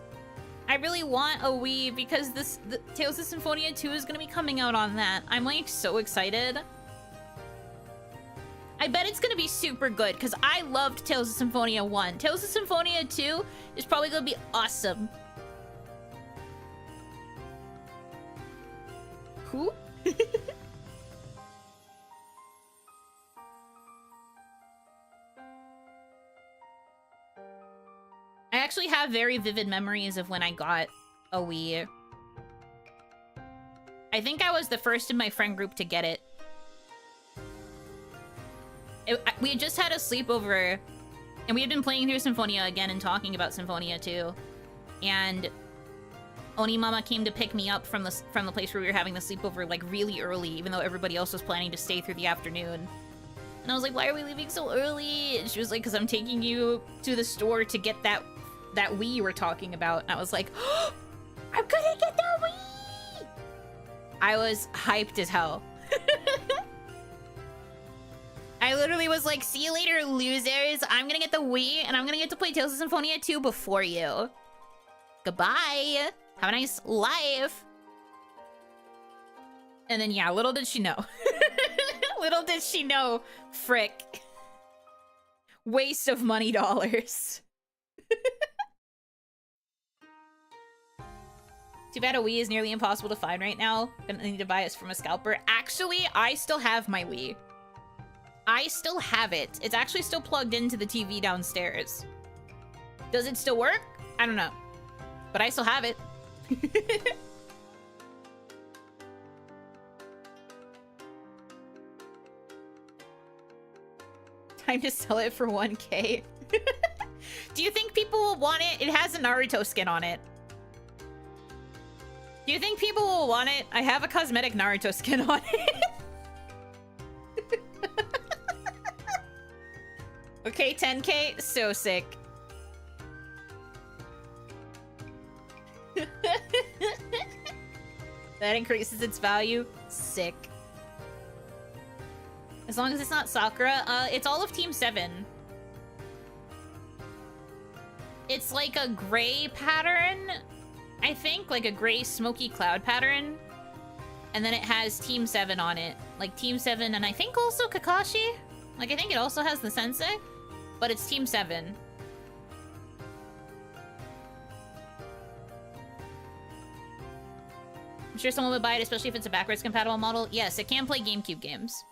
I really want a Wii because the Tales of Symphonia 2 is gonna be coming out on that. I'm like so excited. I bet it's gonna be super good because I loved Tales of Symphonia 1. Tales of Symphonia 2 is probably gonna be awesome. Who? I actually have very vivid memories of when I got a Wii. I think I was the first in my friend group to get it. We had just had a sleepover, and we had been playing through Symphonia again and talking about Symphonia 2. And OniMama came to pick me up from the place where we were having the sleepover like really early, even though everybody else was planning to stay through the afternoon. And I was like, why are we leaving so early? And she was like, because I'm taking you to the store to get that Wii you were talking about. And I was like, oh, I'm gonna get that Wii! I was hyped as hell. I literally was like, see you later, losers. I'm gonna get the Wii, and I'm gonna get to play Tales of Symphonia 2 before you. Goodbye. Have a nice life. And then, yeah, little did she know. Little did she know, frick. Waste of money dollars. Too bad a Wii is nearly impossible to find right now. Gonna need to buy it from a scalper. Actually, I still have my Wii. I still have it. It's actually still plugged into the TV downstairs. Does it still work? I don't know. But I still have it. Time to sell it for 1K. Do you think people will want it? It has a Naruto skin on it. Do you think people will want it? I have a cosmetic Naruto skin on it. Okay, 10K, so sick. That increases its value. Sick. As long as it's not Sakura, it's all of Team 7. It's like a gray pattern, I think, like a gray smoky cloud pattern. And then it has Team 7 on it. Like Team 7 and I think also Kakashi. Like I think it also has the sensei, but it's Team 7. I'm sure someone would buy it, especially if it's a backwards compatible model. Yes, it can play GameCube games.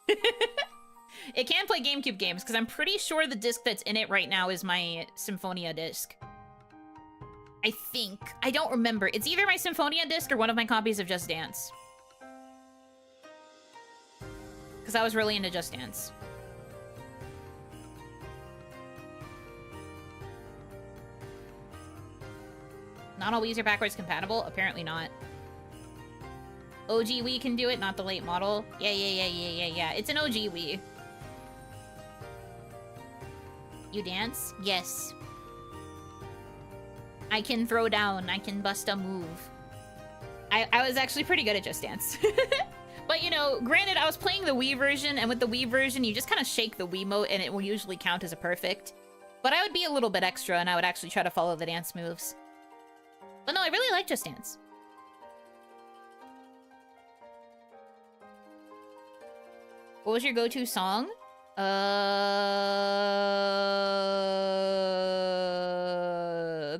It can play GameCube games, because I'm pretty sure the disc that's in it right now is my Symphonia disc. I think. I don't remember. It's either my Symphonia disc or one of my copies of Just Dance. Because I was really into Just Dance. Not all Wii's are backwards compatible? Apparently not. OG Wii can do it, not the late model. Yeah. It's an OG Wii. You dance? Yes. I can throw down. I can bust a move. I was actually pretty good at Just Dance. But, you know, granted, I was playing the Wii version, and with the Wii version, you just kind of shake the Wiimote, and it will usually count as a perfect. But I would be a little bit extra, and I would actually try to follow the dance moves. But no, I really like Just Dance. What was your go-to song?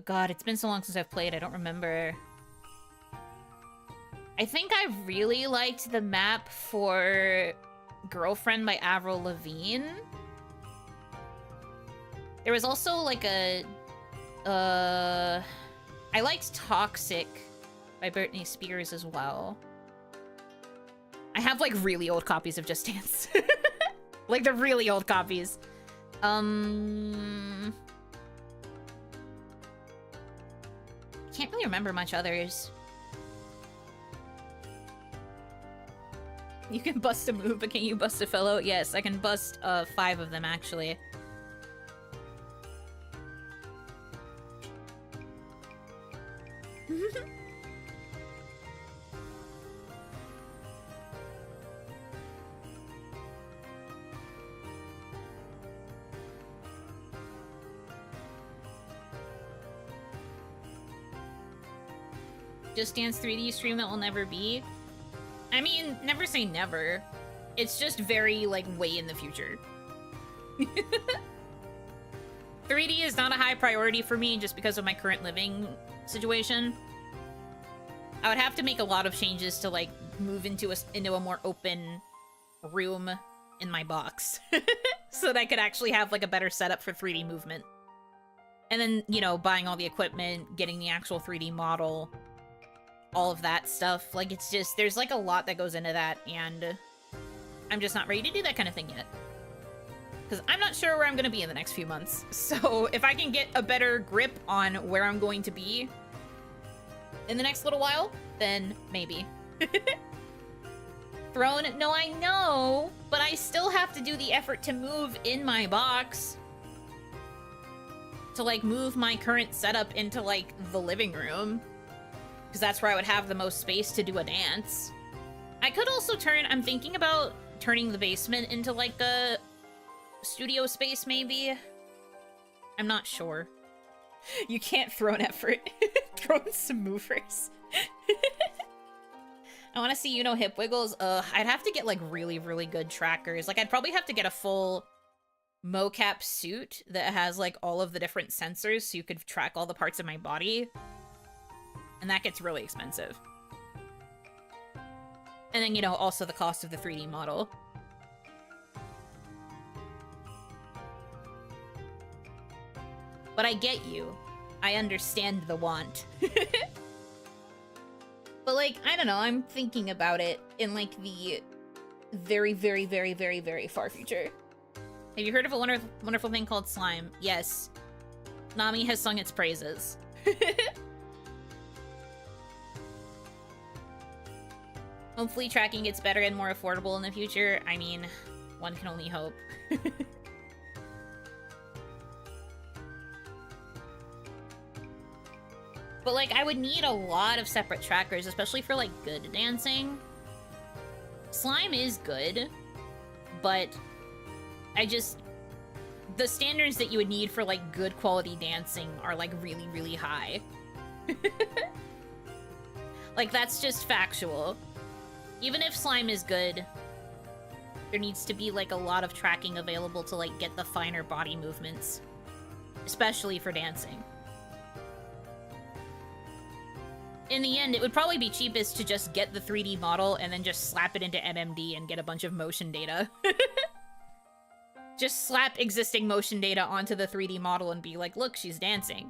God, it's been so long since I've played, I don't remember. I think I really liked the map for Girlfriend by Avril Lavigne. There was also like a... I liked Toxic by Britney Spears as well. I have like really old copies of Just Dance. Like the really old copies. Can't really remember much others. You can bust a move, but can you bust a fellow? Yes, I can bust 5 of them actually. Just Dance 3D stream that will never be? I mean, never say never. It's just very, like, way in the future. 3D is not a high priority for me just because of my current living situation. I would have to make a lot of changes to, like, move into a more open room in my box so that I could actually have, like, a better setup for 3D movement. And then, you know, buying all the equipment, getting the actual 3D model, all of that stuff. Like, it's just, there's, like, a lot that goes into that, and I'm just not ready to do that kind of thing yet. Because I'm not sure where I'm going to be in the next few months. So if I can get a better grip on where I'm going to be in the next little while, then maybe. Throne? No, I know, but I still have to do the effort to move in my box. To, like, move my current setup into, like, the living room. Because that's where I would have the most space to do a dance. I could also I'm thinking about turning the basement into, like, a studio space, maybe? I'm not sure. You can't throw an effort. Throw in some movers. I want to see Yuno hip wiggles. I'd have to get, like, really, really good trackers. Like, I'd probably have to get a full mocap suit that has, like, all of the different sensors so you could track all the parts of my body. And that gets really expensive. And then, you know, also the cost of the 3D model. But I get you. I understand the want. But, like, I don't know, I'm thinking about it in, like, the very, very, very, very, very far future. Have you heard of a wonderful thing called slime? Yes. Nami has sung its praises. Hopefully tracking gets better and more affordable in the future. I mean, one can only hope. But, like, I would need a lot of separate trackers, especially for, like, good dancing. Slime is good, but the standards that you would need for, like, good quality dancing are, like, really, really high. Like, that's just factual. Even if slime is good, there needs to be, like, a lot of tracking available to, like, get the finer body movements. Especially for dancing. In the end, it would probably be cheapest to just get the 3D model and then just slap it into MMD and get a bunch of motion data. Just slap existing motion data onto the 3D model and be like, look, she's dancing.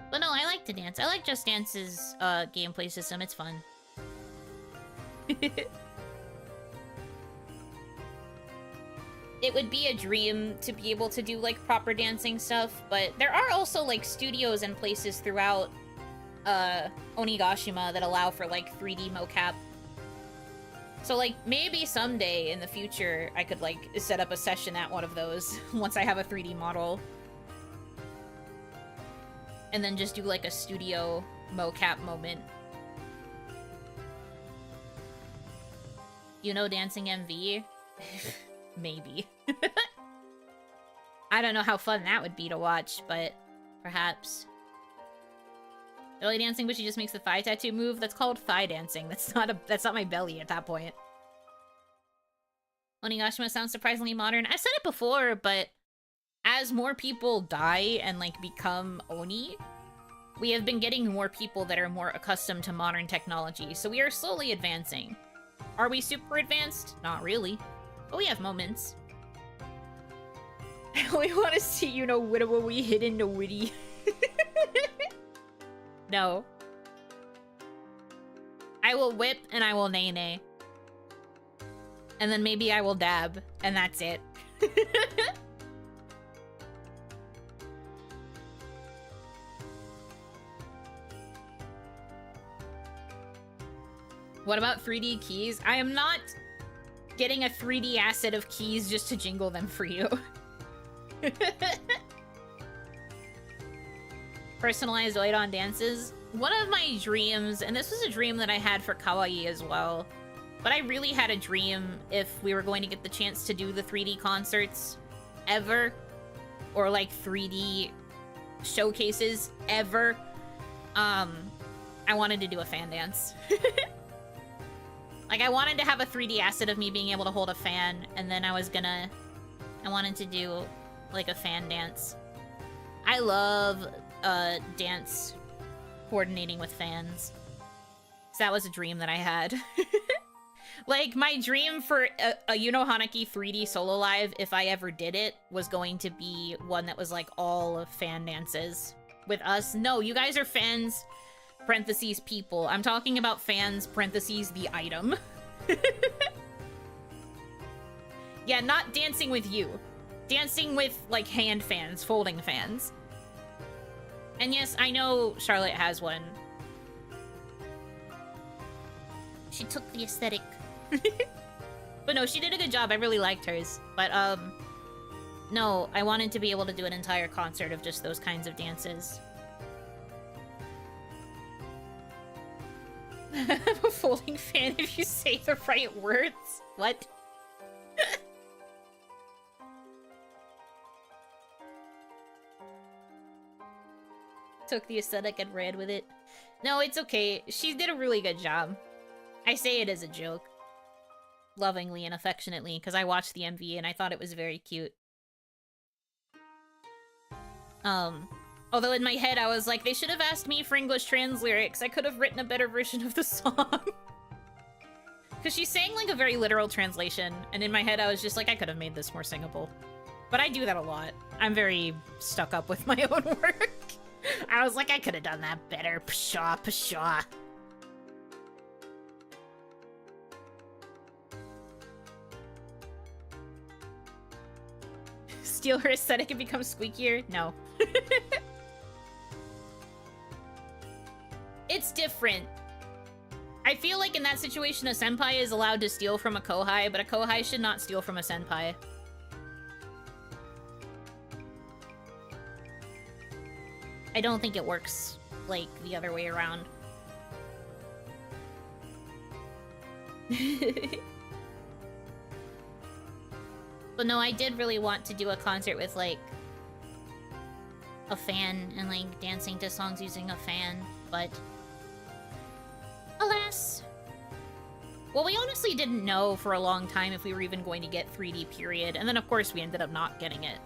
But no, I like to dance. I like Just Dance's gameplay system. It's fun. It would be a dream to be able to do, like, proper dancing stuff, but there are also, like, studios and places throughout Onigashima that allow for, like, 3D mocap. So, like, maybe someday in the future I could, like, set up a session at one of those once I have a 3D model. And then just do, like, a studio mocap moment. You know, dancing MV? Maybe. I don't know how fun that would be to watch, but perhaps. Belly dancing, but she just makes the thigh tattoo move? That's called thigh dancing. That's not my belly at that point. Onigashima sounds surprisingly modern. I've said it before, but as more people die and, like, become Oni, we have been getting more people that are more accustomed to modern technology, so we are slowly advancing. Are we super advanced? Not really. But we have moments. I only want to see, you know, we hit into witty. No. I will whip and I will nay-nay. And then maybe I will dab, and that's it. What about 3D keys? I am not getting a 3D asset of keys just to jingle them for you. Personalized Oidon dances. One of my dreams, and this was a dream that I had for Kawaii as well, but I really had a dream if we were going to get the chance to do the 3D concerts ever, or like 3D showcases ever, I wanted to do a fan dance. Like, I wanted to have a 3D asset of me being able to hold a fan, and then I wanted to do, like, a fan dance. I love, dance coordinating with fans. So that was a dream that I had. Like, my dream for a Yuno Hanaki 3D solo live, if I ever did it, was going to be one that was, like, all of fan dances. With us, no, you guys are fans, parentheses, people. I'm talking about fans, parentheses, the item. Yeah, not dancing with you. Dancing with, like, hand fans, folding fans. And yes, I know Charlotte has one. She took the aesthetic. But no, she did a good job. I really liked hers. But, no, I wanted to be able to do an entire concert of just those kinds of dances. I'm a folding fan if you say the right words. What? Took the aesthetic and ran with it. No, it's okay. She did a really good job. I say it as a joke. Lovingly and affectionately, because I watched the MV and I thought it was very cute. Although in my head I was like, they should have asked me for English trans lyrics. I could have written a better version of the song. Because she sang like a very literal translation, and in my head I was just like, I could have made this more singable. But I do that a lot. I'm very stuck up with my own work. I was like, I could have done that better. Pshaw, pshaw. Steal her aesthetic and become squeakier? No. It's different. I feel like in that situation, a senpai is allowed to steal from a kohai, but a kohai should not steal from a senpai. I don't think it works, like, the other way around. But no, I did really want to do a concert with, like, a fan and, like, dancing to songs using a fan, but alas. Well, we honestly didn't know for a long time if we were even going to get 3D period, and then of course we ended up not getting it.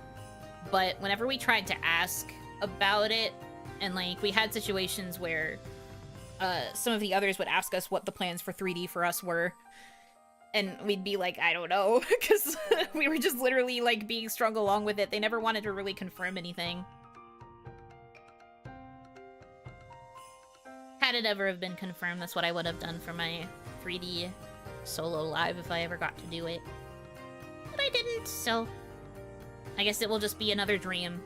But whenever we tried to ask about it, and, like, we had situations where some of the others would ask us what the plans for 3D for us were, and we'd be like, I don't know, because we were just literally, like, being strung along with it. They never wanted to really confirm anything. Had it ever have been confirmed, that's what I would have done for my 3D solo live if I ever got to do it. But I didn't, so I guess it will just be another dream.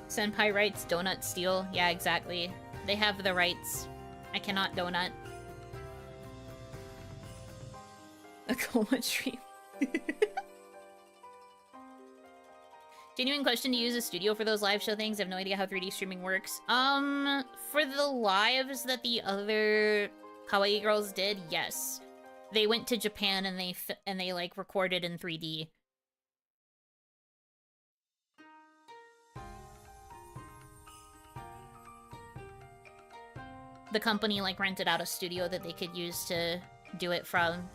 Senpai rights, donut steal. Yeah, exactly. They have the rights. I cannot donut. A Coleman stream. Genuine question, to use a studio for those live show things? I have no idea how 3D streaming works. For the lives that the other Kawaii girls did, yes. They went to Japan and they like recorded in 3D. The company like rented out a studio that they could use to do it from.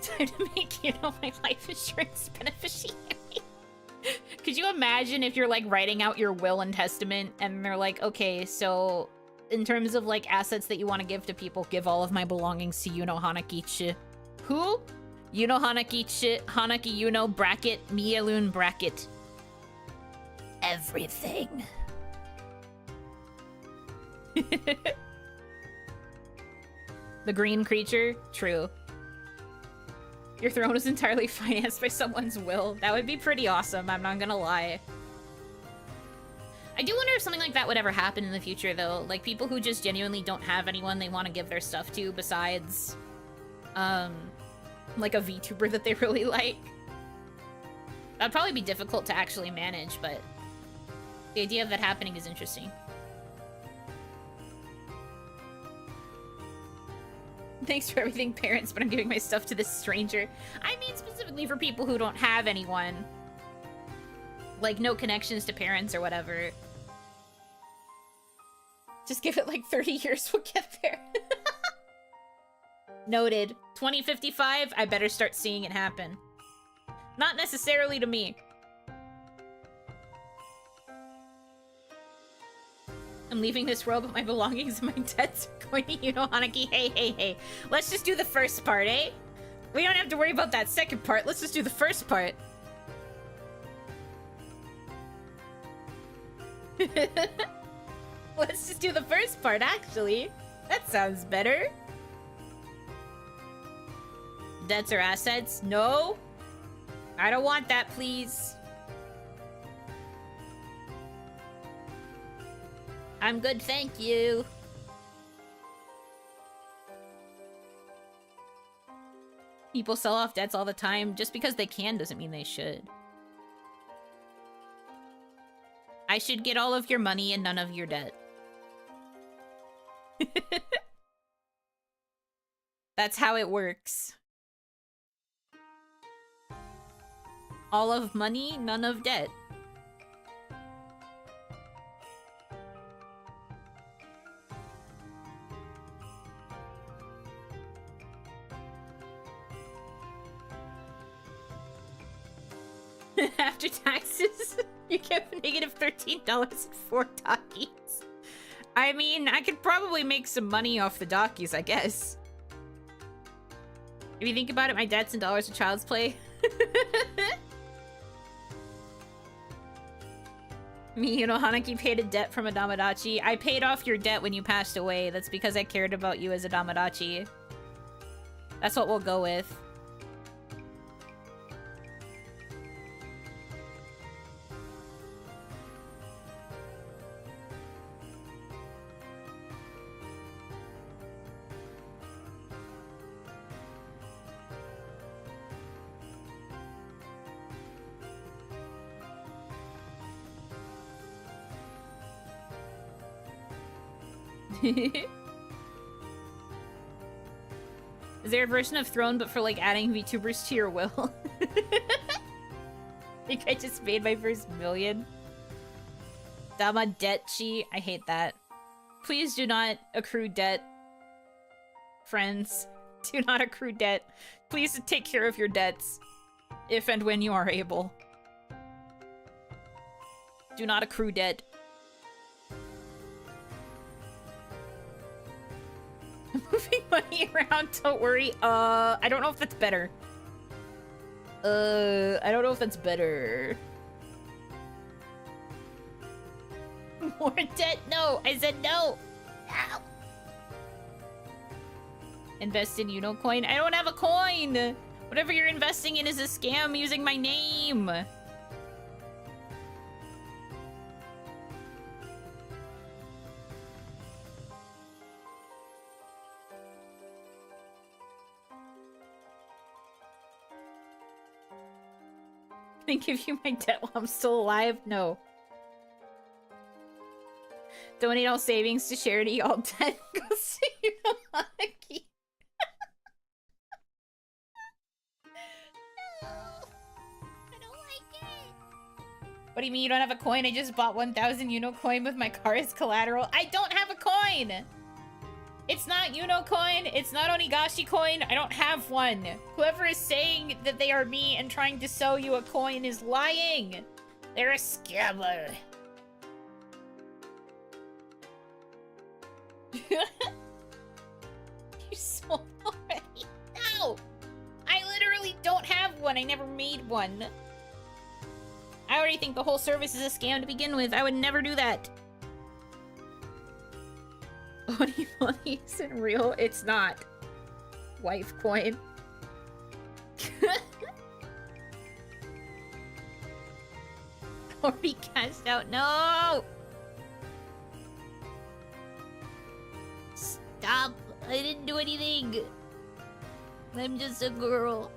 Time to make, you know, my life insurance beneficiary. Could you imagine if you're like writing out your will and testament and they're like, okay, so in terms of like assets that you want to give to people, give all of my belongings to Yuno Hanaki. Who? Yuno Hanaki, Hanaki Yuno bracket, Mielun bracket. Everything. The green creature? True. Your throne is entirely financed by someone's will. That would be pretty awesome, I'm not gonna lie. I do wonder if something like that would ever happen in the future, though. Like, people who just genuinely don't have anyone they want to give their stuff to besides, like a VTuber that they really like. That'd probably be difficult to actually manage, but the idea of that happening is interesting. Thanks for everything, parents, but I'm giving my stuff to this stranger. I mean specifically for people who don't have anyone. Like, no connections to parents or whatever. Just give it like 30 years, we'll get there. Noted. 2055, I better start seeing it happen. Not necessarily to me. I'm leaving this world, but my belongings and my debts are going to Yuno Hanaki. Hey. Let's just do the first part, eh? We don't have to worry about that second part. Let's just do the first part. Let's just do the first part, actually. That sounds better. Debts or assets? No. I don't want that, please. I'm good, thank you. People sell off debts all the time. Just because they can doesn't mean they should. I should get all of your money and none of your debt. That's how it works. All of money, none of debt. After taxes, you get negative $13 and 4 Takis. I mean, I could probably make some money off the Dockies, I guess. If you think about it, my debts in dollars are child's play. Me, Yuno Hanaki paid a debt from a Damadachi. I paid off your debt when you passed away. That's because I cared about you as a Damadachi. That's what we'll go with. Is there a version of Throne but for like adding VTubers to your will? I think I just made my first million. Damadechi. I hate that. Please do not accrue debt. Friends, do not accrue debt. Please take care of your debts. If and when you are able. Do not accrue debt. Moving money around, don't worry. I don't know if that's better. I don't know if that's better. More debt? No! I said no! No! Invest in Yuno coin? I don't have a coin! Whatever you're investing in is a scam using my name! Can I give you my debt while I'm still alive? No. Donate all savings to charity. All debt goes to Yuno Hanaki. No, I don't like it. What do you mean you don't have a coin? I just bought 1,000 Yuno coin with my car as collateral. I don't have a coin! It's not Yuno coin. It's not Onigashi coin. I don't have one. Whoever is saying that they are me and trying to sell you a coin is lying. They're a scammer. You sold already? No! I literally don't have one. I never made one. I already think the whole service is a scam to begin with. I would never do that. OniMon isn't real. It's not. Wife coin. Already cashed out. No! Stop. I didn't do anything. I'm just a girl.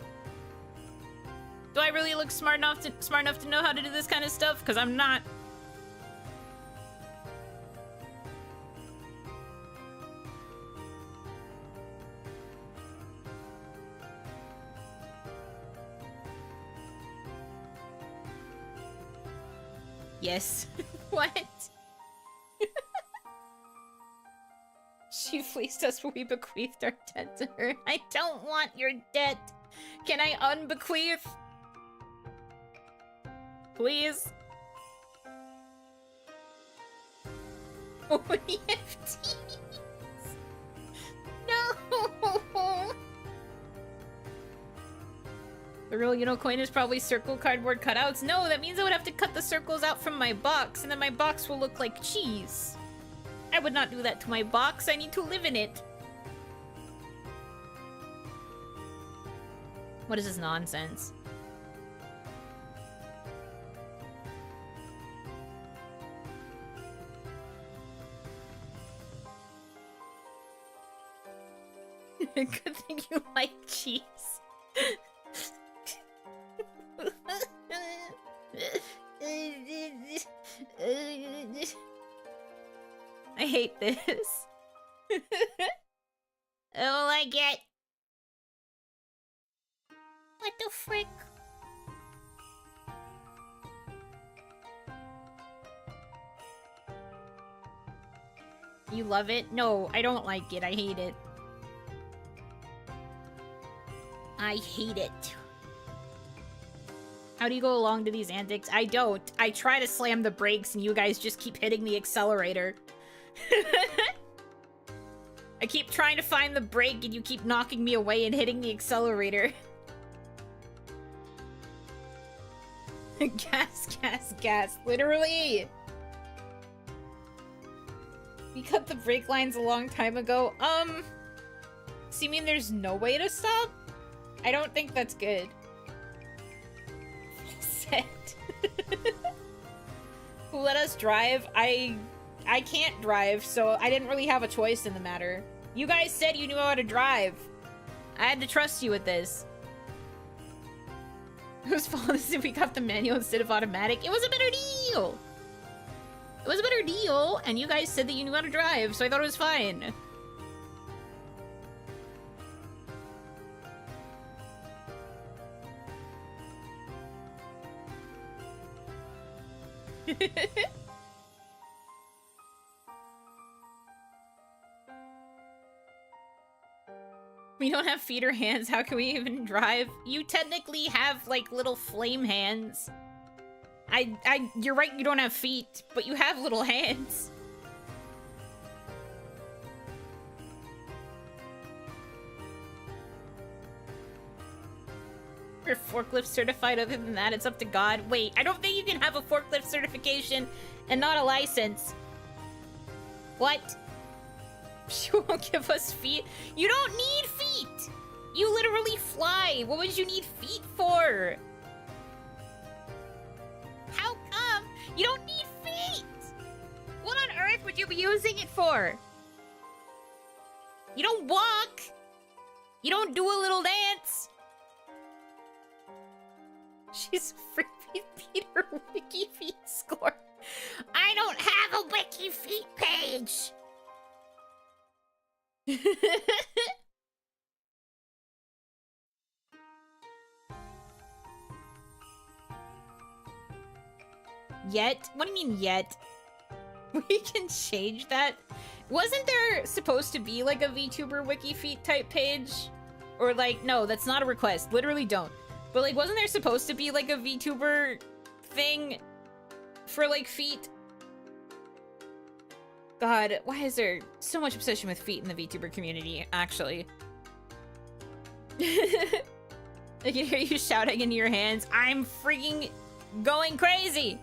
Do I really look smart enough to know how to do this kind of stuff? Because I'm not. Yes. What? She fleeced us when we bequeathed our debt to her. I don't want your debt. Can I unbequeath? Please? Oh, EFTs. No! The real Yuno coin is probably circle cardboard cutouts. No, that means I would have to cut the circles out from my box, and then my box will look like cheese. I would not do that to my box. I need to live in it. What is this nonsense? Good thing you like cheese. I hate this. I don't like it. What the frick? You love it? No, I don't like it. I hate it. I hate it. How do you go along to these antics? I don't. I try to slam the brakes and you guys just keep hitting the accelerator. I keep trying to find the brake and you keep knocking me away and hitting the accelerator. Gas, gas, gas. Literally. We cut the brake lines a long time ago. So you mean there's no way to stop? I don't think that's good. Set. Who let us drive? I can't drive, so I didn't really have a choice in the matter. You guys said you knew how to drive. I had to trust you with this. Whose fault is it we got the manual instead of automatic? It was a better deal! It was a better deal, and you guys said that you knew how to drive, so I thought it was fine. We don't have feet or hands, how can we even drive? You technically have, like, little flame hands. You're right, you don't have feet, but you have little hands. You're forklift certified, other than that, it's up to God. Wait, I don't think you can have a forklift certification and not a license. What? You won't give us feet? You don't need feet! You literally fly! What would you need feet for? How come you don't need feet? What on earth would you be using it for? You don't walk! You don't do a little dance! She's freaking Peter Wiki Feet score. I don't have a Wiki Feet page! Yet? What do you mean yet? We can change that? Wasn't there supposed to be like a VTuber Wiki Feet type page? Or like, no, that's not a request. Literally don't. But like, wasn't there supposed to be like a VTuber thing for like feet? God, why is there so much obsession with feet in the VTuber community, actually? I can hear you shouting into your hands. I'm freaking going crazy!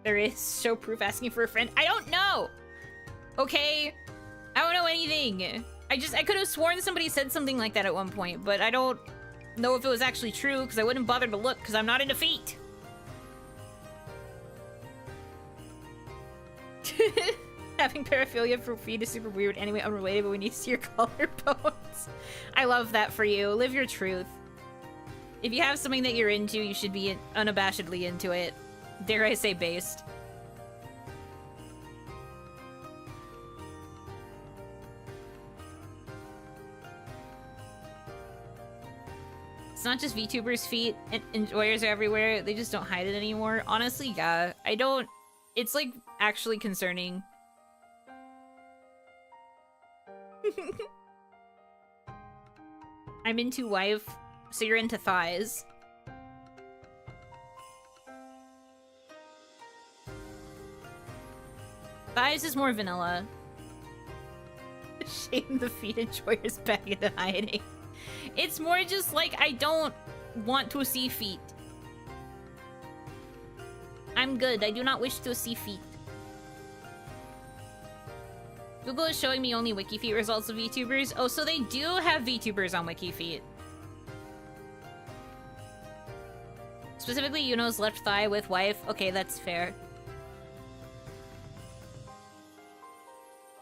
There is show proof asking for a friend. I don't know! Okay? I don't know anything. I could have sworn somebody said something like that at one point, but I don't know if it was actually true, because I wouldn't bother to look, because I'm not into feet. Having paraphilia for feet is super weird. Anyway, unrelated, but we need to see your collarbones. I love that for you. Live your truth. If you have something that you're into, you should be unabashedly into it. Dare I say based. It's not just VTubers' feet, and enjoyers are everywhere, they just don't hide it anymore. Honestly, yeah. I don't... It's, like, actually concerning. I'm into wife, so you're into thighs. Thighs is more vanilla. Shame the feet enjoyers back into hiding. It's more just like I don't want to see feet. I'm good. I do not wish to see feet. Google is showing me only WikiFeet results of VTubers. Oh, so they do have VTubers on WikiFeet. Specifically, Yuno's left thigh with wife. Okay, that's fair.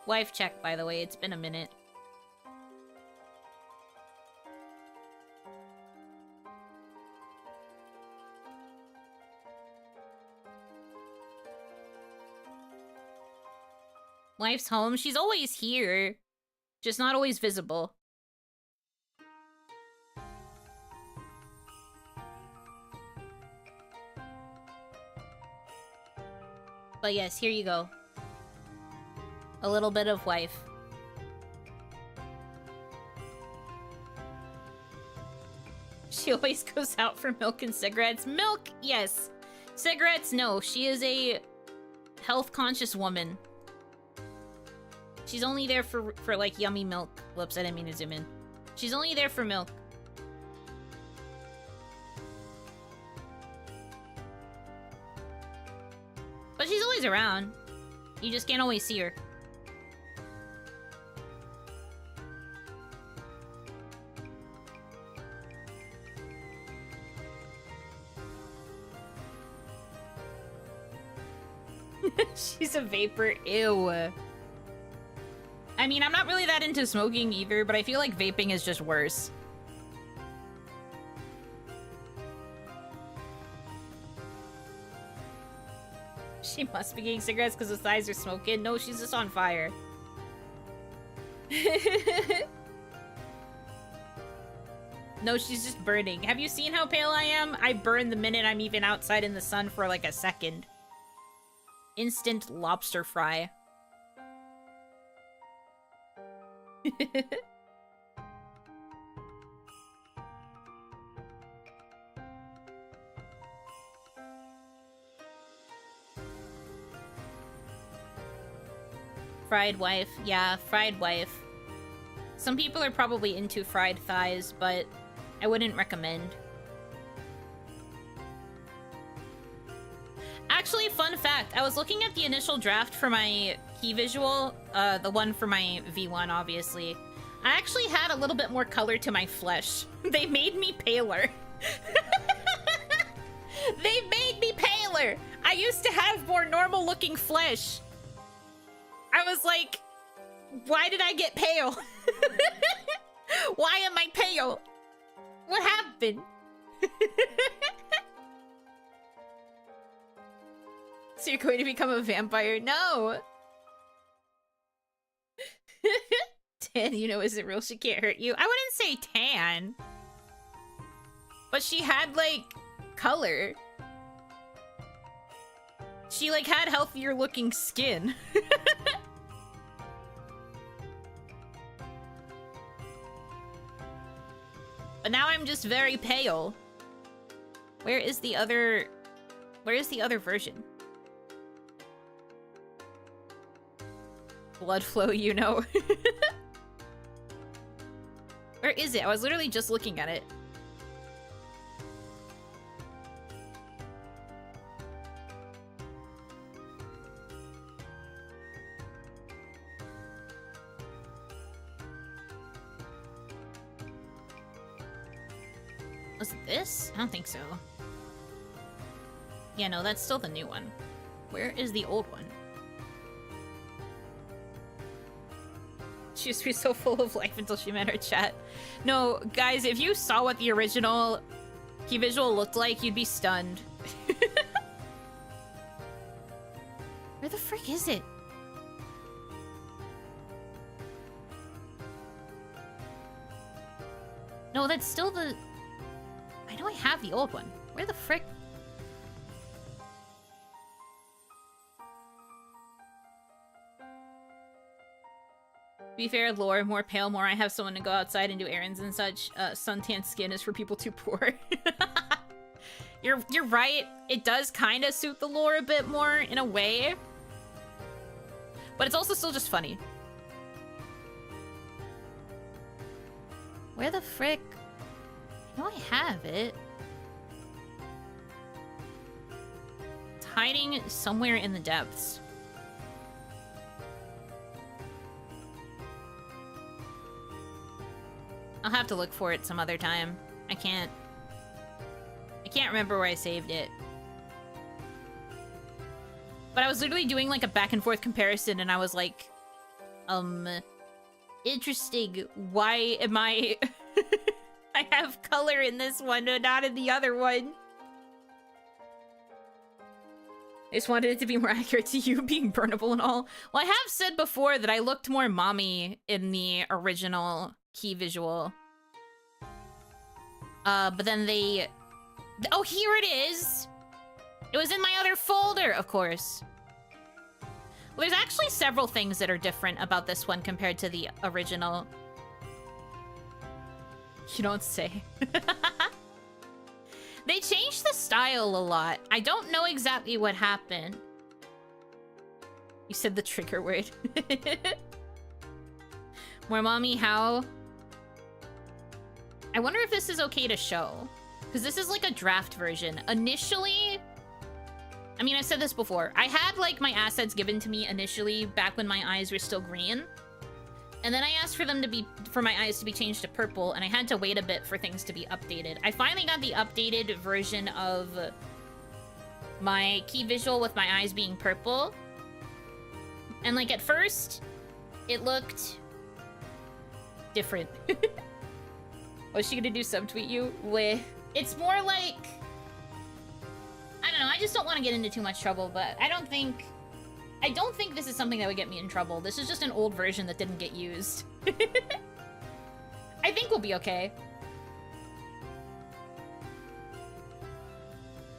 Wife check, by the way. It's been a minute. Wife's home. She's always here. Just not always visible. But yes, here you go. A little bit of wife. She always goes out for milk and cigarettes. Milk, yes. Cigarettes, no. She is a health-conscious woman. She's only there for like, yummy milk. Whoops, I didn't mean to zoom in. She's only there for milk. But she's always around. You just can't always see her. She's a vapor. Ew. I mean, I'm not really that into smoking either, but I feel like vaping is just worse. She must be getting cigarettes because the thighs are smoking. No, she's just on fire. No, she's just burning. Have you seen how pale I am? I burn the minute I'm even outside in the sun for like a second. Instant lobster fry. Fried wife. Yeah, fried wife. Some people are probably into fried thighs, but I wouldn't recommend. Actually, fun fact, I was looking at the initial draft for my key visual, the one for my V1, obviously. I actually had a little bit more color to my flesh. They made me paler. They made me paler! I used to have more normal-looking flesh. I was like, why did I get pale? Why am I pale? What happened? So you're going to become a vampire? No! Tan, you know, isn't real. She can't hurt you. I wouldn't say tan. But she had, like, color. She, like, had healthier looking skin. But now I'm just very pale. Where is the other version? Blood flow, you know. Where is it? I was literally just looking at it. Was it this? I don't think so. Yeah, no, that's still the new one. Where is the old one? She used to be so full of life until she met her chat. No, guys, if you saw what the original key visual looked like, you'd be stunned. Where the frick is it? No, that's still the... I know I have the old one. Where the frick? To be fair, lore, more pale, more I have someone to go outside and do errands and such. Suntan skin is for people too poor. You're right. It does kind of suit the lore a bit more in a way. But it's also still just funny. Where the frick? I know I have it. It's hiding somewhere in the depths. I'll have to look for it some other time. I can't remember where I saved it. But I was literally doing like a back and forth comparison and I was like, interesting. Why am I I have color in this one and not in the other one? I just wanted it to be more accurate to you being burnable and all. Well, I have said before that I looked more mommy in the original key visual. But then they... Oh, here it is! It was in my other folder, of course. Well, there's actually several things that are different about this one compared to the original. You don't say. They changed the style a lot. I don't know exactly what happened. You said the trigger word. More mommy, how? I wonder if this is okay to show. Because this is like a draft version. Initially... I mean, I've said this before. I had like my assets given to me initially back when my eyes were still green. And then I asked for my eyes to be changed to purple, and I had to wait a bit for things to be updated. I finally got the updated version of my key visual with my eyes being purple. And like at first, it looked different. Was she gonna do subtweet you? Weh. It's more like... I don't know, I just don't want to get into too much trouble, but I don't think this is something that would get me in trouble. This is just an old version that didn't get used. I think we'll be okay.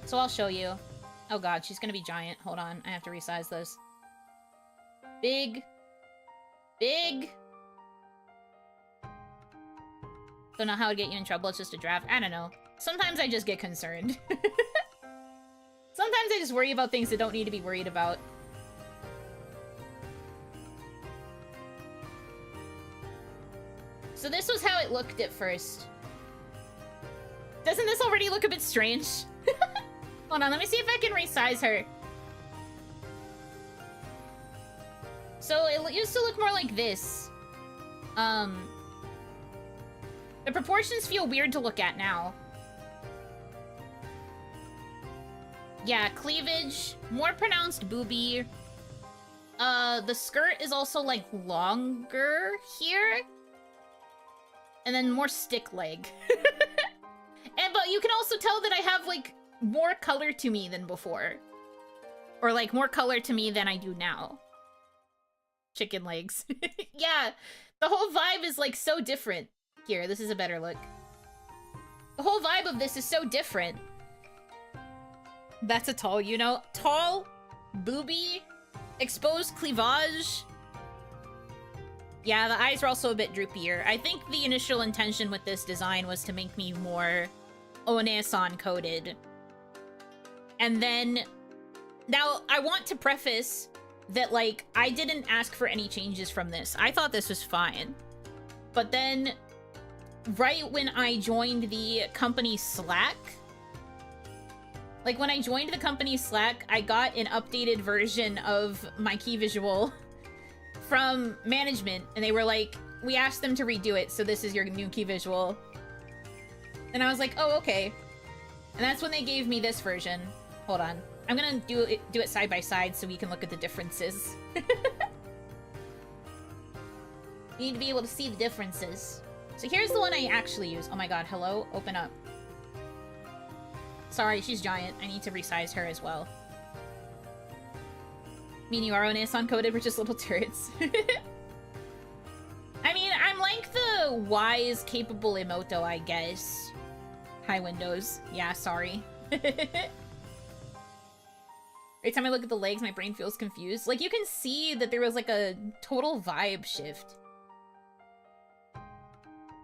So I'll show you. Oh god, she's gonna be giant. Hold on, I have to resize this. Big. Big. Don't know how it would get you in trouble, it's just a draft. I don't know. Sometimes I just get concerned. Sometimes I just worry about things that don't need to be worried about. So this was how it looked at first. Doesn't this already look a bit strange? Hold on, let me see if I can resize her. So it used to look more like this. The proportions feel weird to look at now. Yeah, cleavage, more pronounced boobie. The skirt is also, like, longer here. And then more stick leg. But you can also tell that I have, like, more color to me than before. Or, like, more color to me than I do now. Chicken legs. Yeah, the whole vibe is, like, so different. Here, this is a better look. The whole vibe of this is so different. That's a tall, you know? Tall, booby, exposed cleavage. Yeah, the eyes are also a bit droopier. I think the initial intention with this design was to make me more One-san coded. And then... Now, I want to preface that, like, I didn't ask for any changes from this. I thought this was fine. But then, right when I joined the company Slack... Like, when I joined the company Slack, I got an updated version of my key visual from management, and they were like, we asked them to redo it, so this is your new key visual. And I was like, oh, okay. And that's when they gave me this version. Hold on. I'm gonna do it side by side so we can look at the differences. You need to be able to see the differences. So here's the one I actually use. Oh my god, hello? Open up. sorry, she's giant. I need to resize her as well. Me and Yuaro is uncoded, we're just little turrets. I mean, I'm like the wise, capable Emoto, I guess. Hi, Windows. Yeah, sorry. Every time I look at the legs, my brain feels confused. Like, you can see that there was, like, a total vibe shift.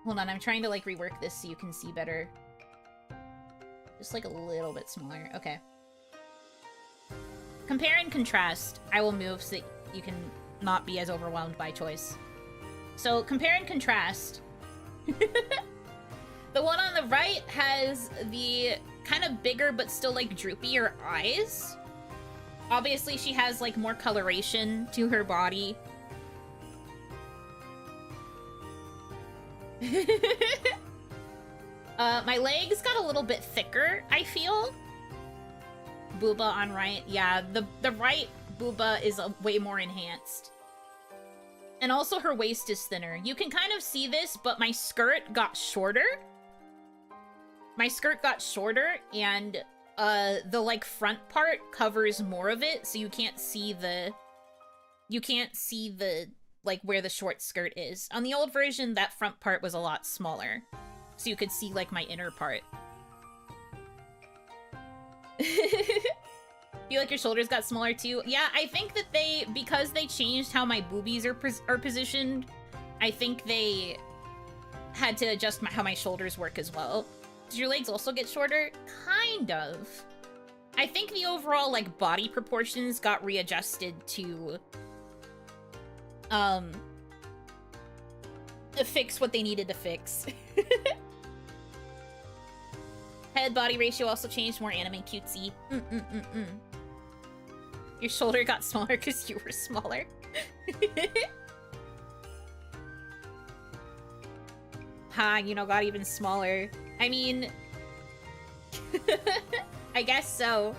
Hold on, I'm trying to, like, rework this so you can see better. Just, like, a little bit smaller. Okay. Compare and contrast. I will move so that you can not be as overwhelmed by choice. So, compare and contrast. The one on the right has the kind of bigger but still, like, droopier eyes. Obviously, she has, like, more coloration to her body. My legs got a little bit thicker, I feel. Booba on right. Yeah, the right booba is way more enhanced. And also her waist is thinner. You can kind of see this, but my skirt got shorter. My skirt got shorter, and the, like, front part covers more of it, so you can't see the, like, where the short skirt is. On the old version, that front part was a lot smaller, so you could see, like, my inner part. Feel like your shoulders got smaller, too? Yeah, I think that because they changed how my boobies are positioned, I think they had to adjust how my shoulders work as well. Did your legs also get shorter? Kind of. I think the overall, like, body proportions got readjusted to, fix what they needed to fix. Head-body ratio also changed, more anime cutesy. Your shoulder got smaller because you were smaller. Ha, you know, got even smaller. I mean... I guess so.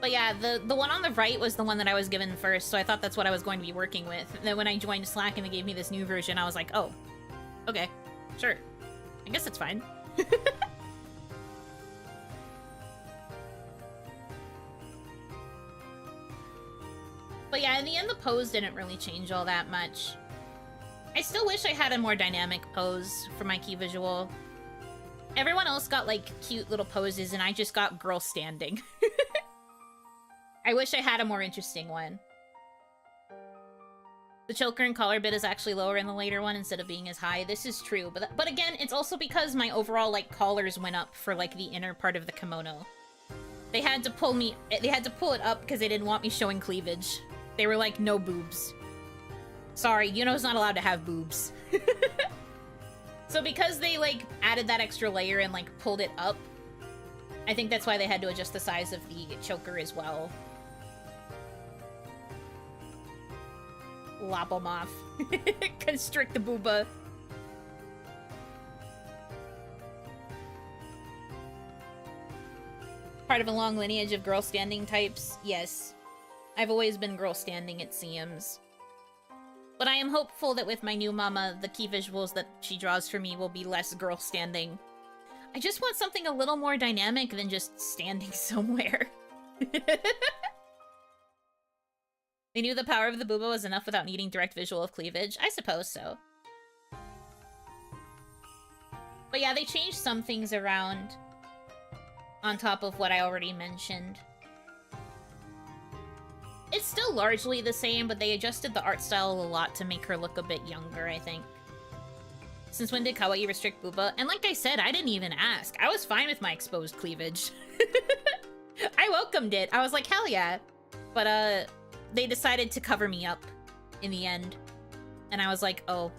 But yeah, the one on the right was the one that I was given first, so I thought that's what I was going to be working with. And then when I joined Slack and they gave me this new version, I was like, oh, okay, sure. I guess it's fine. But yeah, in the end, the pose didn't really change all that much. I still wish I had a more dynamic pose for my key visual. Everyone else got, like, cute little poses, and I just got girl standing. I wish I had a more interesting one. The choker and collar bit is actually lower in the later one instead of being as high. This is true, but again, it's also because my overall, like, collars went up for, like, the inner part of the kimono. They had to pull it up because they didn't want me showing cleavage. They were like, no boobs. Sorry, Yuno's not allowed to have boobs. So because they, like, added that extra layer and, like, pulled it up, I think that's why they had to adjust the size of the choker as well. Lobomoth. Constrict the booba. Part of a long lineage of girl standing types? Yes. I've always been girl standing, it seems. But I am hopeful that with my new mama, the key visuals that she draws for me will be less girl standing. I just want something a little more dynamic than just standing somewhere. They knew the power of the booba was enough without needing direct visual of cleavage? I suppose so. But yeah, they changed some things around on top of what I already mentioned. It's still largely the same, but they adjusted the art style a lot to make her look a bit younger, I think. Since when did kawaii restrict booba? And like I said, I didn't even ask. I was fine with my exposed cleavage. I welcomed it. I was like, hell yeah. But, they decided to cover me up in the end. And I was like, oh.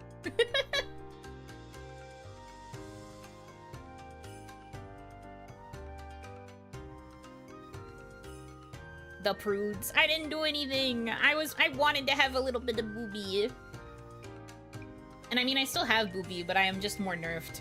The prudes. I didn't do anything. I wanted to have a little bit of boobie. And I mean, I still have boobie, but I am just more nerfed.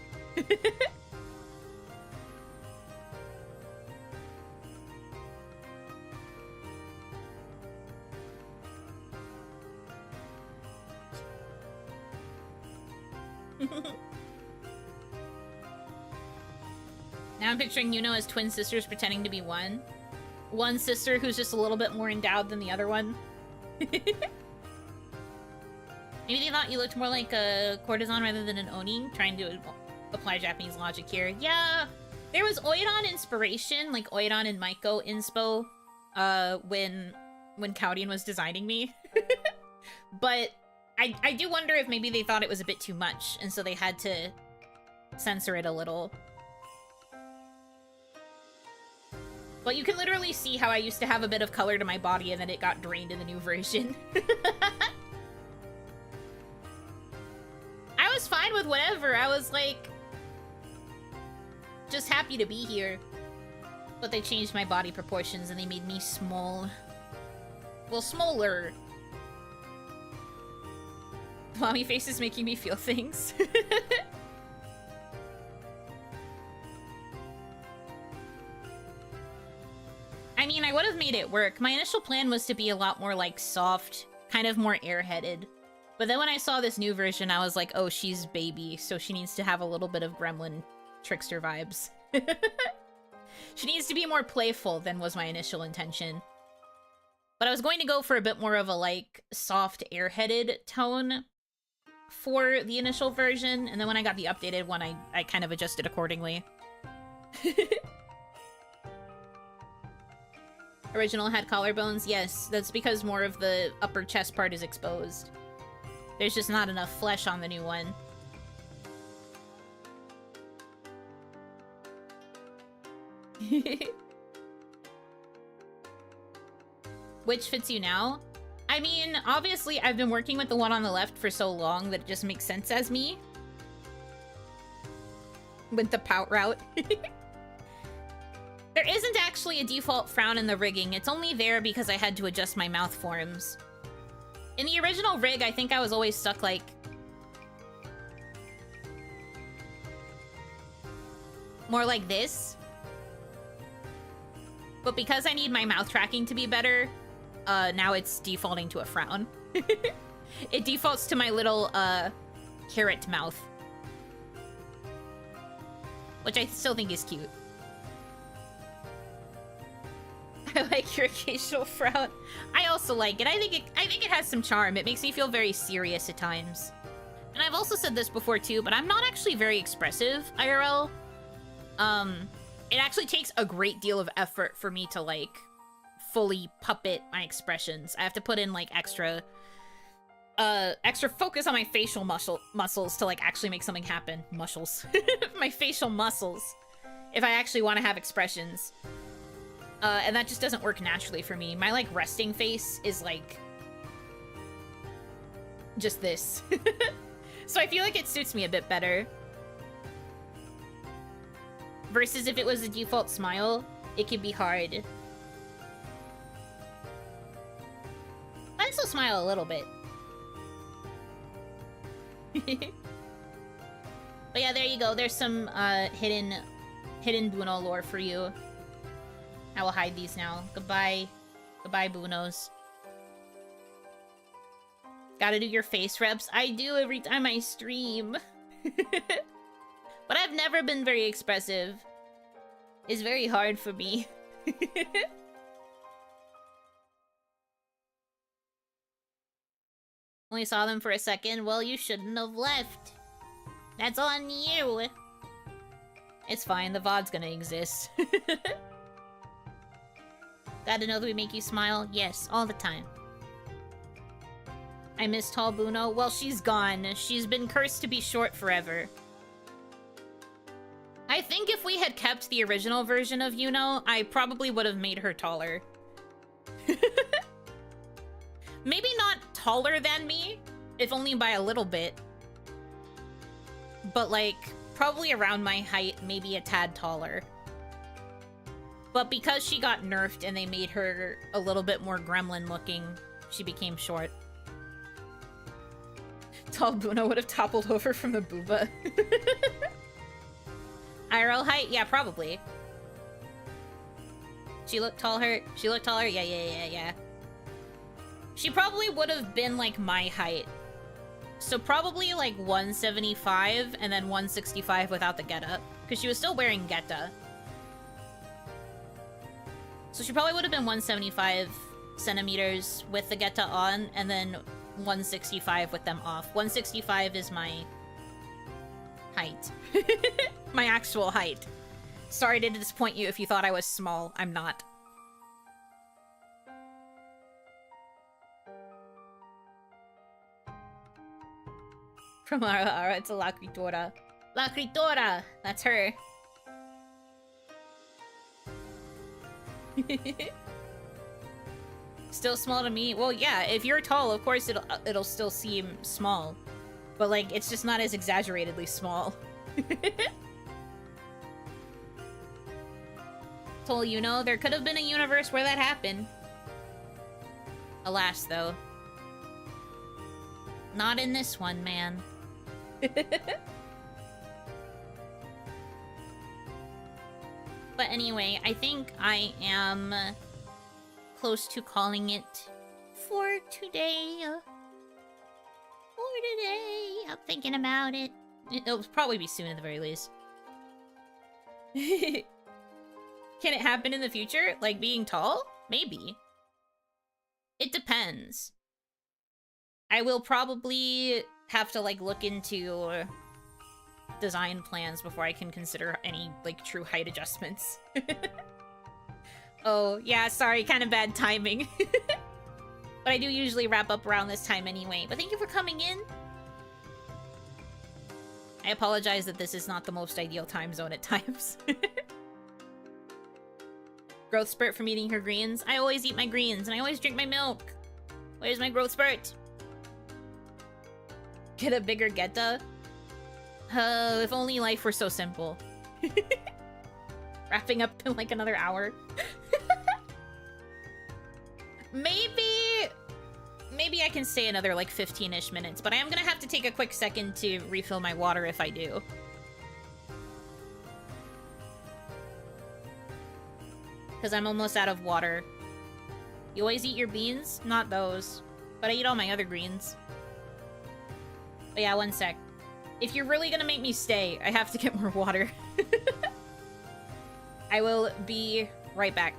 Now I'm picturing Yuno as twin sisters pretending to be one. One sister who's just a little bit more endowed than the other one. Maybe they thought you looked more like a courtesan rather than an Oni, trying to apply Japanese logic here. Yeah, there was Oidon inspiration, like Oidon and Maiko inspo, when Cowdian was designing me. But I do wonder if maybe they thought it was a bit too much, and so they had to censor it a little. But you can literally see how I used to have a bit of color to my body and then it got drained in the new version. I was fine with whatever. I was like, just happy to be here. But they changed my body proportions and they made me small. Well, smaller. Mommy face is making me feel things. I mean, I would have made it work. My initial plan was to be a lot more, like, soft, kind of more airheaded. But then when I saw this new version, I was like, oh, she's baby, so she needs to have a little bit of gremlin trickster vibes. She needs to be more playful than was my initial intention. But I was going to go for a bit more of a, like, soft, airheaded tone for the initial version, and then when I got the updated one, I kind of adjusted accordingly. Original had collarbones? Yes, that's because more of the upper chest part is exposed. There's just not enough flesh on the new one. Which fits you now? I mean, obviously I've been working with the one on the left for so long that it just makes sense as me. With the pout route. There isn't actually a default frown in the rigging. It's only there because I had to adjust my mouth forms. In the original rig, I think I was always stuck, like, more like this. But because I need my mouth tracking to be better, now it's defaulting to a frown. It defaults to my little, carrot mouth. Which I still think is cute. I like your occasional frown. I also like it. I think it has some charm. It makes me feel very serious at times. And I've also said this before too, but I'm not actually very expressive, IRL. It actually takes a great deal of effort for me to, like, fully puppet my expressions. I have to put in, like, extra focus on my facial muscles to, like, actually make something happen. Muscles. My facial muscles. If I actually want to have expressions. And that just doesn't work naturally for me. My, like, resting face is, like, just this. So I feel like it suits me a bit better. Versus if it was a default smile, it could be hard. I still smile a little bit. But yeah, there you go. There's some, hidden Buno lore for you. I will hide these now. Goodbye. Goodbye, Bunos. Gotta do your face reps. I do every time I stream. But I've never been very expressive. It's very hard for me. Only saw them for a second. Well, you shouldn't have left. That's on you. It's fine. The VOD's gonna exist. Gotta know that we make you smile? Yes, all the time. I miss Tall Buno. Well, she's gone. She's been cursed to be short forever. I think if we had kept the original version of Yuno, I probably would have made her taller. Maybe not taller than me, if only by a little bit. But, like, probably around my height, maybe a tad taller. But because she got nerfed and they made her a little bit more gremlin looking, she became short. Tall Buno would have toppled over from the booba. IRL height? Yeah, probably. She looked taller? She looked taller? Yeah. She probably would have been like my height. So probably like 175 and then 165 without the getup. Because she was still wearing geta. So she probably would have been 175 centimeters with the geta on, and then 165 with them off. 165 is my height. My actual height. Sorry to disappoint you if you thought I was small. I'm not. From Ara Ara to La Critora. La Critora! That's her. Still small to me? Well, yeah, if you're tall, of course it'll still seem small. But, like, it's just not as exaggeratedly small. Told you know, there could have been a universe where that happened. Alas, though. Not in this one, man. But anyway, I think I am close to calling it for today. I'm thinking about it. It'll probably be soon at the very least. Can it happen in the future? Like being tall? Maybe. It depends. I will probably have to, like, look into design plans before I can consider any, like, true height adjustments. Oh, yeah, sorry, kind of bad timing. But I do usually wrap up around this time anyway. But thank you for coming in. I apologize that this is not the most ideal time zone at times. Growth spurt from eating her greens. I always eat my greens, and I always drink my milk. Where's my growth spurt? Get a bigger geta? If only life were so simple. Wrapping up in like another hour. Maybe I can stay another like 15-ish minutes, but I am gonna have to take a quick second to refill my water if I do. Because I'm almost out of water. You always eat your beans? Not those. But I eat all my other greens. But yeah, one sec. If you're really gonna make me stay, I have to get more water. I will be right back.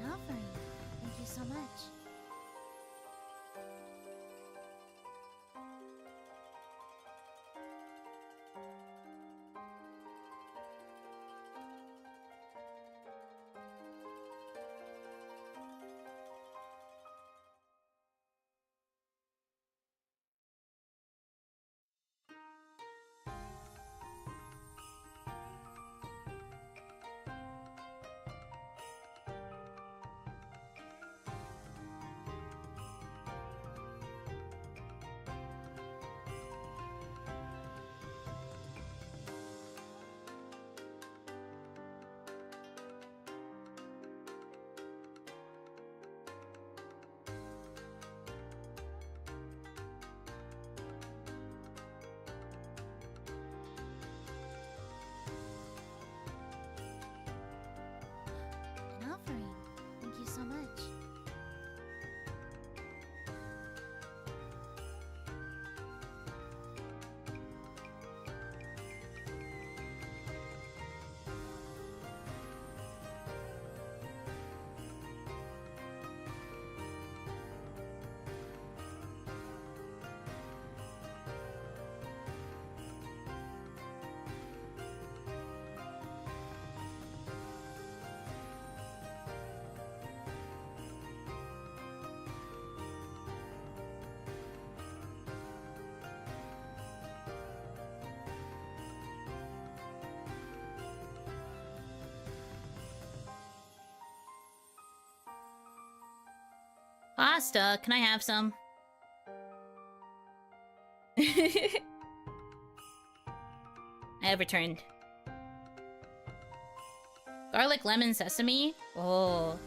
An offering. Thank you so much. Pasta, can I have some? I have returned. Garlic, lemon, sesame? Oh.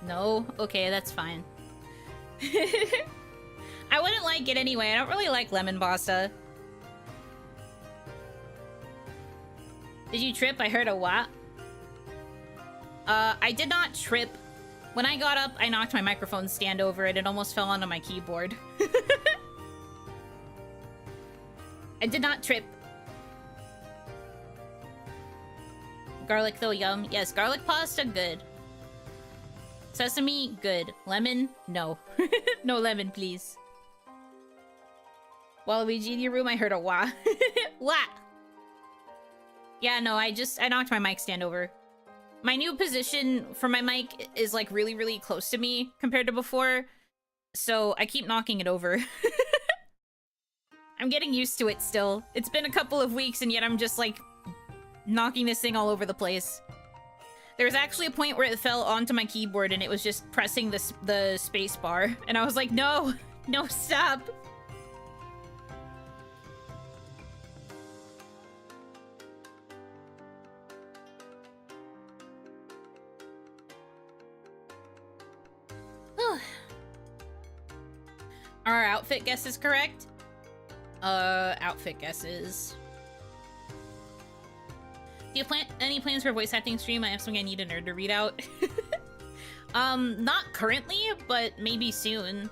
No? Okay, that's fine. I wouldn't like it anyway. I don't really like lemon pasta. Did you trip? I heard a what? I did not trip. When I got up, I knocked my microphone stand over it. It almost fell onto my keyboard. I did not trip. Garlic though, yum. Yes, garlic pasta, good. Sesame, good. Lemon, no. No lemon, please. Waluigi in your room, I heard a wah. Wah! Yeah, no, I knocked my mic stand over. My new position for my mic is like really, really close to me compared to before. So I keep knocking it over. I'm getting used to it still. It's been a couple of weeks and yet I'm just like knocking this thing all over the place. There was actually a point where it fell onto my keyboard and it was just pressing the space bar. And I was like, no, no, stop. Are our outfit guesses correct? Outfit guesses. Do you plan any plans for voice acting stream? I have something I need a nerd to read out. Not currently, but maybe soon.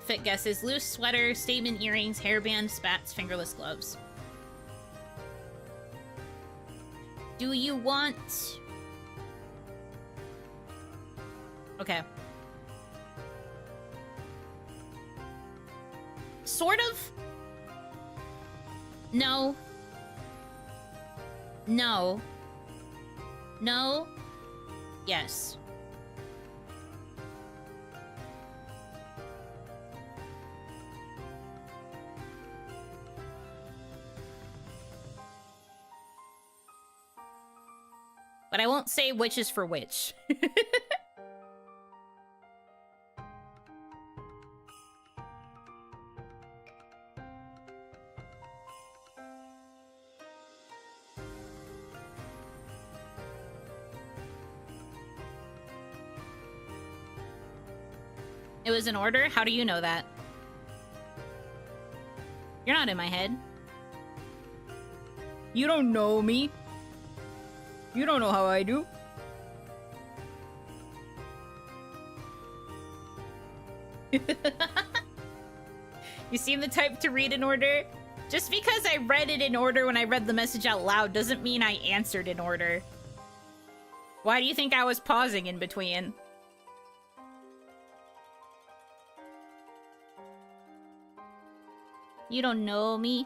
Fit guesses: loose sweater, statement earrings, hairband, spats, fingerless gloves. Do you want... Okay. Sort of. No. No. No. Yes. But I won't say which is for which. It was in order? How do you know that? You're not in my head. You don't know me. You don't know how I do. You seem the type to read in order? Just because I read it in order when I read the message out loud doesn't mean I answered in order. Why do you think I was pausing in between? You don't know me.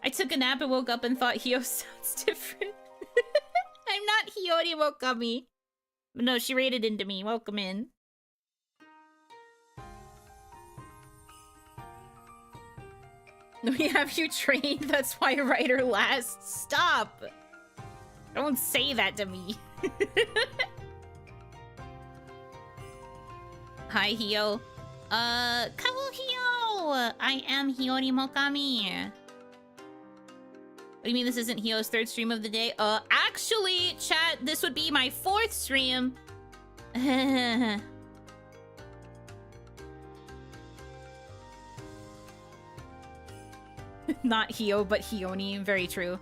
I took a nap and woke up and thought Hio sounds different. I'm not Hiyori Wokami. But no, she raided into me. Welcome in. We have you trained, that's why writer lasts. Stop! Don't say that to me. Hi, Hio. Kabuhio! I am Hiyori Mokami. What do you mean this isn't Hio's third stream of the day? Actually, chat, this would be my fourth stream. Not Hio, but Hioni. Very true.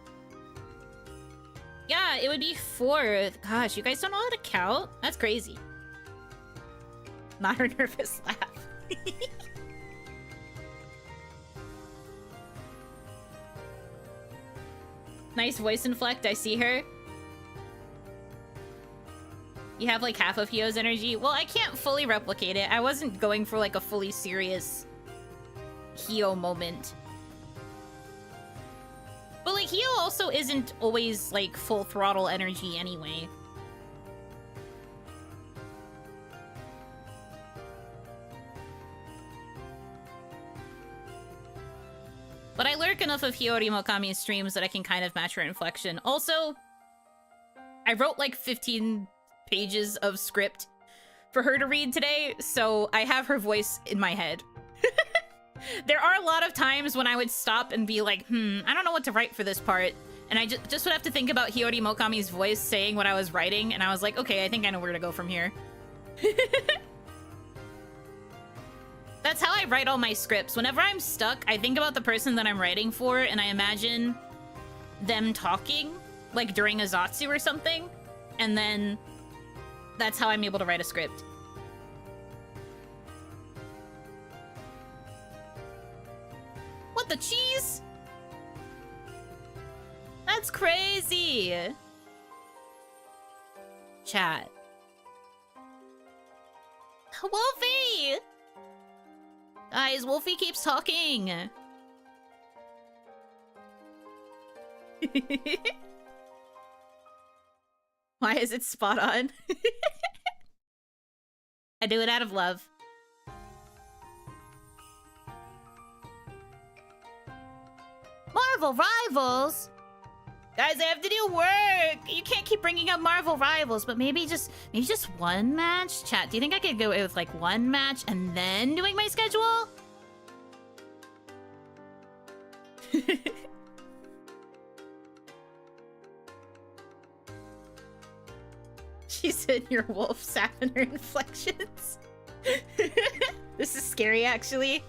Yeah, it would be fourth. Gosh, you guys don't know how to count? That's crazy. Not her nervous laugh. Nice voice inflect, I see her. You have like half of Hio's energy. Well, I can't fully replicate it. I wasn't going for like a fully serious Hio moment. But like Hio also isn't always like full throttle energy anyway. But I lurk enough of Hiyori Mokami's streams that I can kind of match her inflection. Also, I I wrote like 15 pages of script for her to read today, so I have her voice in my head. There are a lot of times when I would stop and be like, I don't know what to write for this part. And I just would have to think about Hiyori Mokami's voice saying what I was writing, and I was like, okay, I think I know where to go from here. That's how I write all my scripts. Whenever I'm stuck, I think about the person that I'm writing for, and I imagine them talking, like during a Zatsu or something, and then that's how I'm able to write a script. What the cheese? That's crazy. Chat. Wolfie! Guys, Wolfie keeps talking. Why is it spot on? I do it out of love. Marvel Rivals? Guys, I have to do work. You can't keep bringing up Marvel Rivals, but maybe just one match? Chat, do you think I could go with like one match and then doing my schedule? She said your wolf sapping her inflections. This is scary, actually.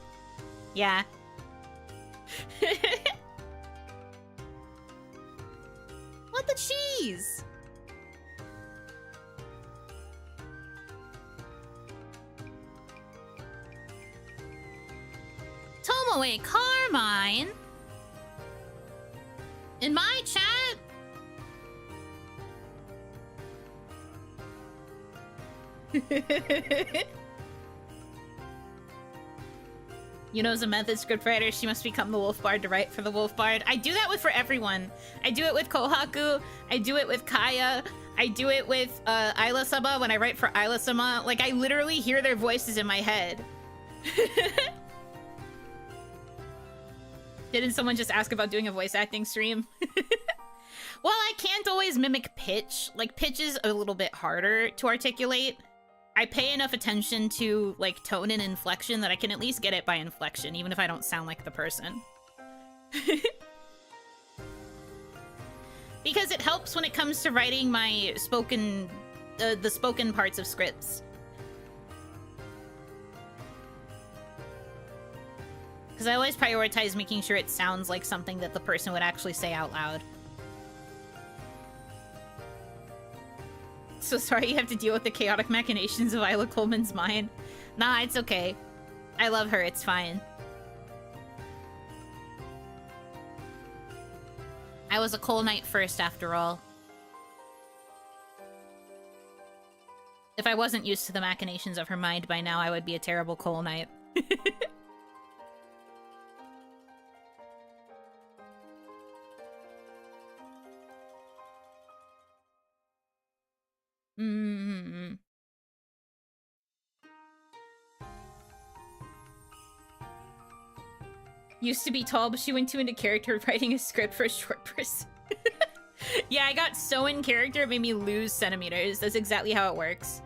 Yeah. What the cheese? Tomoe Carmine? In my chat? Yuno's a method scriptwriter. She must become the Wolf Bard to write for the Wolf Bard. I do that for everyone. I do it with Kohaku. I do it with Kaya. I do it with Isla-sama when I write for Isla-sama. Like, I literally hear their voices in my head. Didn't someone just ask about doing a voice acting stream? Well, I can't always mimic pitch. Like, pitch is a little bit harder to articulate. I pay enough attention to, like, tone and inflection that I can at least get it by inflection, even if I don't sound like the person. Because it helps when it comes to writing my spoken... the spoken parts of scripts. Because I always prioritize making sure it sounds like something that the person would actually say out loud. So sorry you have to deal with the chaotic machinations of Isla Coleman's mind. Nah, it's okay. I love her, it's fine. I was a Cole Knight first, after all. If I wasn't used to the machinations of her mind by now, I would be a terrible Cole Knight. Used to be tall, but she went too into character writing a script for a short person. Yeah, I got so in character, it made me lose centimeters. That's exactly how it works.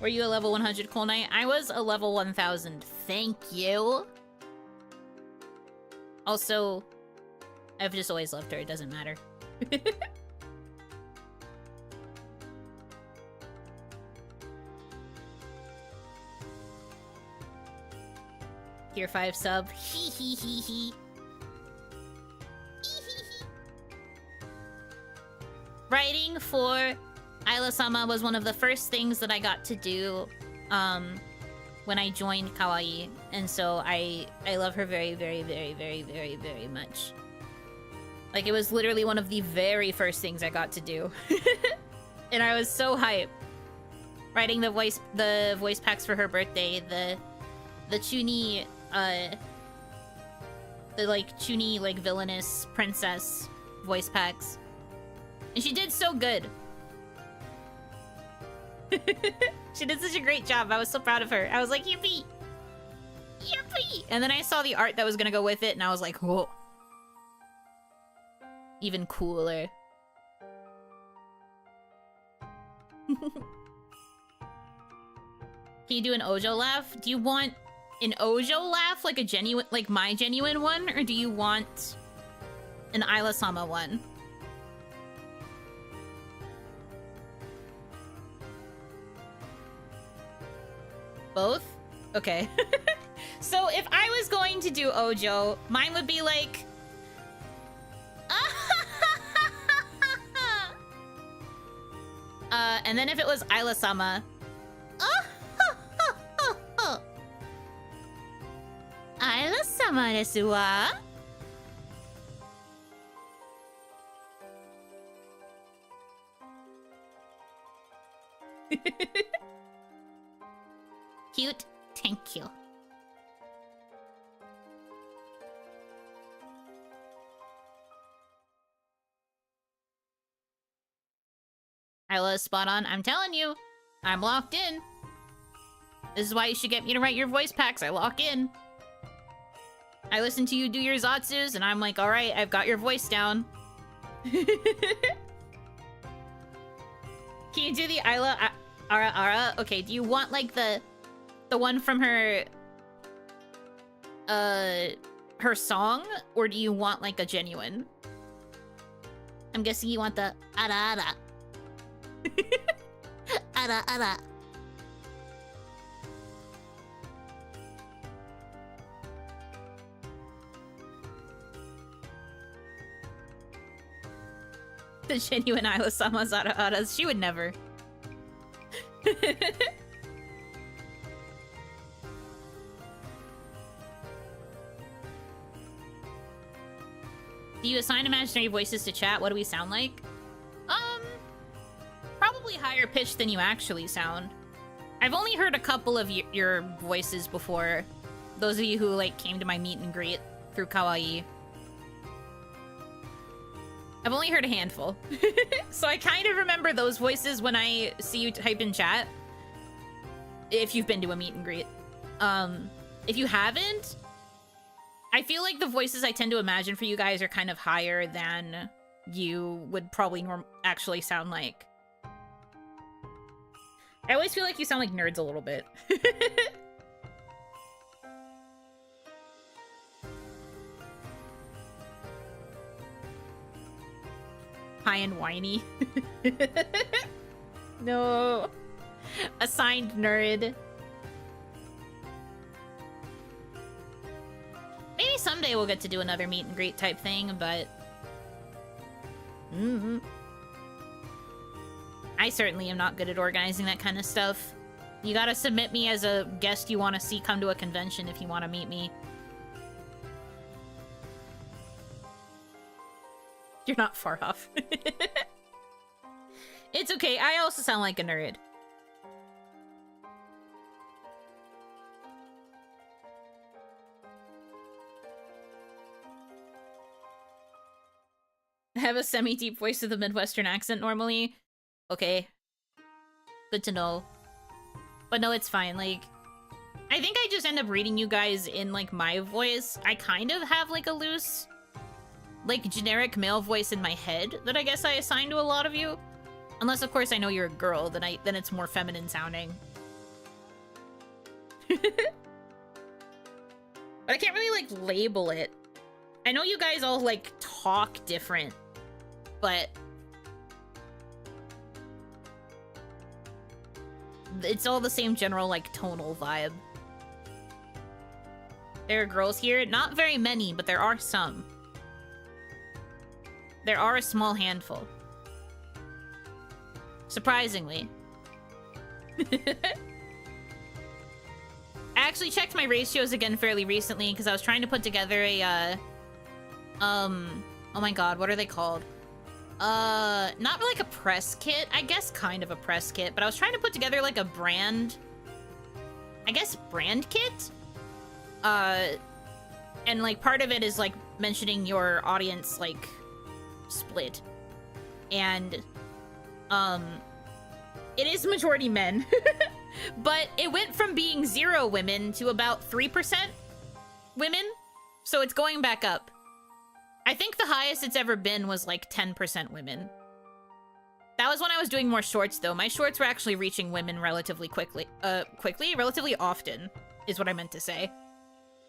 Were you a level 100 Cool Knight? I was a level 1000. Thank you. Also, I've just always loved her. It doesn't matter. Tier 5 sub. Hee hee hee hee. Writing for Isla-sama was one of the first things that I got to do when I joined Kawaii. And so I love her very, very, very, very, very, very much. Like, it was literally one of the very first things I got to do. And I was so hyped. Writing the voice packs for her birthday, the Chuni, Chuni, like, villainous princess voice packs. And she did so good. She did such a great job. I was so proud of her. I was like, yippee! Yippee! And then I saw the art that was gonna go with it, and I was like, whoa. even cooler. Can you do an Ojo laugh? Do you want an Ojo laugh, like a genuine, like my genuine one, or do you want an Isla-sama one? Both? Okay. So if I was going to do Ojo, mine would be like... and then if it was Isla-sama... Isla-sama desu wa? Cute. Thank you. Isla is spot on. I'm telling you. I'm locked in. This is why you should get me to write your voice packs. I lock in. I listen to you do your Zatsus, and I'm like, alright, I've got your voice down. Can you do the Isla Ara Ara? Okay, do you want, like, the one from her... her song? Or do you want, like, a genuine? I'm guessing you want the Ara Ara. Ara Ara. The genuine Isla-sama's Ara Aras. She would never. Do you assign imaginary voices to chat? What do we sound like? Probably higher pitched than you actually sound. I've only heard a couple of your voices before. Those of you who, like, came to my meet and greet through Kawaii. I've only heard a handful. So I kind of remember those voices when I see you type in chat. If you've been to a meet and greet. If you haven't, I feel like the voices I tend to imagine for you guys are kind of higher than you would probably actually sound like. I always feel like you sound like nerds a little bit. High and whiny. No. Assigned nerd. Maybe someday we'll get to do another meet and greet type thing, but... I certainly am not good at organizing that kind of stuff. You gotta submit me as a guest you want to see come to a convention if you want to meet me. You're not far off. It's okay, I also sound like a nerd. I have a semi-deep voice with a Midwestern accent normally. Okay. Good to know. But no, it's fine, like... I think I just end up reading you guys in, like, my voice. I kind of have, like, a loose... like, generic male voice in my head that I guess I assign to a lot of you. Unless, of course, I know you're a girl, then it's more feminine sounding. But I can't really, like, label it. I know you guys all, like, talk different, but... it's all the same general, like, tonal vibe. There are girls here. Not very many, but there are some. There are a small handful. Surprisingly. I actually checked my ratios again fairly recently because I was trying to put together a, oh my god, what are they called? Not like a press kit. I guess kind of a press kit, but I was trying to put together like a brand... I guess brand kit? And like part of it is like mentioning your audience, like... split, and it is majority men. But it went from being 0 women to about 3% women, so it's going back up. I think the highest it's ever been was like 10% women. That was when I was doing more shorts, though. My shorts were actually reaching women relatively quickly. Relatively often, is what I meant to say.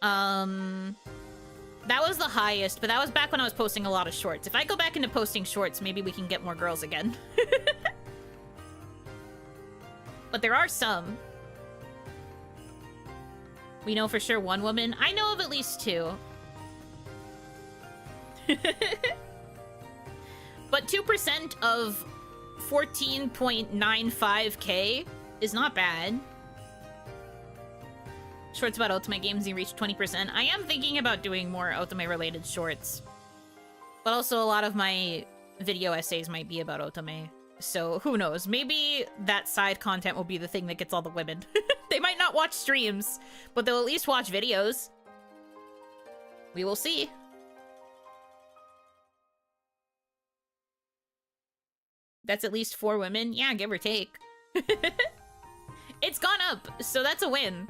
That was the highest, but that was back when I was posting a lot of shorts. If I go back into posting shorts, maybe we can get more girls again. But there are some. We know for sure one woman. I know of at least two. But 2% of 14.95k is not bad. Shorts about Otome games, you reached 20%. I am thinking about doing more Otome-related shorts. But also a lot of my video essays might be about Otome. So who knows? Maybe that side content will be the thing that gets all the women. They might not watch streams, but they'll at least watch videos. We will see. That's at least 4 women? Yeah, give or take. It's gone up, so that's a win.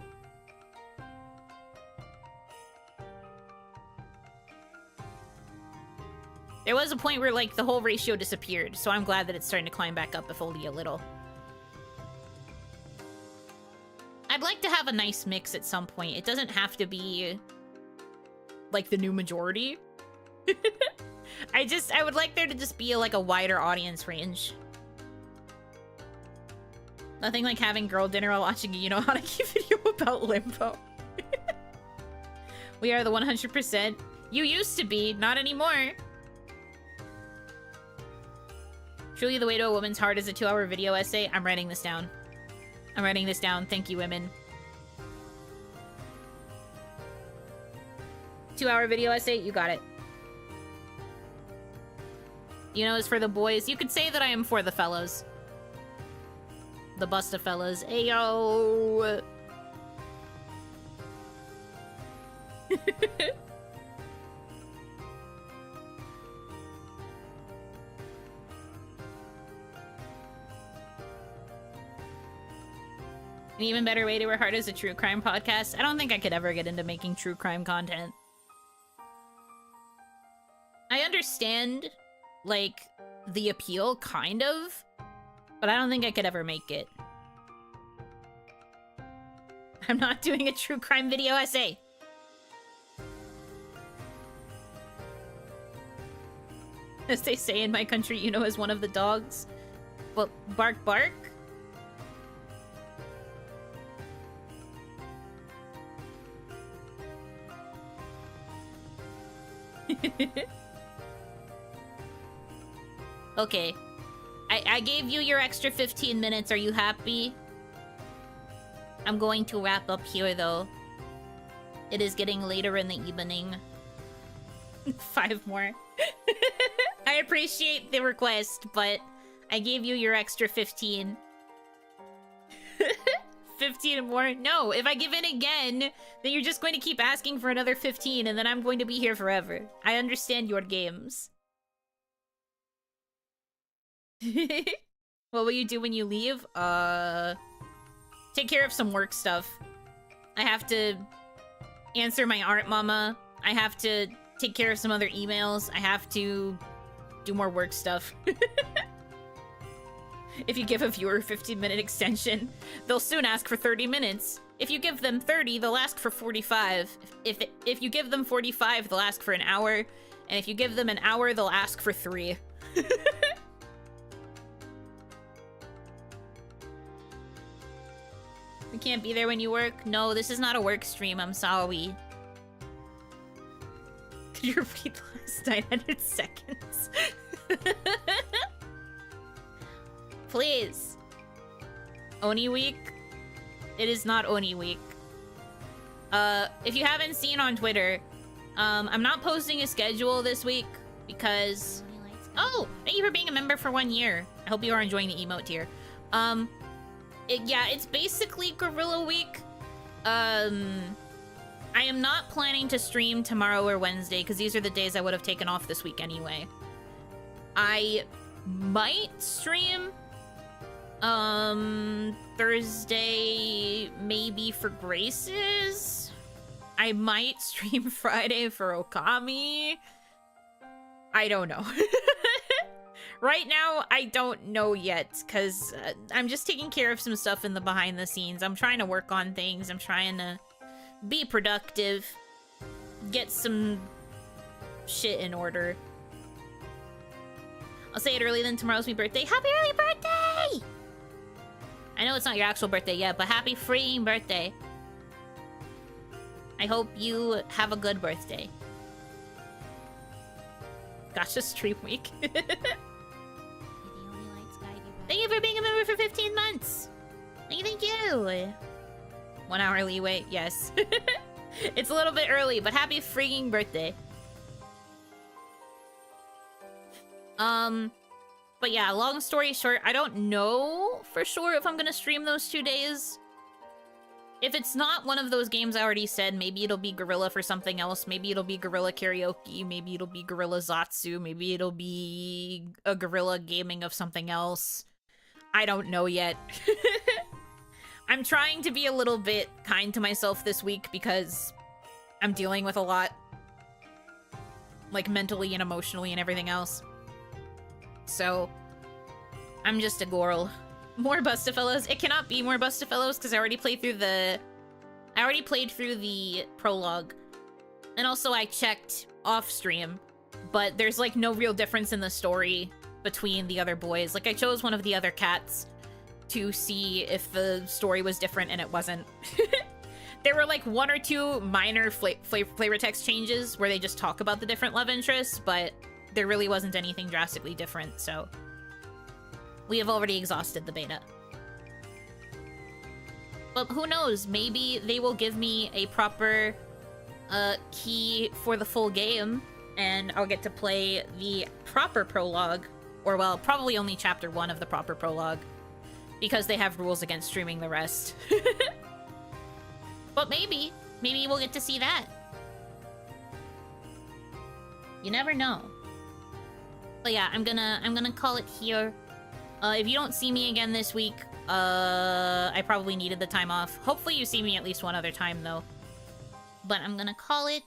There was a point where, like, the whole ratio disappeared, so I'm glad that it's starting to climb back up, if only a little. I'd like to have a nice mix at some point. It doesn't have to be, like, the new majority. I would like there to just be, like, a wider audience range. Nothing like having girl dinner while watching a Yuno Hanaki video about Limbo. We are the 100%. You used to be, not anymore. Truly the way to a woman's heart is a 2-hour video essay. I'm writing this down. I'm writing this down. Thank you, women. 2-hour video essay. You got it. You know, as for the boys, you could say that I am for the fellows. The bustafellows. Ayo! An even better way to work hard is a true crime podcast. I don't think I could ever get into making true crime content. I understand, like, the appeal, kind of, but I don't think I could ever make it. I'm not doing a true crime video essay. As they say in my country, you know, as one of the dogs. Well, bark bark. Okay. I gave you your extra 15 minutes. Are you happy? I'm going to wrap up here, though. It is getting later in the evening. 5 more. I appreciate the request, but I gave you your extra 15. 15 more? No, if I give in again, then you're just going to keep asking for another 15, and then I'm going to be here forever. I understand your games. What will you do when you leave? Take care of some work stuff. I have to answer my art mama. I have to take care of some other emails. I have to do more work stuff. If you give a viewer a 15-minute extension, they'll soon ask for 30 minutes. If you give them 30, they'll ask for 45. If you give them 45, they'll ask for an hour. And if you give them an hour, they'll ask for 3. We can't be there when you work? No, this is not a work stream. I'm sorry. Could you repeat the last 900 seconds? Please. Oni week? It is not Oni week. If you haven't seen on Twitter, I'm not posting a schedule this week because... Oh, thank you for being a member for 1 year. I hope you are enjoying the emote tier. Yeah, it's basically Gorilla Week. I am not planning to stream tomorrow or Wednesday because these are the days I would have taken off this week anyway. I might stream Thursday maybe for Grace's. I might stream Friday for Okami. I don't know. Right now, I don't know yet, because I'm just taking care of some stuff in the behind the scenes. I'm trying to work on things. I'm trying to be productive. Get some shit in order. I'll say it early, then tomorrow's my birthday. Happy early birthday! I know it's not your actual birthday yet, but happy freeing birthday. I hope you have a good birthday. Gotcha stream week. Thank you for being a member for 15 months. Thank you. 1 hour leeway, yes. It's a little bit early, but happy freaking birthday. But yeah, long story short, I don't know for sure if I'm gonna stream those 2 days. If it's not one of those games I already said, maybe it'll be Gorilla for something else. Maybe it'll be Gorilla Karaoke. Maybe it'll be Gorilla Zatsu. Maybe it'll be a Gorilla gaming of something else. I don't know yet. I'm trying to be a little bit kind to myself this week because I'm dealing with a lot. Like, mentally and emotionally and everything else. So, I'm just a girl. More Bustafellows. It cannot be more Bustafellows because I already played through the... prologue. And also I checked off stream, but there's like no real difference in the story between the other boys. Like, I chose one of the other cats to see if the story was different, and it wasn't. There were like 1 or 2 minor flavor text changes where they just talk about the different love interests, but there really wasn't anything drastically different, so we have already exhausted the beta. But who knows, maybe they will give me a proper key for the full game, and I'll get to play the proper prologue, or well, probably only chapter 1 of the proper prologue, because they have rules against streaming the rest. But maybe we'll get to see that. You never know. But yeah, I'm gonna call it here. If you don't see me again this week, I probably needed the time off. Hopefully you see me at least one other time, though. But I'm gonna call it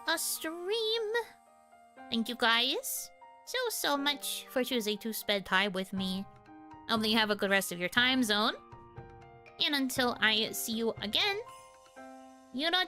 a stream. Thank you guys so much for choosing to spend time with me. I hope that you have a good rest of your time zone. And until I see you again, you know,